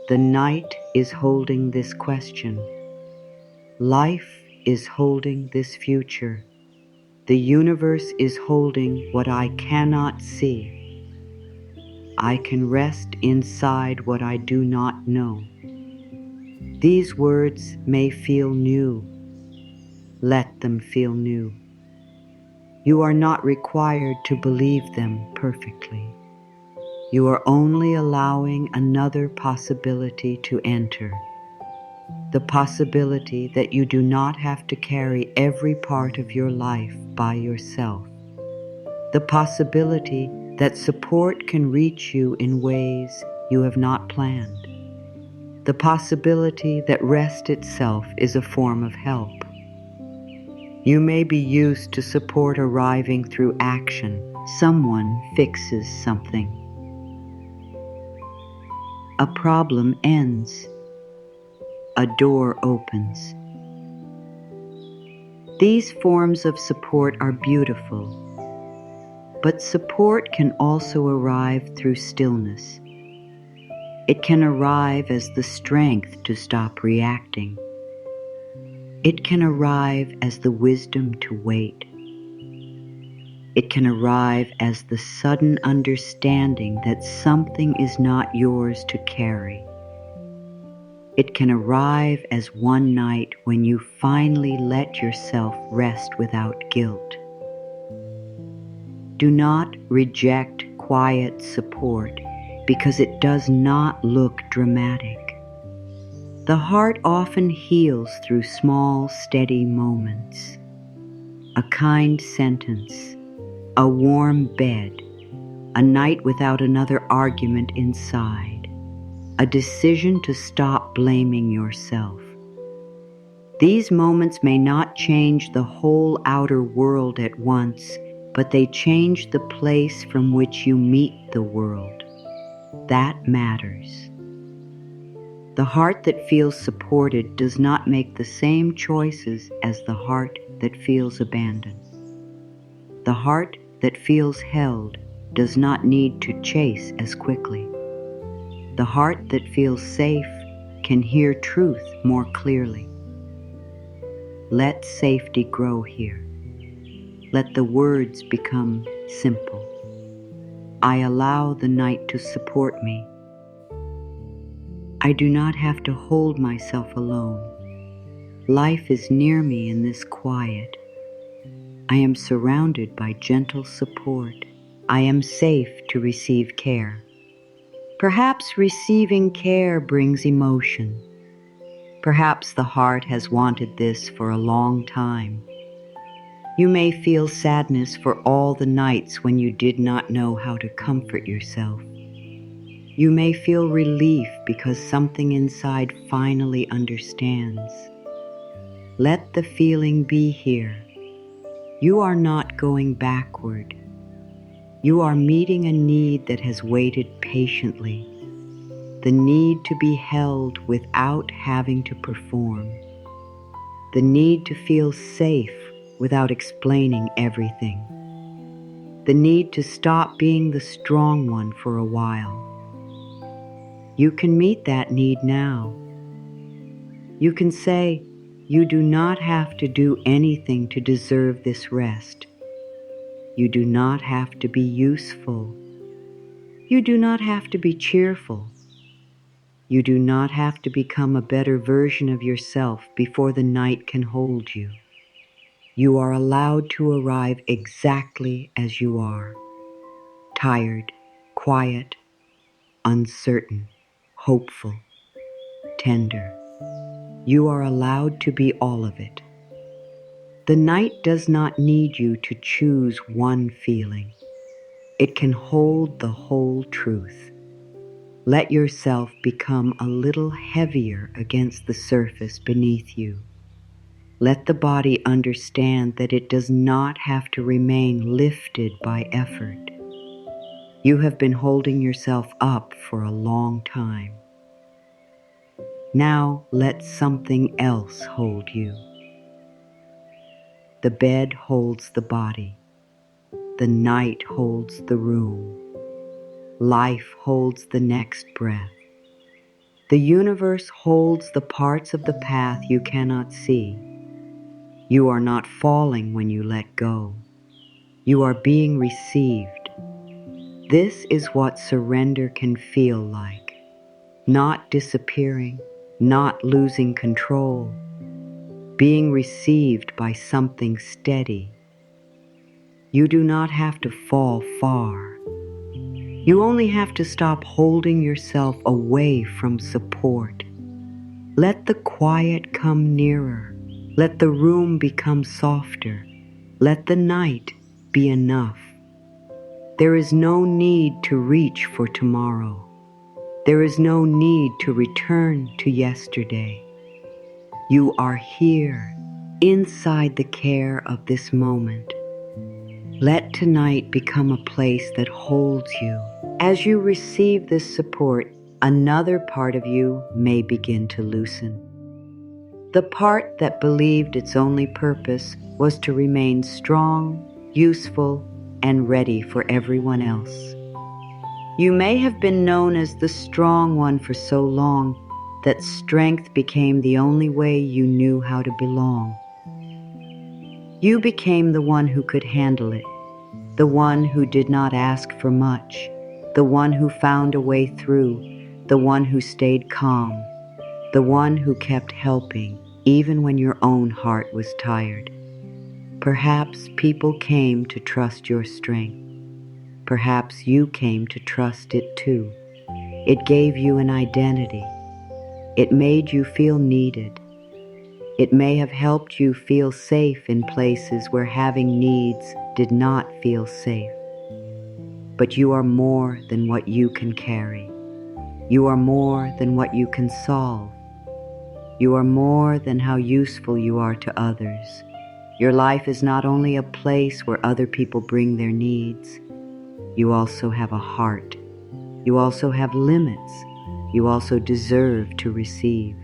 The night is holding this question. Life is holding this future. The universe is holding what I cannot see. I can rest inside what I do not know. These words may feel new. Let them feel new. You are not required to believe them perfectly. You are only allowing another possibility to enter. The possibility that you do not have to carry every part of your life by yourself. The possibility that support can reach you in ways you have not planned. The possibility that rest itself is a form of help. You may be used to support arriving through action. Someone fixes something. A problem ends. A door opens. These forms of support are beautiful, but support can also arrive through stillness. It can arrive as the strength to stop reacting. It can arrive as the wisdom to wait. It can arrive as the sudden understanding that something is not yours to carry. It can arrive as one night when you finally let yourself rest without guilt. Do not reject quiet support because it does not look dramatic. The heart often heals through small, steady moments. A kind sentence, a warm bed, a night without another argument inside, a decision to stop blaming yourself. These moments may not change the whole outer world at once, but they change the place from which you meet the world. That matters. The heart that feels supported does not make the same choices as the heart that feels abandoned. The heart that feels held does not need to chase as quickly. The heart that feels safe can hear truth more clearly. Let safety grow here. Let the words become simple. I allow the night to support me. I do not have to hold myself alone. Life is near me in this quiet. I am surrounded by gentle support. I am safe to receive care. Perhaps receiving care brings emotion. Perhaps the heart has wanted this for a long time. You may feel sadness for all the nights when you did not know how to comfort yourself. You may feel relief because something inside finally understands. Let the feeling be here. You are not going backward. You are meeting a need that has waited patiently. The need to be held without having to perform. The need to feel safe without explaining everything. The need to stop being the strong one for a while. You can meet that need now. You can say, you do not have to do anything to deserve this rest. You do not have to be useful. You do not have to be cheerful. You do not have to become a better version of yourself before the night can hold you. You are allowed to arrive exactly as you are. Tired, quiet, uncertain, hopeful, tender. You are allowed to be all of it. The night does not need you to choose one feeling. It can hold the whole truth. Let yourself become a little heavier against the surface beneath you. Let the body understand that it does not have to remain lifted by effort. You have been holding yourself up for a long time. Now let something else hold you. The bed holds the body. The night holds the room. Life holds the next breath. The universe holds the parts of the path you cannot see. You are not falling when you let go. You are being received. This is what surrender can feel like. Not disappearing, not losing control. Being received by something steady. You do not have to fall far. You only have to stop holding yourself away from support. Let the quiet come nearer. Let the room become softer. Let the night be enough. There is no need to reach for tomorrow. There is no need to return to yesterday. You are here, inside the care of this moment. Let tonight become a place that holds you. As you receive this support, another part of you may begin to loosen. The part that believed its only purpose was to remain strong, useful, and ready for everyone else. You may have been known as the strong one for so long that strength became the only way you knew how to belong. You became the one who could handle it, the one who did not ask for much, the one who found a way through, the one who stayed calm, the one who kept helping even when your own heart was tired. Perhaps people came to trust your strength. Perhaps you came to trust it too. It gave you an identity. It made you feel needed. It may have helped you feel safe in places where having needs did not feel safe. But you are more than what you can carry. You are more than what you can solve. You are more than how useful you are to others. Your life is not only a place where other people bring their needs. You also have a heart. You also have limits. You also deserve to receive.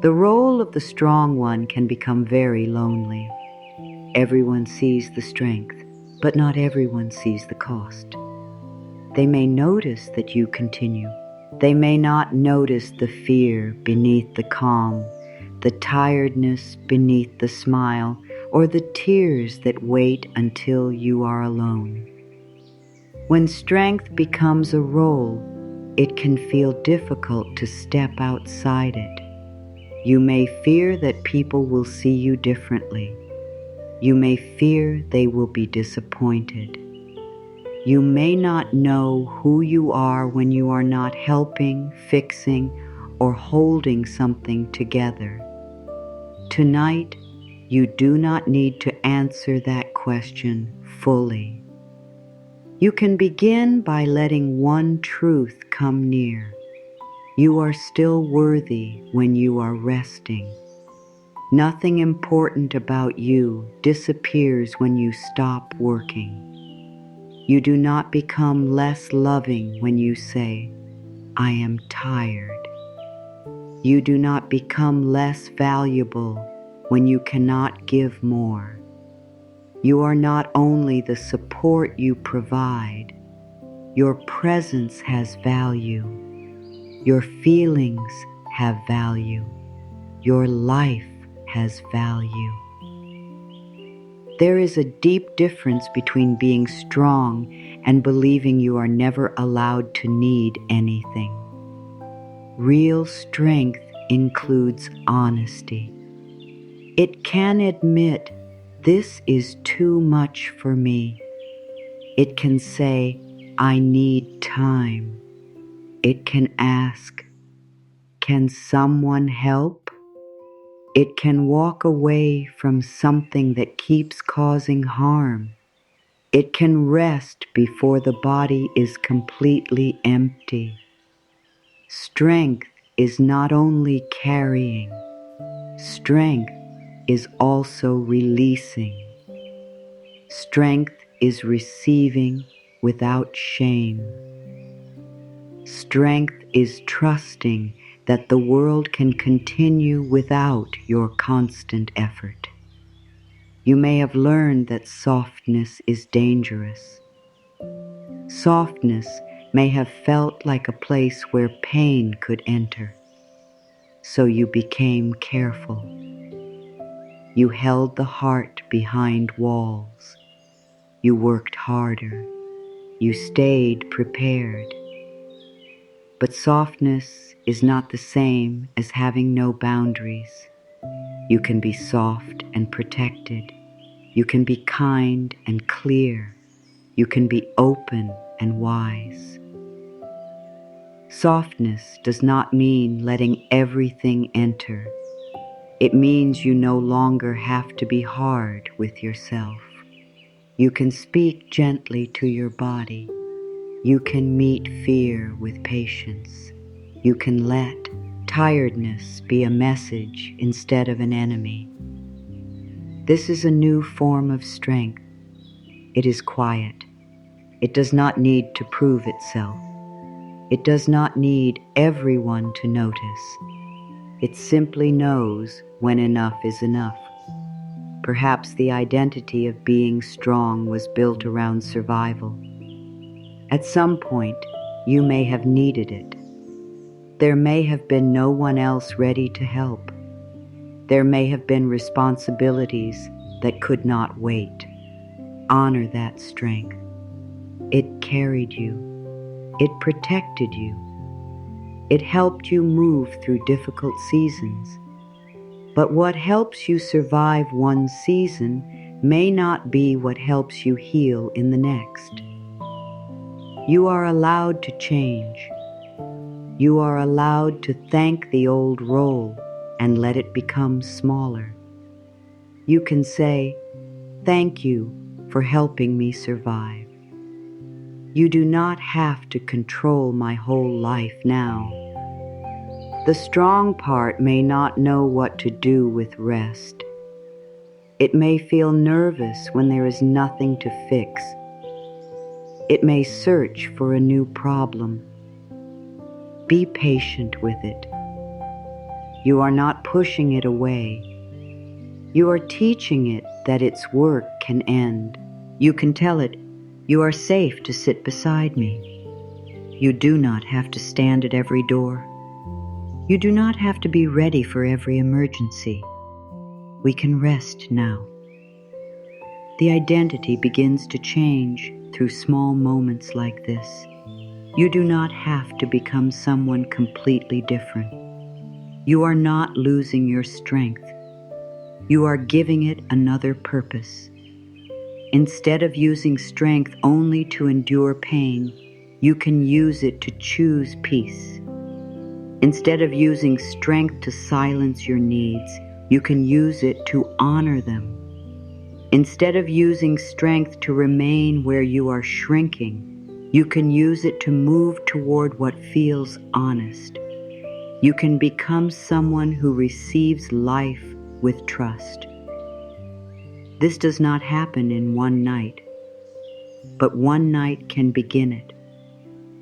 The role of the strong one can become very lonely. Everyone sees the strength, but not everyone sees the cost. They may notice that you continue. They may not notice the fear beneath the calm, the tiredness beneath the smile, or the tears that wait until you are alone. When strength becomes a role, it can feel difficult to step outside it. You may fear that people will see you differently. You may fear they will be disappointed. You may not know who you are when you are not helping, fixing, or holding something together. Tonight, you do not need to answer that question fully. You can begin by letting one truth come near. You are still worthy when you are resting. Nothing important about you disappears when you stop working. You do not become less loving when you say, "I am tired." You do not become less valuable when you cannot give more. You are not only the support you provide, your presence has value. Your feelings have value. Your life has value. There is a deep difference between being strong and believing you are never allowed to need anything. Real strength includes honesty. It can admit, "This is too much for me." It can say, "I need time." It can ask, "Can someone help?" It can walk away from something that keeps causing harm. It can rest before the body is completely empty. Strength is not only carrying, strength is also releasing. Strength is receiving without shame. Strength is trusting that the world can continue without your constant effort. You may have learned that softness is dangerous. Softness may have felt like a place where pain could enter. So you became careful. You held the heart behind walls. You worked harder. You stayed prepared. But softness is not the same as having no boundaries. You can be soft and protected. You can be kind and clear. You can be open and wise. Softness does not mean letting everything enter. It means you no longer have to be hard with yourself. You can speak gently to your body. You can meet fear with patience. You can let tiredness be a message instead of an enemy. This is a new form of strength. It is quiet. It does not need to prove itself. It does not need everyone to notice. It simply knows when enough is enough. Perhaps the identity of being strong was built around survival. At some point, you may have needed it. There may have been no one else ready to help. There may have been responsibilities that could not wait. Honor that strength. It carried you. It protected you. It helped you move through difficult seasons. But what helps you survive one season may not be what helps you heal in the next. You are allowed to change. You are allowed to thank the old role and let it become smaller. You can say, "Thank you for helping me survive." You do not have to control my whole life now. The strong part may not know what to do with rest. It may feel nervous when there is nothing to fix. It may search for a new problem. Be patient with it. You are not pushing it away. You are teaching it that its work can end. You can tell it, "You are safe to sit beside me." You do not have to stand at every door. You do not have to be ready for every emergency. We can rest now. The identity begins to change through small moments like this. You do not have to become someone completely different. You are not losing your strength. You are giving it another purpose. Instead of using strength only to endure pain, you can use it to choose peace. Instead of using strength to silence your needs, you can use it to honor them. Instead of using strength to remain where you are shrinking, you can use it to move toward what feels honest. You can become someone who receives life with trust. This does not happen in one night, but one night can begin it.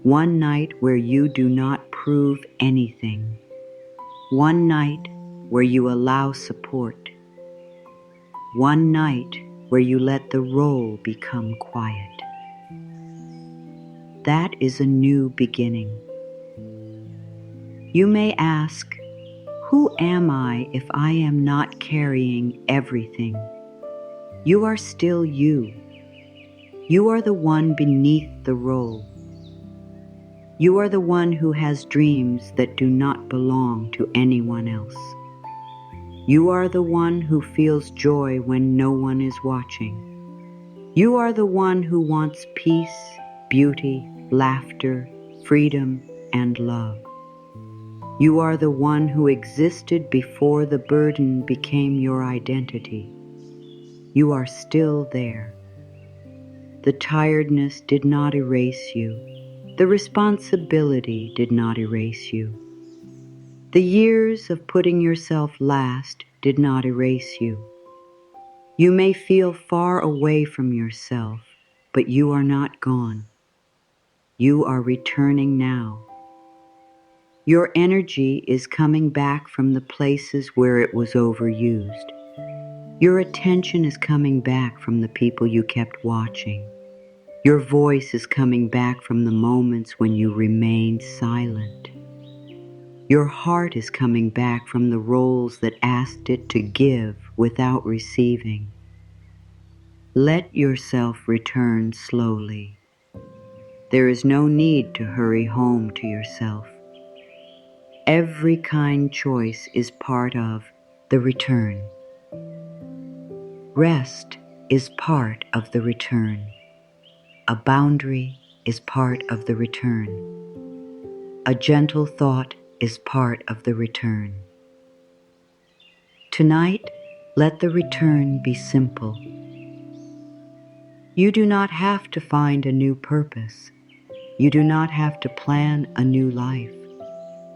One night where you do not prove anything. One night where you allow support. One night where you let the role become quiet. That is a new beginning. You may ask, who am I if I am not carrying everything? You are still you. You are the one beneath the role. You are the one who has dreams that do not belong to anyone else. You are the one who feels joy when no one is watching. You are the one who wants peace, beauty, laughter, freedom, and love. You are the one who existed before the burden became your identity. You are still there. The tiredness did not erase you. The responsibility did not erase you. The years of putting yourself last did not erase you. You may feel far away from yourself, but you are not gone. You are returning now. Your energy is coming back from the places where it was overused. Your attention is coming back from the people you kept watching. Your voice is coming back from the moments when you remained silent. Your heart is coming back from the roles that asked it to give without receiving. Let yourself return slowly. There is no need to hurry home to yourself. Every kind choice is part of the return. Rest is part of the return. A boundary is part of the return. A gentle thought is part of the return. Tonight, let the return be simple. You do not have to find a new purpose. You do not have to plan a new life.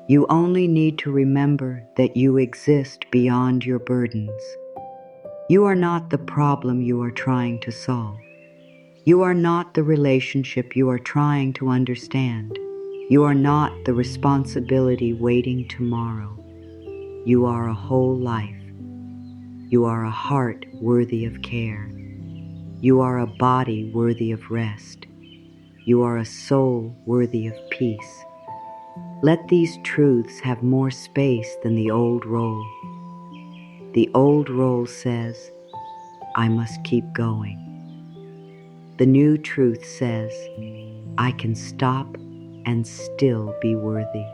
You only need to remember that you exist beyond your burdens. You are not the problem you are trying to solve. You are not the relationship you are trying to understand. You are not the responsibility waiting tomorrow. You are a whole life. You are a heart worthy of care. You are a body worthy of rest. You are a soul worthy of peace. Let these truths have more space than the old role. The old role says, I must keep going. The new truth says, I can stop and still be worthy.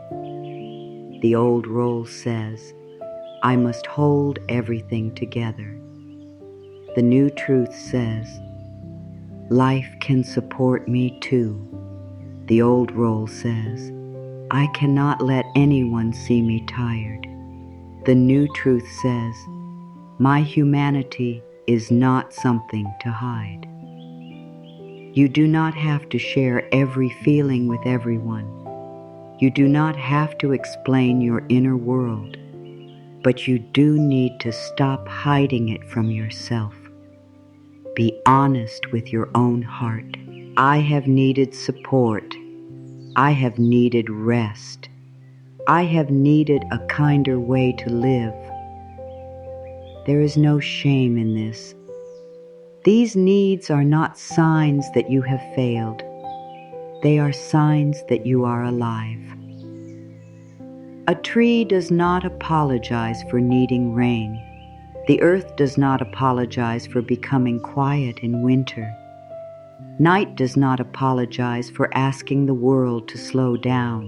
The old role says, I must hold everything together. The new truth says, life can support me too. The old role says, I cannot let anyone see me tired. The new truth says, my humanity is not something to hide. You do not have to share every feeling with everyone. You do not have to explain your inner world, but you do need to stop hiding it from yourself. Be honest with your own heart. I have needed support. I have needed rest. I have needed a kinder way to live. There is no shame in this. These needs are not signs that you have failed. They are signs that you are alive. A tree does not apologize for needing rain. The earth does not apologize for becoming quiet in winter. Night does not apologize for asking the world to slow down.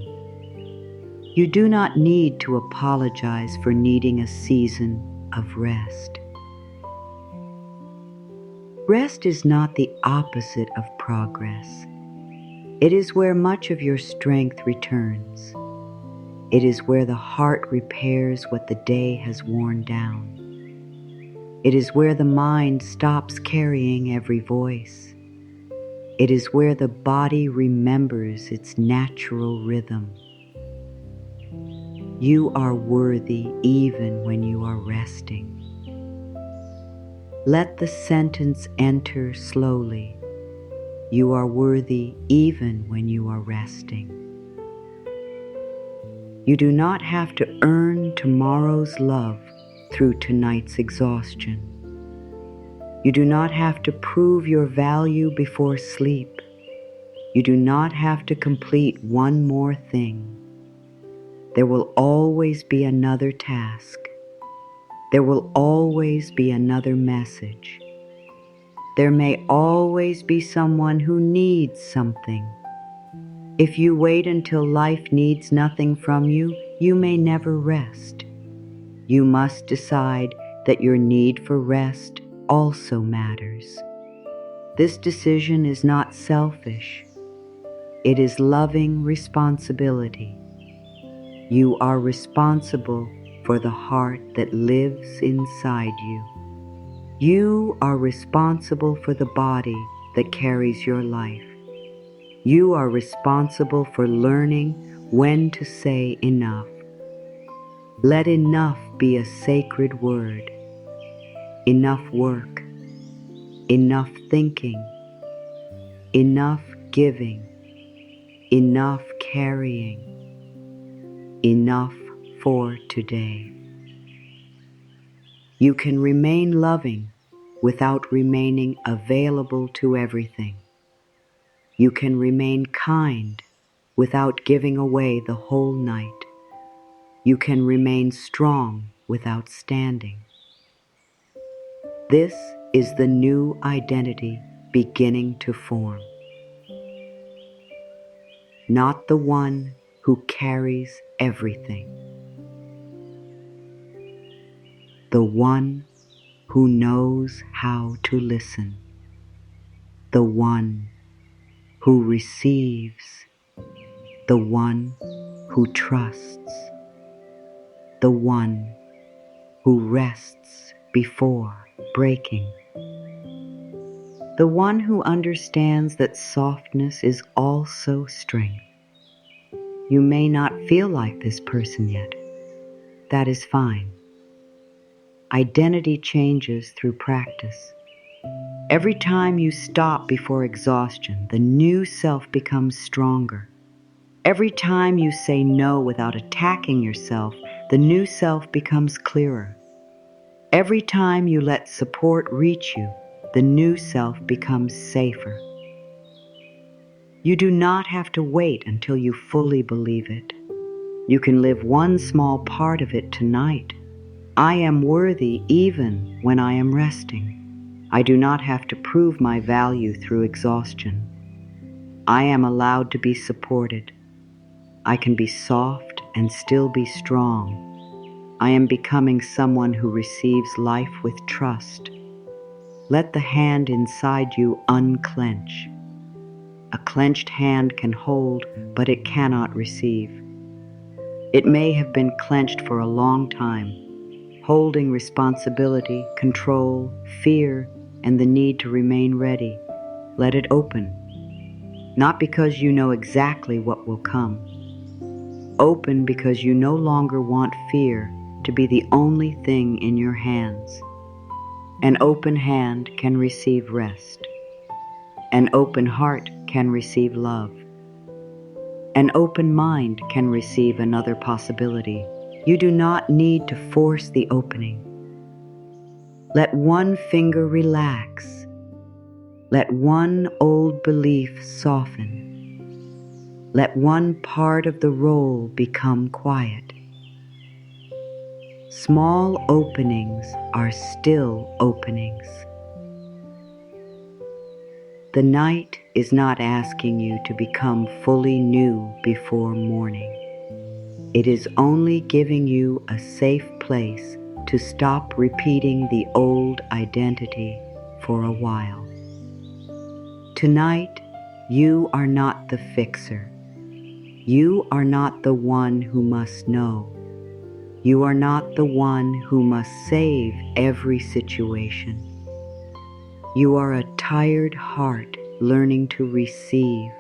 You do not need to apologize for needing a season of rest. Rest is not the opposite of progress. It is where much of your strength returns. It is where the heart repairs what the day has worn down. It is where the mind stops carrying every voice. It is where the body remembers its natural rhythm. You are worthy even when you are resting. Let the sentence enter slowly. You are worthy even when you are resting. You do not have to earn tomorrow's love through tonight's exhaustion. You do not have to prove your value before sleep. You do not have to complete one more thing. There will always be another task. There will always be another message. There may always be someone who needs something. If you wait until life needs nothing from you, you may never rest. You must decide that your need for rest also matters. This decision is not selfish. It is loving responsibility. You are responsible for the heart that lives inside you. You are responsible for the body that carries your life. You are responsible for learning when to say enough. Let enough be a sacred word. Enough work, enough thinking, enough giving, enough carrying, enough for today. You can remain loving without remaining available to everything. You can remain kind without giving away the whole night. You can remain strong without standing. This is the new identity beginning to form. Not the one who carries everything. The one who knows how to listen. The one who receives. The one who trusts. The one who rests before breaking. The one who understands that softness is also strength. You may not feel like this person yet. That is fine. Identity changes through practice. Every time you stop before exhaustion, the new self becomes stronger. Every time you say no without attacking yourself, the new self becomes clearer. Every time you let support reach you, the new self becomes safer. You do not have to wait until you fully believe it. You can live one small part of it tonight. I am worthy even when I am resting. I do not have to prove my value through exhaustion. I am allowed to be supported. I can be soft and still be strong. I am becoming someone who receives life with trust. Let the hand inside you unclench. A clenched hand can hold, but it cannot receive. It may have been clenched for a long time, holding responsibility, control, fear, and the need to remain ready. Let it open. Not because you know exactly what will come. Open because you no longer want fear to be the only thing in your hands. An open hand can receive rest. An open heart can receive love. An open mind can receive another possibility. You do not need to force the opening. Let one finger relax. Let one old belief soften. Let one part of the roll become quiet. Small openings are still openings. The night is not asking you to become fully new before morning. It is only giving you a safe place to stop repeating the old identity for a while. Tonight, you are not the fixer. You are not the one who must know. You are not the one who must save every situation. You are a tired heart learning to receive.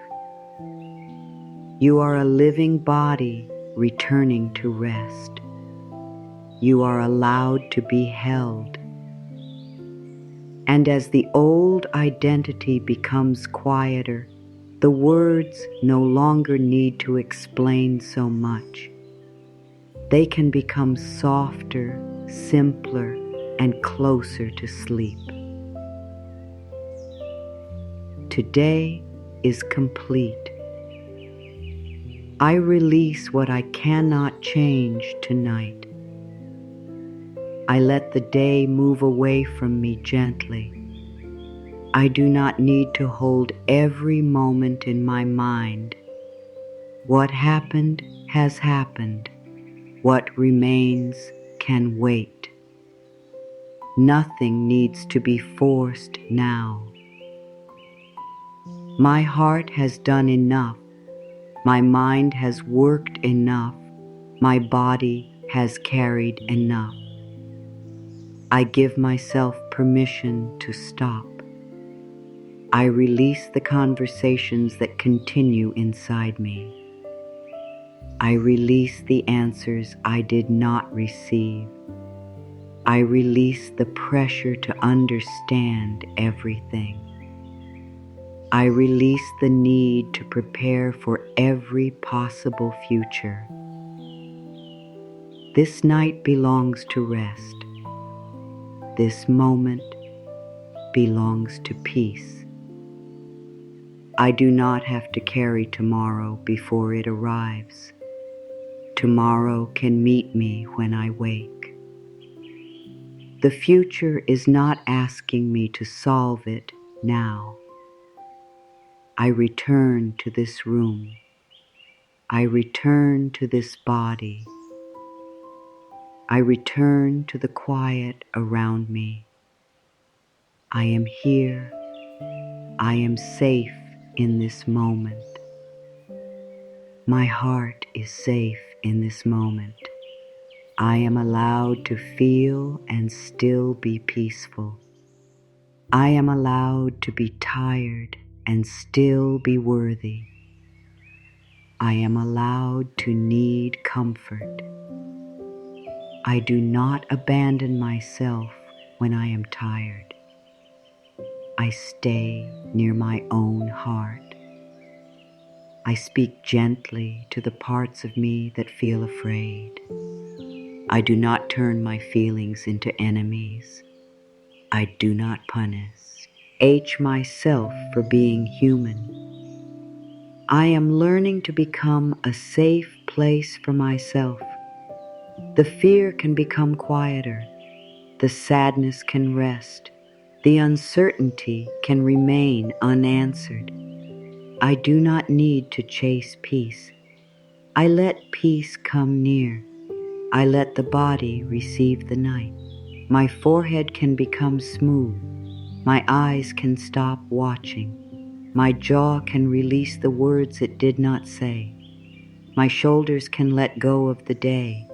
You are a living body returning to rest. You are allowed to be held. And as the old identity becomes quieter, the words no longer need to explain so much. They can become softer, simpler, and closer to sleep. Today is complete. I release what I cannot change tonight. I let the day move away from me gently. I do not need to hold every moment in my mind. What happened has happened. What remains can wait. Nothing needs to be forced now. My heart has done enough. My mind has worked enough. My body has carried enough. I give myself permission to stop. I release the conversations that continue inside me. I release the answers I did not receive. I release the pressure to understand everything. I release the need to prepare for every possible future. This night belongs to rest. This moment belongs to peace. I do not have to carry tomorrow before it arrives. Tomorrow can meet me when I wake. The future is not asking me to solve it now. I return to this room. I return to this body. I return to the quiet around me. I am here. I am safe in this moment. My heart is safe in this moment. I am allowed to feel and still be peaceful. I am allowed to be tired and still be worthy. I am allowed to need comfort. I do not abandon myself when I am tired. I stay near my own heart. I speak gently to the parts of me that feel afraid. I do not turn my feelings into enemies. I do not punish myself for being human. I am learning to become a safe place for myself. The fear can become quieter. The sadness can rest. The uncertainty can remain unanswered. I do not need to chase peace. I let peace come near. I let the body receive the night. My forehead can become smooth. My eyes can stop watching. My jaw can release the words it did not say. My shoulders can let go of the day.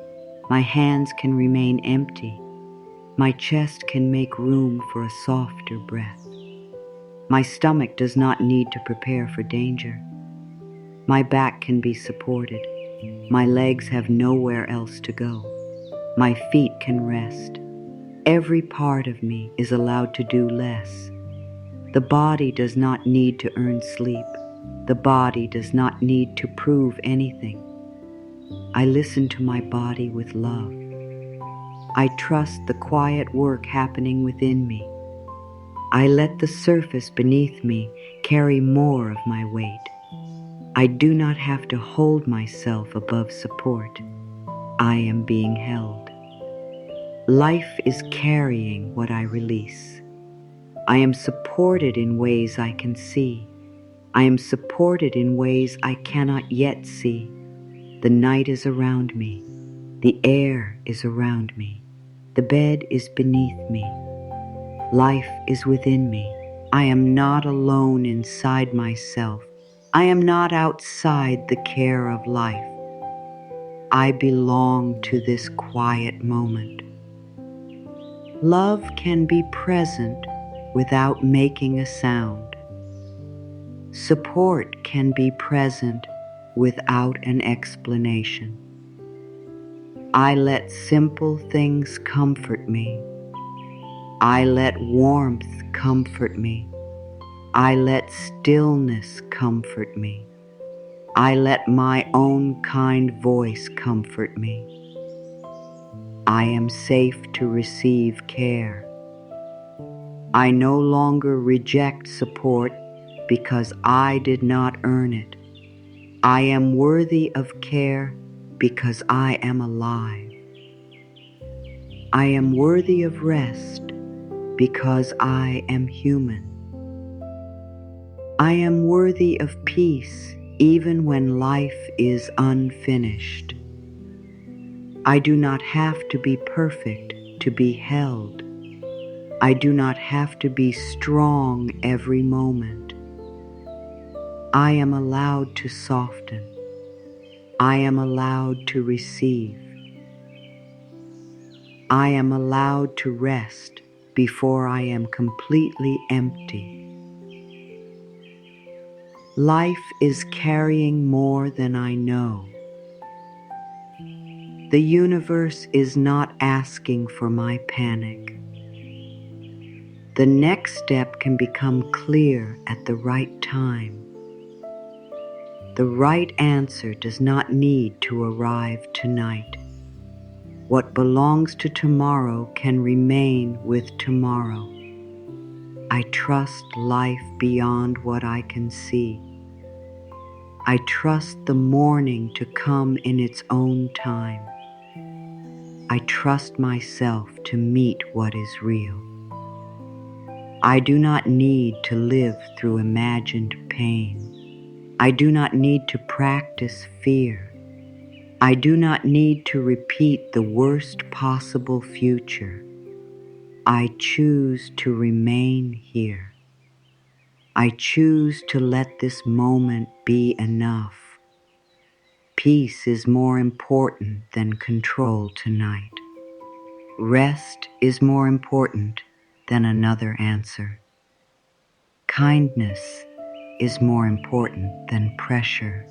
My hands can remain empty. My chest can make room for a softer breath. My stomach does not need to prepare for danger. My back can be supported. My legs have nowhere else to go. My feet can rest. Every part of me is allowed to do less. The body does not need to earn sleep. The body does not need to prove anything. I listen to my body with love. I trust the quiet work happening within me. I let the surface beneath me carry more of my weight. I do not have to hold myself above support. I am being held. Life is carrying what I release. I am supported in ways I can see. I am supported in ways I cannot yet see. The night is around me. The air is around me. The bed is beneath me. Life is within me. I am not alone inside myself. I am not outside the care of life. I belong to this quiet moment. Love can be present without making a sound. Support can be present without an explanation. I let simple things comfort me. I let warmth comfort me. I let stillness comfort me. I let my own kind voice comfort me. I am safe to receive care. I no longer reject support because I did not earn it. I am worthy of care because I am alive. I am worthy of rest because I am human. I am worthy of peace even when life is unfinished. I do not have to be perfect to be held. I do not have to be strong every moment. I am allowed to soften. I am allowed to receive. I am allowed to rest before I am completely empty. Life is carrying more than I know. The universe is not asking for my panic. The next step can become clear at the right time. The right answer does not need to arrive tonight. What belongs to tomorrow can remain with tomorrow. I trust life beyond what I can see. I trust the morning to come in its own time. I trust myself to meet what is real. I do not need to live through imagined pain. I do not need to practice fear. I do not need to repeat the worst possible future. I choose to remain here. I choose to let this moment be enough. Peace is more important than control tonight. Rest is more important than another answer. Kindness is more important than pressure.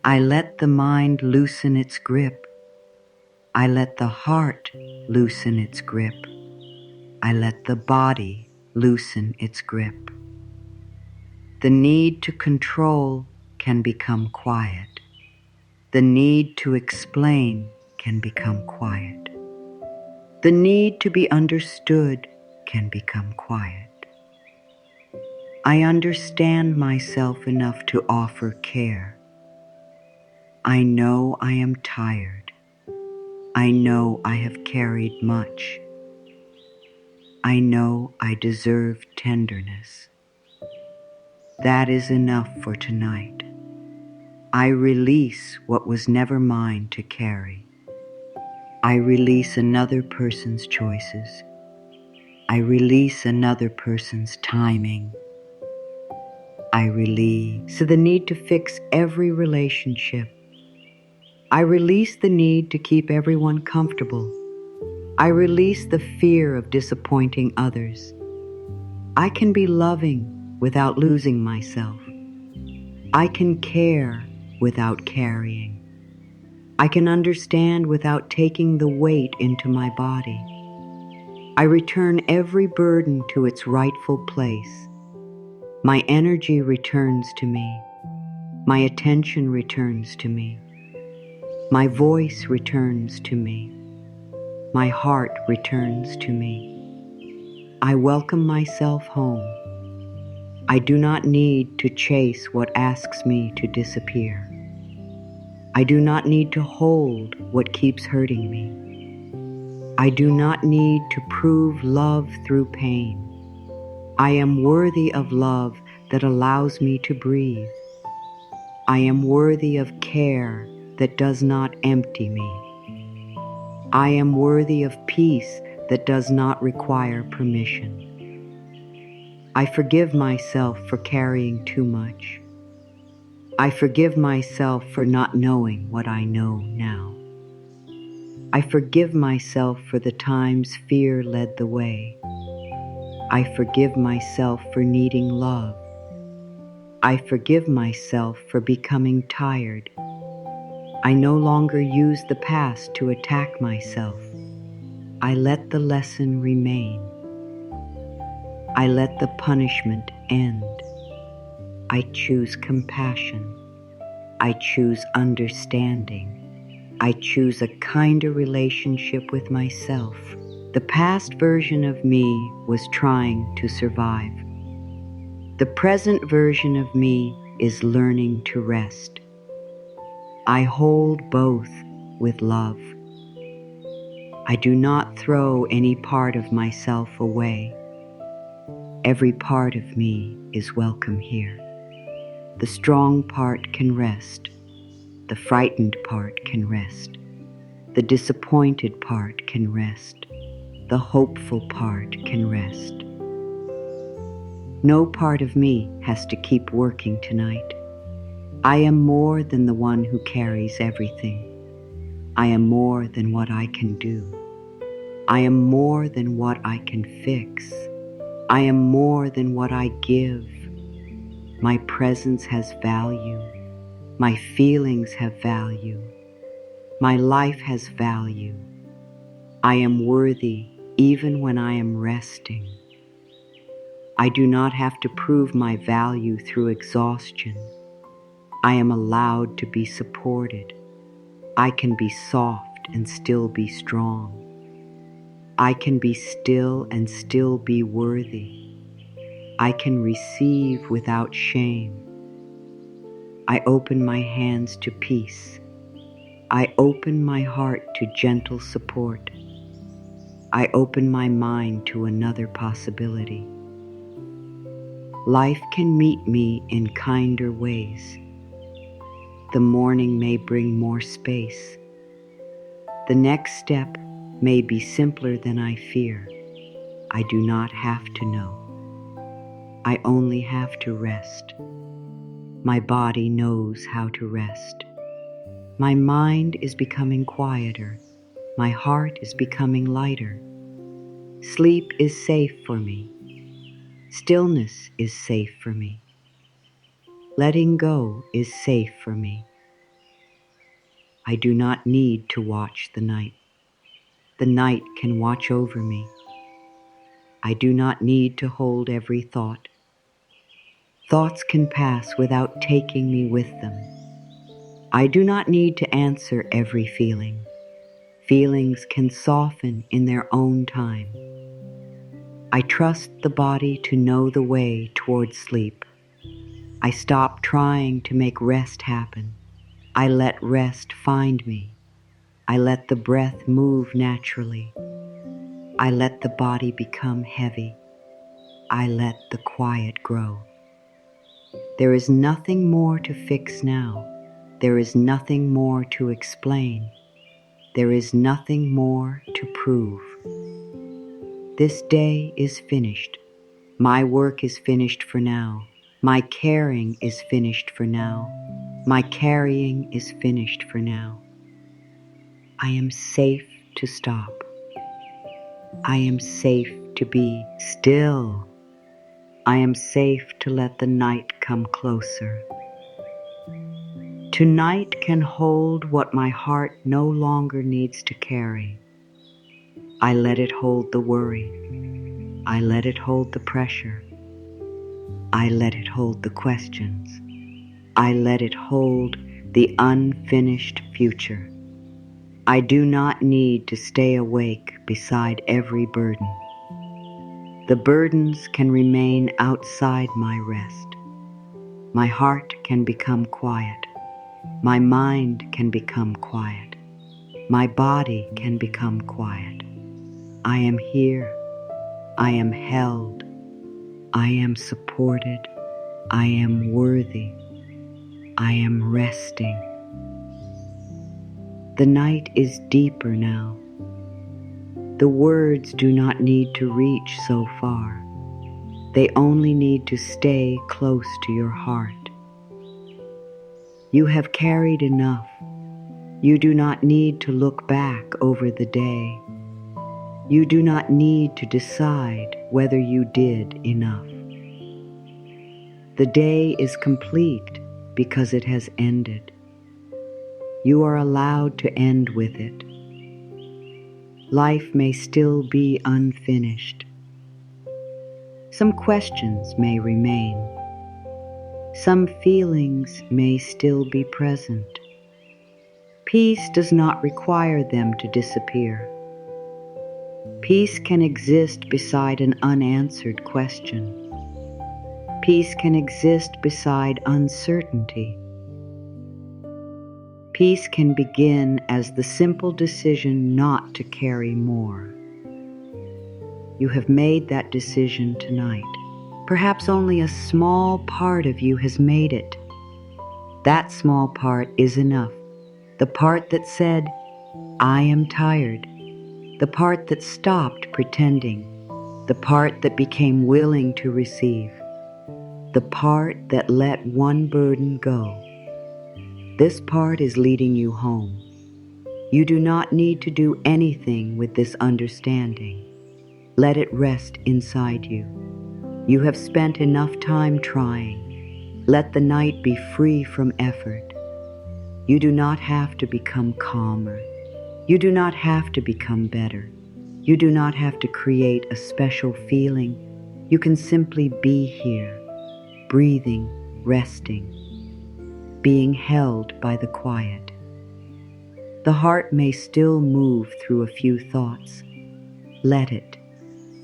I let the mind loosen its grip. I let the heart loosen its grip. I let the body loosen its grip. The need to control can become quiet. The need to explain can become quiet. The need to be understood can become quiet. I understand myself enough to offer care. I know I am tired. I know I have carried much. I know I deserve tenderness. That is enough for tonight. I release what was never mine to carry. I release another person's choices. I release another person's timing. I release the need to fix every relationship. I release the need to keep everyone comfortable. I release the fear of disappointing others. I can be loving without losing myself. I can care without carrying. I can understand without taking the weight into my body. I return every burden to its rightful place. My energy returns to me. My attention returns to me. My voice returns to me. My heart returns to me. I welcome myself home. I do not need to chase what asks me to disappear. I do not need to hold what keeps hurting me. I do not need to prove love through pain. I am worthy of love that allows me to breathe. I am worthy of care that does not empty me. I am worthy of peace that does not require permission. I forgive myself for carrying too much. I forgive myself for not knowing what I know now. I forgive myself for the times fear led the way. I forgive myself for needing love. I forgive myself for becoming tired. I no longer use the past to attack myself. I let the lesson remain. I let the punishment end. I choose compassion. I choose understanding. I choose a kinder relationship with myself. The past version of me was trying to survive. The present version of me is learning to rest. I hold both with love. I do not throw any part of myself away. Every part of me is welcome here. The strong part can rest. The frightened part can rest. The disappointed part can rest. The hopeful part can rest. No part of me has to keep working tonight. I am more than the one who carries everything. I am more than what I can do. I am more than what I can fix. I am more than what I give. My presence has value. My feelings have value. My life has value. I am worthy even when I am resting. I do not have to prove my value through exhaustion. I am allowed to be supported. I can be soft and still be strong. I can be still and still be worthy. I can receive without shame. I open my hands to peace. I open my heart to gentle support. I open my mind to another possibility. Life can meet me in kinder ways. The morning may bring more space. The next step may be simpler than I fear. I do not have to know. I only have to rest. My body knows how to rest. My mind is becoming quieter. My heart is becoming lighter. Sleep is safe for me. Stillness is safe for me. Letting go is safe for me. I do not need to watch the night. The night can watch over me. I do not need to hold every thought. Thoughts can pass without taking me with them. I do not need to answer every feeling. Feelings can soften in their own time. I trust the body to know the way towards sleep. I stop trying to make rest happen. I let rest find me. I let the breath move naturally. I let the body become heavy. I let the quiet grow. There is nothing more to fix now. There is nothing more to explain. There is nothing more to prove. This day is finished. My work is finished for now. My caring is finished for now. My carrying is finished for now. I am safe to stop. I am safe to be still. I am safe to let the night come closer. Tonight can hold what my heart no longer needs to carry. I let it hold the worry. I let it hold the pressure. I let it hold the questions. I let it hold the unfinished future. I do not need to stay awake beside every burden. The burdens can remain outside my rest. My heart can become quiet. My mind can become quiet. My body can become quiet. I am here. I am held. I am supported. I am worthy. I am resting. The night is deeper now. The words do not need to reach so far. They only need to stay close to your heart. You have carried enough. You do not need to look back over the day. You do not need to decide whether you did enough. The day is complete because it has ended. You are allowed to end with it. Life may still be unfinished. Some questions may remain. Some feelings may still be present. Peace does not require them to disappear. Peace can exist beside an unanswered question. Peace can exist beside uncertainty. Peace can begin as the simple decision not to carry more. You have made that decision tonight. Perhaps only a small part of you has made it. That small part is enough. The part that said, I am tired. The part that stopped pretending. The part that became willing to receive. The part that let one burden go. This part is leading you home. You do not need to do anything with this understanding. Let it rest inside you. You have spent enough time trying. Let the night be free from effort. You do not have to become calmer. You do not have to become better. You do not have to create a special feeling. You can simply be here, breathing, resting, being held by the quiet. The heart may still move through a few thoughts. Let it.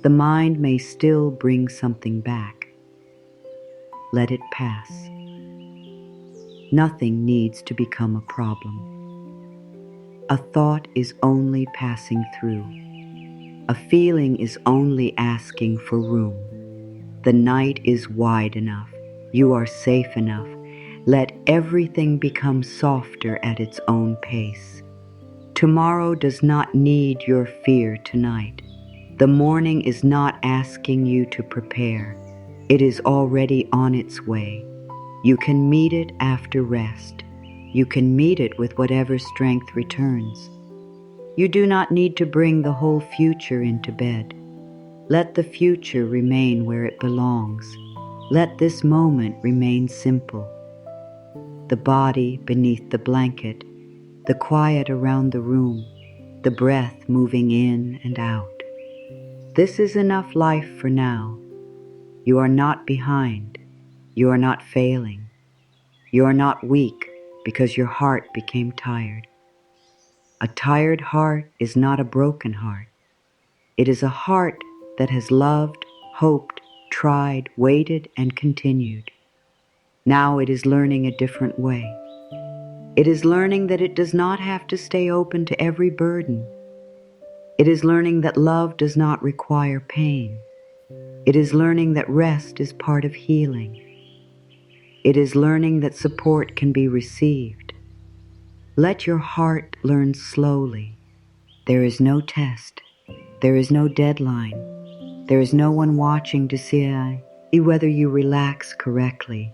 The mind may still bring something back. Let it pass. Nothing needs to become a problem. A thought is only passing through. A feeling is only asking for room. The night is wide enough. You are safe enough. Let everything become softer at its own pace. Tomorrow does not need your fear tonight. The morning is not asking you to prepare. It is already on its way. You can meet it after rest. You can meet it with whatever strength returns. You do not need to bring the whole future into bed. Let the future remain where it belongs. Let this moment remain simple. The body beneath the blanket, the quiet around the room, the breath moving in and out. This is enough life for now. You are not behind. You are not failing. You are not weak because your heart became tired. A tired heart is not a broken heart. It is a heart that has loved, hoped, tried, waited, and continued. Now it is learning a different way. It is learning that it does not have to stay open to every burden. It is learning that love does not require pain. It is learning that rest is part of healing. It is learning that support can be received. Let your heart learn slowly. There is no test. There is no deadline. There is no one watching to see. whether you relax correctly.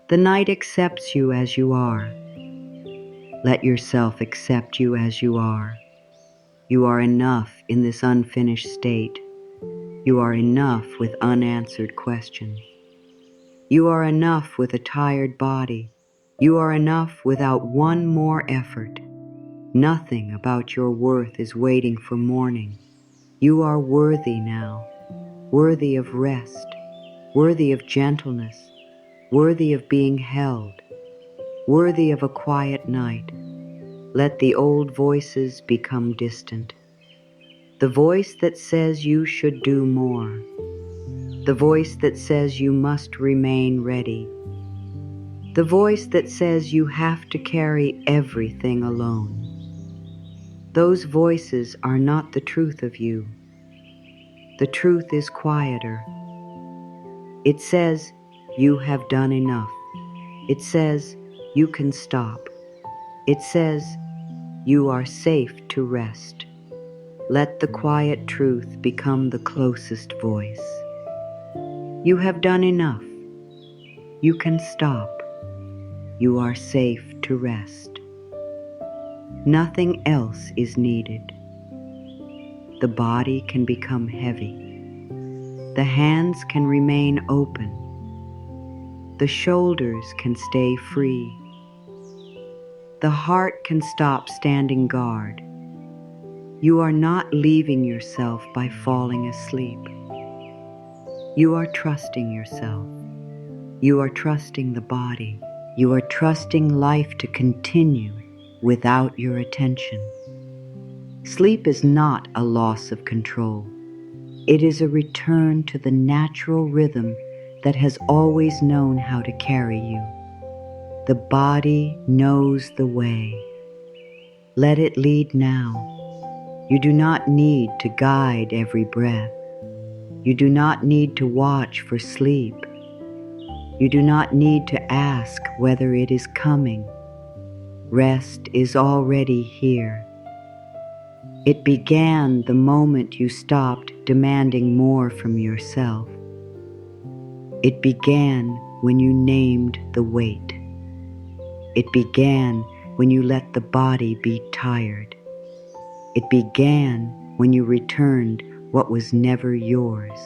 The night accepts you as you are. Let yourself accept you as you are. You are enough in this unfinished state. You are enough with unanswered questions. You are enough with a tired body. You are enough without one more effort. Nothing about your worth is waiting for morning. You are worthy now, worthy of rest, worthy of gentleness, worthy of being held, worthy of a quiet night. Let the old voices become distant. The voice that says you should do more. The voice that says you must remain ready. The voice that says you have to carry everything alone. Those voices are not the truth of you. The truth is quieter. It says you have done enough. It says you can stop. It says you are safe to rest. Let the quiet truth become the closest voice. You have done enough. You can stop. You are safe to rest. Nothing else is needed. The body can become heavy. The hands can remain open. The shoulders can stay free. The heart can stop standing guard. You are not leaving yourself by falling asleep. You are trusting yourself. You are trusting the body. You are trusting life to continue without your attention. Sleep is not a loss of control. It is a return to the natural rhythm that has always known how to carry you. The body knows the way. Let it lead now. You do not need to guide every breath. You do not need to watch for sleep. You do not need to ask whether it is coming. Rest is already here. It began the moment you stopped demanding more from yourself. It began when you named the weight. It began when you let the body be tired. It began when you returned what was never yours.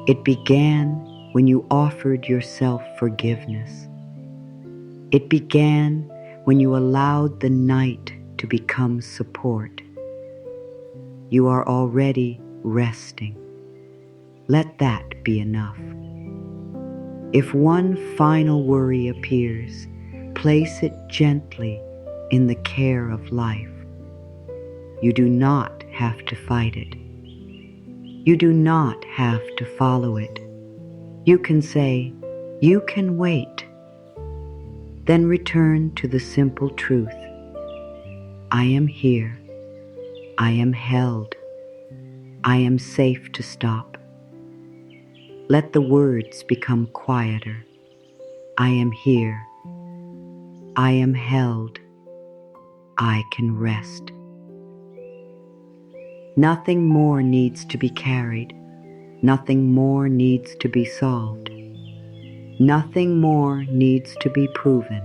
It began when you offered yourself forgiveness. It began when you allowed the night to become support. You are already resting. Let that be enough. If one final worry appears, place it gently in the care of life. You do not have to fight it. You do not have to follow it. You can say, "You can wait." Then return to the simple truth. I am here. I am held. I am safe to stop. Let the words become quieter. I am here. I am held. I can rest. Nothing more needs to be carried. Nothing more needs to be solved. Nothing more needs to be proven.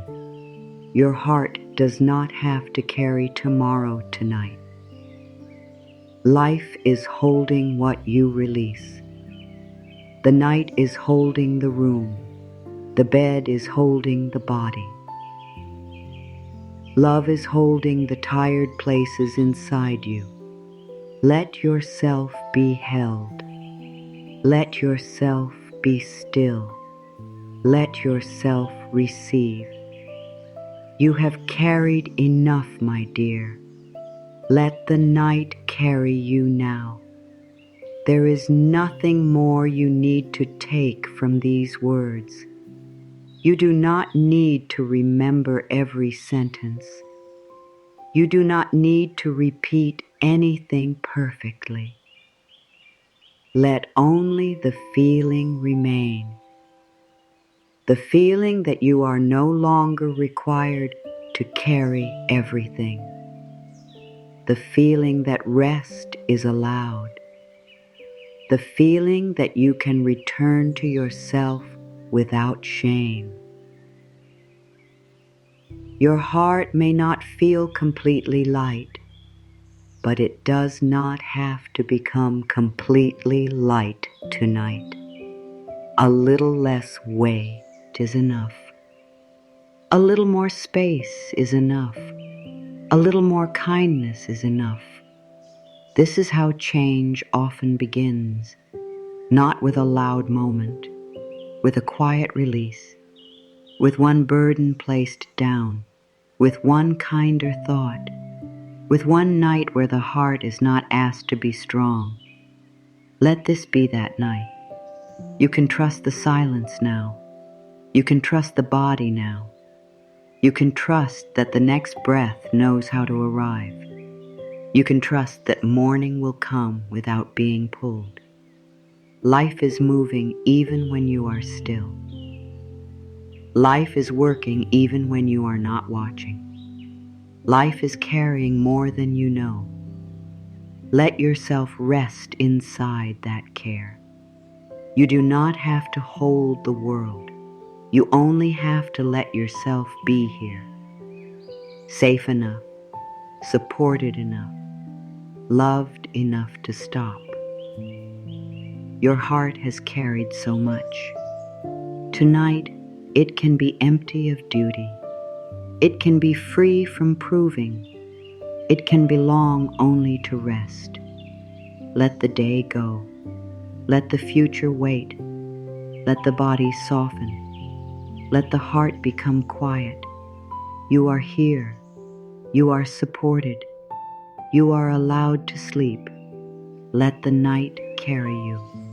Your heart does not have to carry tomorrow tonight. Life is holding what you release. The night is holding the room. The bed is holding the body. Love is holding the tired places inside you. Let yourself be held. Let yourself be still. Let yourself receive. You have carried enough, my dear. Let the night carry you now. There is nothing more you need to take from these words. You do not need to remember every sentence. You do not need to repeat anything perfectly. Let only the feeling remain. The feeling that you are no longer required to carry everything. The feeling that rest is allowed. the feeling that you can return to yourself without shame. Your heart may not feel completely light, but it does not have to become completely light tonight. A little less weight is enough. A little more space is enough. A little more kindness is enough. This is how change often begins, not with a loud moment, with a quiet release, with one burden placed down, with one kinder thought, with one night where the heart is not asked to be strong. Let this be that night. You can trust the silence now. You can trust the body now. You can trust that the next breath knows how to arrive. You can trust that morning will come without being pulled. Life is moving even when you are still. Life is working even when you are not watching. Life is carrying more than you know. Let yourself rest inside that care. You do not have to hold the world. You only have to let yourself be here. Safe enough, supported enough, loved enough to stop. Your heart has carried so much. Tonight, it can be empty of duty. It can be free from proving. It can belong only to rest. Let the day go. Let the future wait. Let the body soften. Let the heart become quiet. You are here. You are supported. You are allowed to sleep. Let the night carry you.